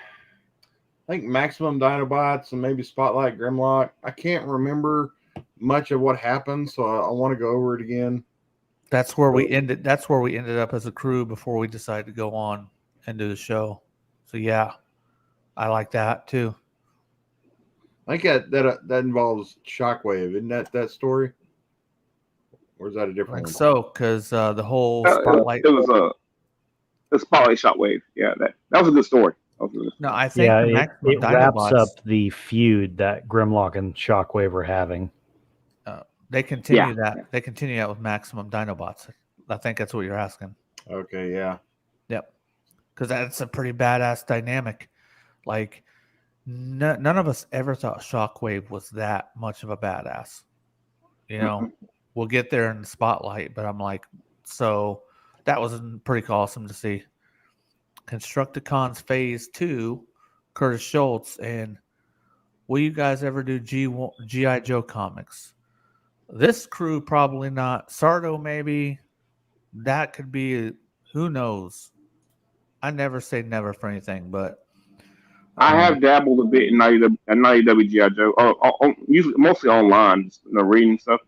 think Maximum Dinobots and maybe Spotlight Grimlock. I can't remember much of what happened, so I want to go over it again. That's where we ended. That's where we ended up as a crew before we decided to go on and do the show. So yeah, I like that too. I think that involves Shockwave, isn't that story? Or is that a different one? So, because the whole Spotlight. It was the Spotlight Shockwave. Yeah, that was a good story. No, I think it wraps up the feud that Grimlock and Shockwave are having. They continue that. They continue that with Maximum Dinobots. I think that's what you're asking. Okay, yeah. Yep. Because that's a pretty badass dynamic. Like, none of us ever thought Shockwave was that much of a badass. We'll get there in the Spotlight, but I'm like, so that was pretty awesome to see. Constructicons Phase 2, Curtis Schultz, and will you guys ever do G.I. Joe comics? This crew probably not. Sardo maybe. That could be, who knows? I never say never for anything, but I have dabbled a bit in IDW G.I. Joe, usually mostly online, just, reading stuff.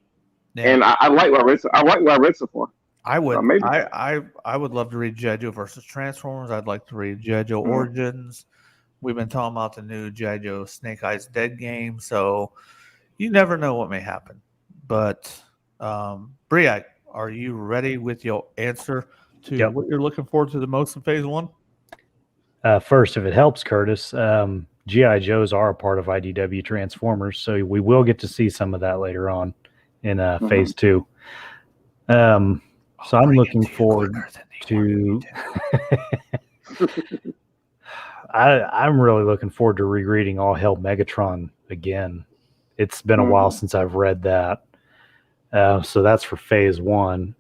yeah. And I like what I read. I like what I read so far. I would. maybe. I would love to read G.I. Joe versus Transformers. I'd like to read G.I. Joe Origins. We've been talking about the new G.I. Joe Snake Eyes Dead game, so you never know what may happen. But Briac, are you ready with your answer to what you're looking forward to the most in Phase 1? First, if it helps, Curtis, G.I. Joes are a part of IDW Transformers, so we will get to see some of that later on in Phase 2. So I'm looking forward to. I'm really looking forward to rereading All Hail Megatron again. It's been a while since I've read that. So that's for Phase 1.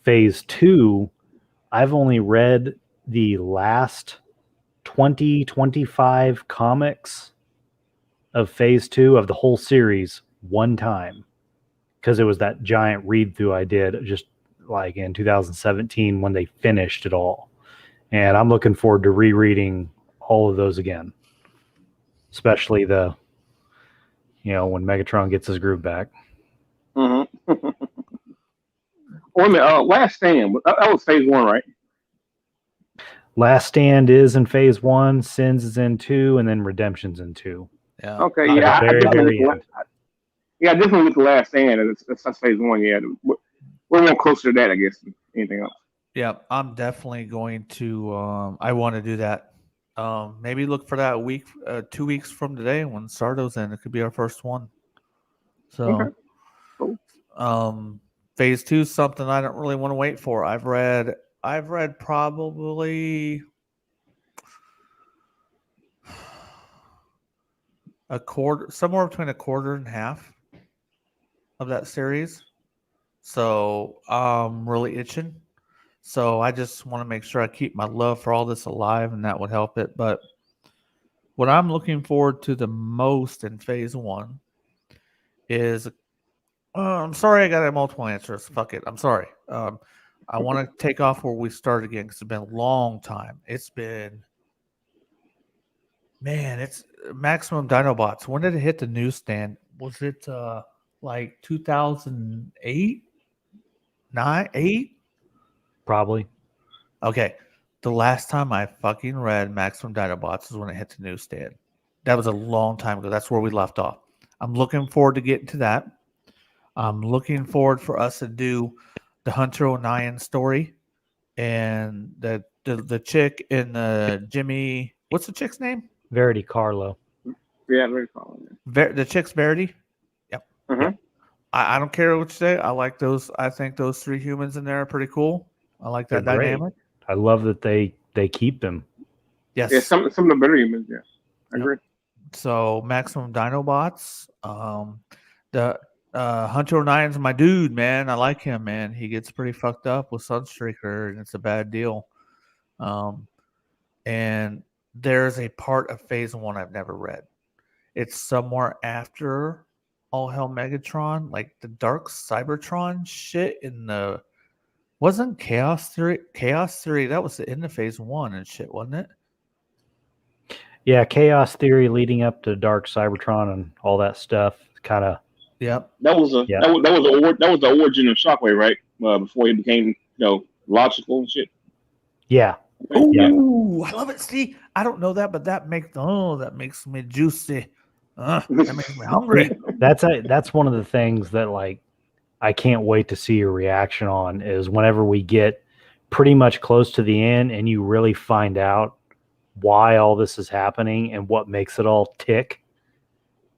Phase 2, I've only read the last 20-25 comics of Phase 2 of the whole series one time, because it was that giant read through I did just like in 2017 when they finished it all. And I'm looking forward to rereading all of those again, especially when Megatron gets his groove back. Mm-hmm. Wait a minute, Last Stand, that was Phase 1, right? Last Stand is in Phase 1, Sins is in 2, and then Redemption's in 2. Yeah. Okay, yeah. I definitely with the Last Stand. That's Phase 1, yeah. We're more closer to that, I guess, than anything else. Yeah, I'm definitely going to. I want to do that. Maybe look for that week, 2 weeks from today when Sardo's in. It could be our first one. So, okay. Cool. Phase 2 is something I don't really want to wait for. I've read probably a quarter, somewhere between a quarter and half of that series. So I'm really itching. So I just want to make sure I keep my love for all this alive, and that would help it. But what I'm looking forward to the most in Phase 1 is, I'm sorry, I got multiple answers. Fuck it. I'm sorry. I want to take off where we started again because it's been a long time. It's Maximum Dinobots. When did it hit the newsstand? Was it like 2008? 8? Probably. Okay. The last time I fucking read Maximum Dinobots is when it hit the newsstand. That was a long time ago. That's where we left off. I'm looking forward to getting to that. I'm looking forward for us to do the Hunter O'Neill story and the chick in Jimmy. What's the chick's name? Verity Carlo. Yeah, very common. The chick's Verity. Yep. Mm-hmm. Yep. I don't care what you say. I like those. I think those 3 humans in there are pretty cool. I like that dynamic. I love that they keep them. Yes. Yeah, some of the better humans. Yeah, I agree. So Maximum Dinobots. The Hunter O'Nine's my dude, man. I like him, man. He gets pretty fucked up with Sunstreaker, and it's a bad deal. And there's a part of Phase 1 I've never read. It's somewhere after All Hell Megatron, like the Dark Cybertron shit in the. Wasn't Chaos Theory? Chaos Theory, that was the end of Phase 1 and shit, wasn't it? Yeah, Chaos Theory leading up to Dark Cybertron and all that stuff. Kind of. Yep. That was the origin of Shockwave, right? Before he became, logical and shit. Yeah. Ooh, yeah. I love it. See, I don't know that, but that makes me juicy. That makes me hungry. That's one of the things that I can't wait to see your reaction on is whenever we get pretty much close to the end and you really find out why all this is happening and what makes it all tick.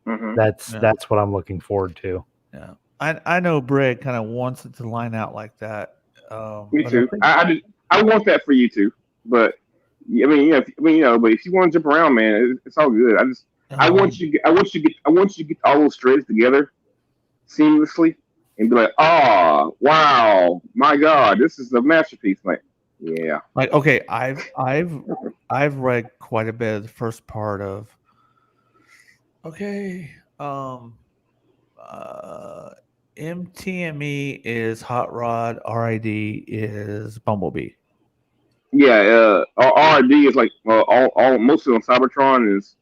Mm-hmm. That's what I'm looking forward to. Yeah, I know Brig kind of wants it to line out like that. Me too. I want that for you too, but but if you want to jump around, man, it's all good. I want you to get all those threads together seamlessly and be like, oh wow, my God, this is a masterpiece. Like Yeah. Like, okay, I've read quite a bit of the first part of. Okay, MTME is Hot Rod, RID is Bumblebee. Yeah, RD is like all mostly on Cybertron is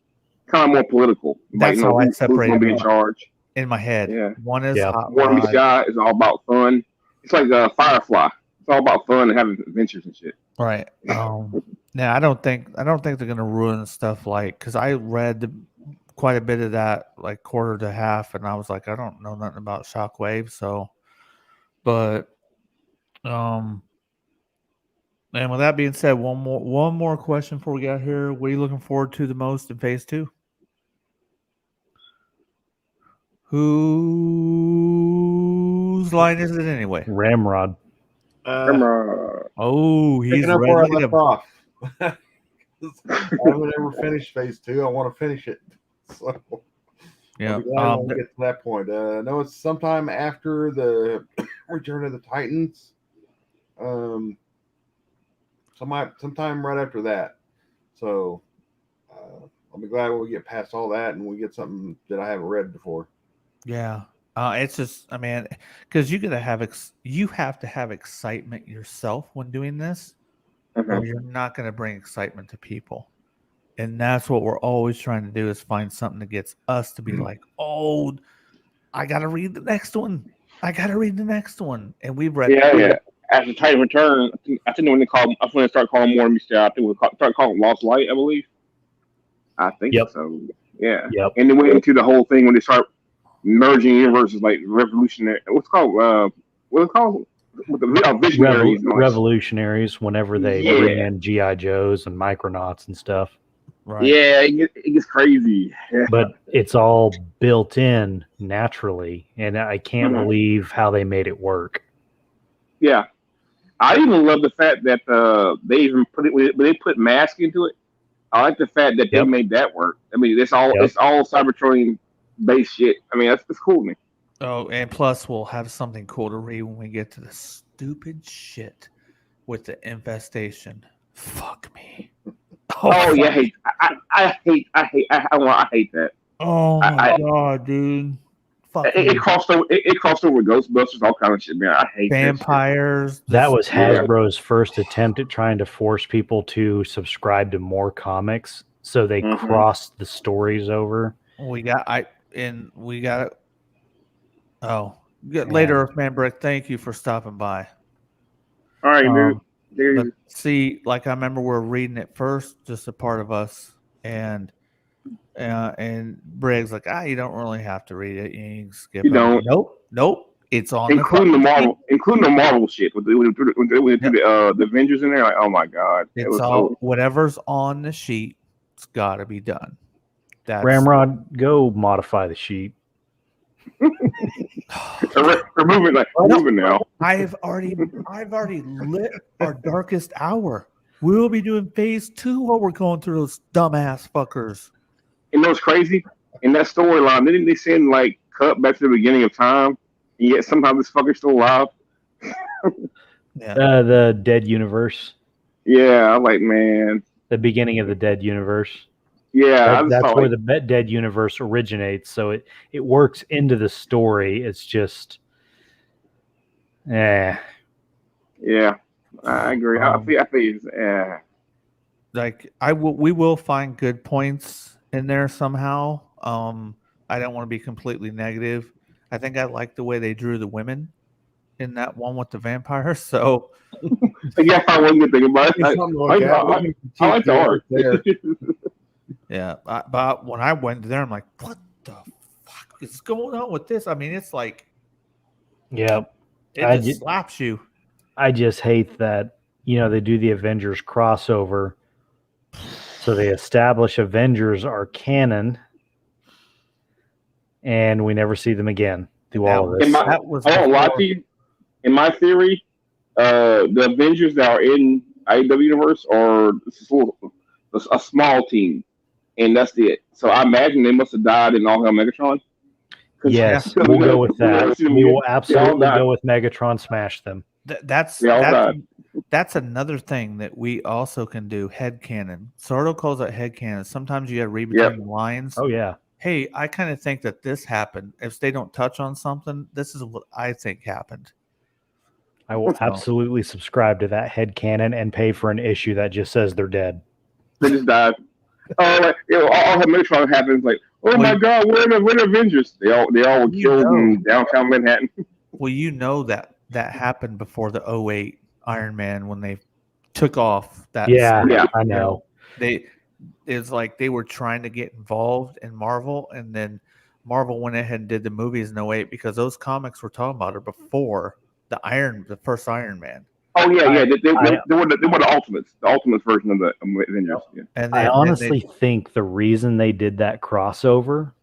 kind of more political. That's how I who's separate going to be in them charge. in my head. Yeah. One is Yeah. Hot One of these Rod. guys is all about fun. It's like Firefly. It's all about fun and having adventures and shit. Right. Now I don't think they're gonna ruin stuff like, because I read quite a bit of that, like quarter to half, and I was like, I don't know nothing about Shockwave, so. But, and with that being said, one more question before we got here. What are you looking forward to the most in Phase 2? Whose line is it anyway? Ramrod. Oh, he's picking up where I ready left to. off. I haven't ever finished Phase 2. I want to finish it. So Yeah. I'll be glad when we get to that point. No, it's sometime after the Return of the Titans. Sometime right after that. So I'll be glad when we get past all that and we get something that I haven't read before. Yeah. It's just, I mean, because you have to have excitement yourself when doing this, or you're not going to bring excitement to people. And that's what we're always trying to do, is find something that gets us to be like, oh, I got to read the next one. And we've read. Yeah. After Titan Return, I think when they start calling more mystery, I think we'll start calling Lost Light, I believe. I think so. Yeah. Yep. And then went into the whole thing when they start merging universes, like revolutionary. What's it called? With the visionaries. Revolutionaries. Whenever they bring in GI Joes and Micronauts and stuff. Right. Yeah, it gets crazy. Yeah. But it's all built in naturally, and I can't believe how they made it work. Yeah, I even love the fact that they even put it when they put mask into it. I like the fact that they made that work. I mean, it's all Cybertron based shit. I mean, that's cool to me. Oh, and plus we'll have something cool to read when we get to the stupid shit with the infestation. Fuck me. Oh yeah, I hate that. Oh my god, dude. Fuck it crossed over. It crossed over with Ghostbusters, all kind of shit, man. I hate vampires. That was Hasbro's first attempt at trying to force people to subscribe to more comics, so they crossed the stories over. Later, Earthman Brick. Thank you for stopping by. All right, dude. But see, like, I remember we're reading it first, just a part of us, and Briggs like, you don't really have to read it. You can skip it. Don't. Nope. It's on including the Marvel shit with the Avengers in there. Like, oh my god, it's all whatever's on the sheet. It's got to be done. Ramrod, go modify the sheet. We're moving now. I've already lit our darkest hour. We'll be doing Phase 2 while we're going through those dumbass fuckers. You know what's crazy? In that storyline, didn't they send cut back to the beginning of time, and yet somehow this fucker's still alive? Yeah. The Dead Universe. Yeah, I'm like, man. The beginning of the Dead Universe. Yeah, that's where the Dead Universe originates. So it works into the story. It's just, Yeah, I agree. I think we will find good points in there somehow. I don't want to be completely negative. I think I like the way they drew the women in that one with the vampires. So yeah, I wasn't thinking about it. I like the art there. Yeah, but when I went there, I'm like, what the fuck is going on with this? I mean, it's like, it just slaps you. I just hate that, they do the Avengers crossover. So they establish Avengers are canon, and we never see them again through all of this. I won't lie to you. In my theory, the Avengers that are in IDW universe are a small team. And that's it. So I imagine they must have died in All Hail Megatron. Yes, we'll go with that. We will absolutely go with Megatron smash them. That's that's another thing that we also can do. Headcanon. Sordo calls it headcanon. Sometimes you got to read between the lines. Oh yeah. Hey, I kind of think that this happened. If they don't touch on something, this is what I think happened. I will absolutely subscribe to that headcanon and pay for an issue that just says they're dead. They just died. Oh, like, all the Megatron happens like, oh my God, we're the Avengers. They all were killed in downtown Manhattan. Well, you know that happened before the 08 Iron Man when they took off that. Yeah, I know. It's like they were trying to get involved in Marvel, and then Marvel went ahead and did the movies in 08 because those comics we're talking about are before the first Iron Man. Oh yeah. They were the Ultimates, the Ultimate version of the Avengers. Yeah. And I honestly think the reason they did that crossover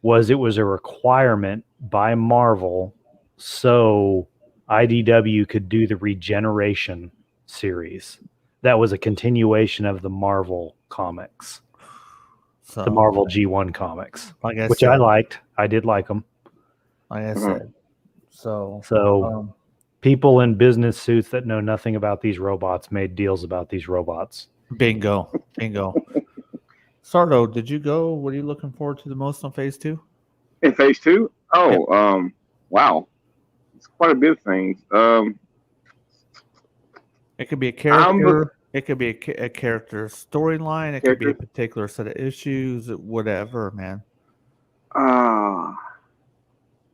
was it was a requirement by Marvel so IDW could do the Regeneration series. That was a continuation of the Marvel comics, the Marvel G1 comics, which I liked. I did like them. Like I said, so people in business suits that know nothing about these robots made deals about these robots. Bingo. Sardo, did you go? What are you looking forward to the most on Phase 2? In Phase 2? Oh, wow. It's quite a bit of things. It could be a character. It could be a character storyline. It could be a particular set of issues. Whatever, man.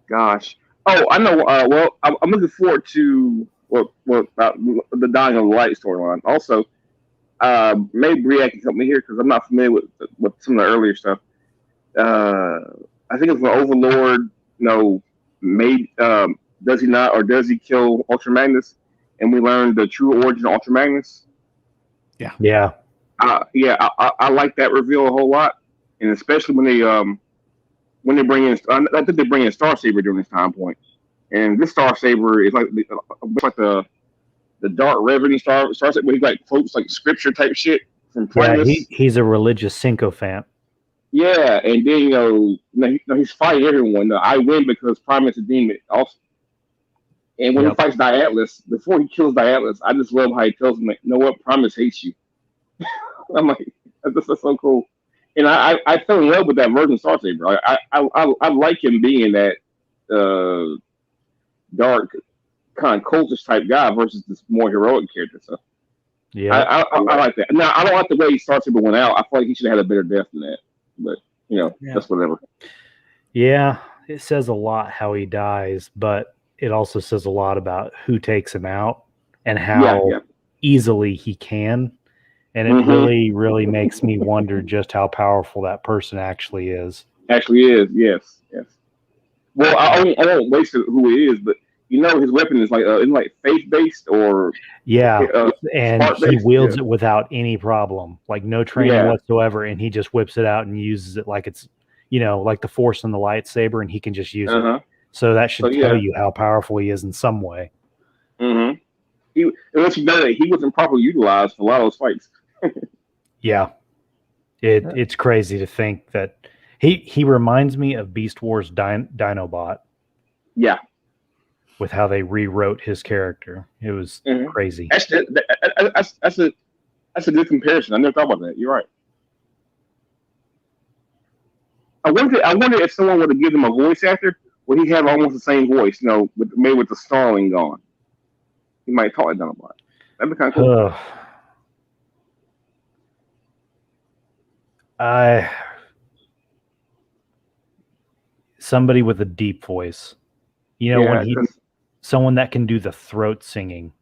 Gosh. Oh, I know. Well, I'm looking forward to the Dying of the Light storyline. Also, maybe Briac can help me here because I'm not familiar with some of the earlier stuff. I think it's when Overlord, does he not, or does he kill Ultra Magnus? And we learned the true origin of Ultra Magnus. Yeah. I like that reveal a whole lot, and especially when they bring in, I think they bring in Starsaber during this time point, and this Starsaber is like the Dark Revenue Starsaber, where he like quotes like scripture type shit from Primus. Yeah, he's a religious sycophant. Yeah, and then he's fighting everyone. I win because Primus is a demon also. And when he fights Diatlas, before he kills Diatlas, I just love how he tells him, like, you know what, Primus hates you. I'm like, that's so cool. And I fell in love with that version of Starsaber. I like him being that dark, kind of cultist type guy versus this more heroic character. So I like that. Now, I don't like the way Starsaber went out. I feel like he should have had a better death than that. But, that's whatever. Yeah, it says a lot how he dies, but it also says a lot about who takes him out and how easily he can. And it really, really makes me wonder just how powerful that person actually is. Yes. Well, I won't waste who he is, but his weapon is like faith-based or and he wields it without any problem, like no training whatsoever, and he just whips it out and uses it like it's like the Force and the lightsaber, and he can just use it. So that should tell you how powerful he is in some way. Unless you know that he wasn't properly utilized for a lot of those fights. It's crazy to think that he reminds me of Beast Wars Dinobot. Yeah. With how they rewrote his character. It was crazy. That's a good comparison. I never thought about that. You're right. I wonder if someone would have given him a voice actor, would he have almost the same voice, maybe with the snarling gone. He might talk like Dinobot. That'd be kind of cool. Somebody with a deep voice. Someone that can do the throat singing.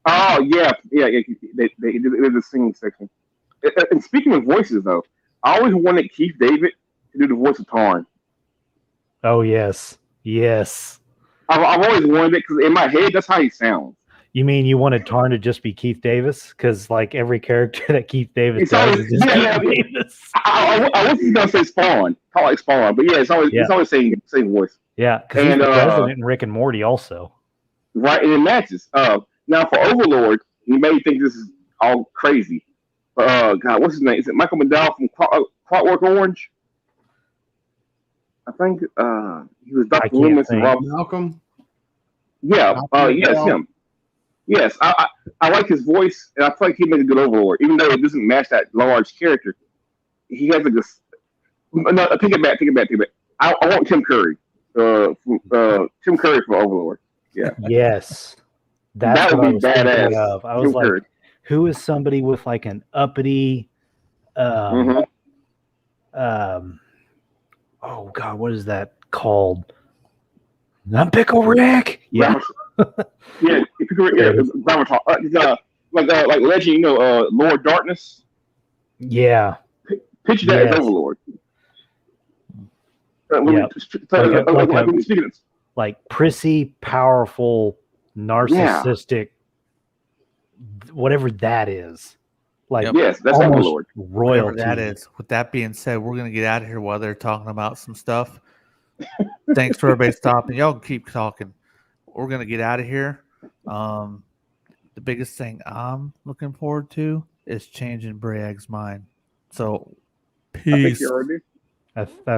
Oh yeah. They did the singing section. And speaking of voices, though, I always wanted Keith David to do the voice of Tarn. Oh yes. I've always wanted it because in my head that's how he sounds. You mean you wanted Tarn to just be Keith Davis? Because like every character that Keith Davis does is just Keith Davis. I wasn't gonna say Spawn, talk like Spawn, but it's always same voice. Yeah, because he's the president in Rick and Morty also. Right, and it matches. Now for Overlord, you may think this is all crazy, but God, what's his name? Is it Michael McDowell from Clockwork Orange? I think he was Dr. Loomis and Rob Malcolm. Yeah, it's him. Yes, I like his voice, and I feel like he makes a good Overlord, even though it doesn't match that large character. He has like this. No, take it back. I want Tim Curry. Tim Curry for Overlord. Yeah, Yes. That's that what I would be was thinking badass. of. I was Tim like, Curry. who is somebody with like an uppity Mhm. oh god, what is that called? Not Pickle Rick. Yeah. Yeah, if you could, yeah, like Legend, Lord Darkness. Yeah. Picture that as Yes. Overlord. Yep. Speaking of, Like prissy, powerful, narcissistic, whatever that is. Like Yep. yes, that's almost Overlord. Whatever royalty. that is. With that being said, we're gonna get out of here while they're talking about some stuff. Thanks for everybody stopping. Y'all can keep talking. We're gonna get out of here. The biggest thing I'm looking forward to is changing Brag's mind. So, I think peace. you already. That's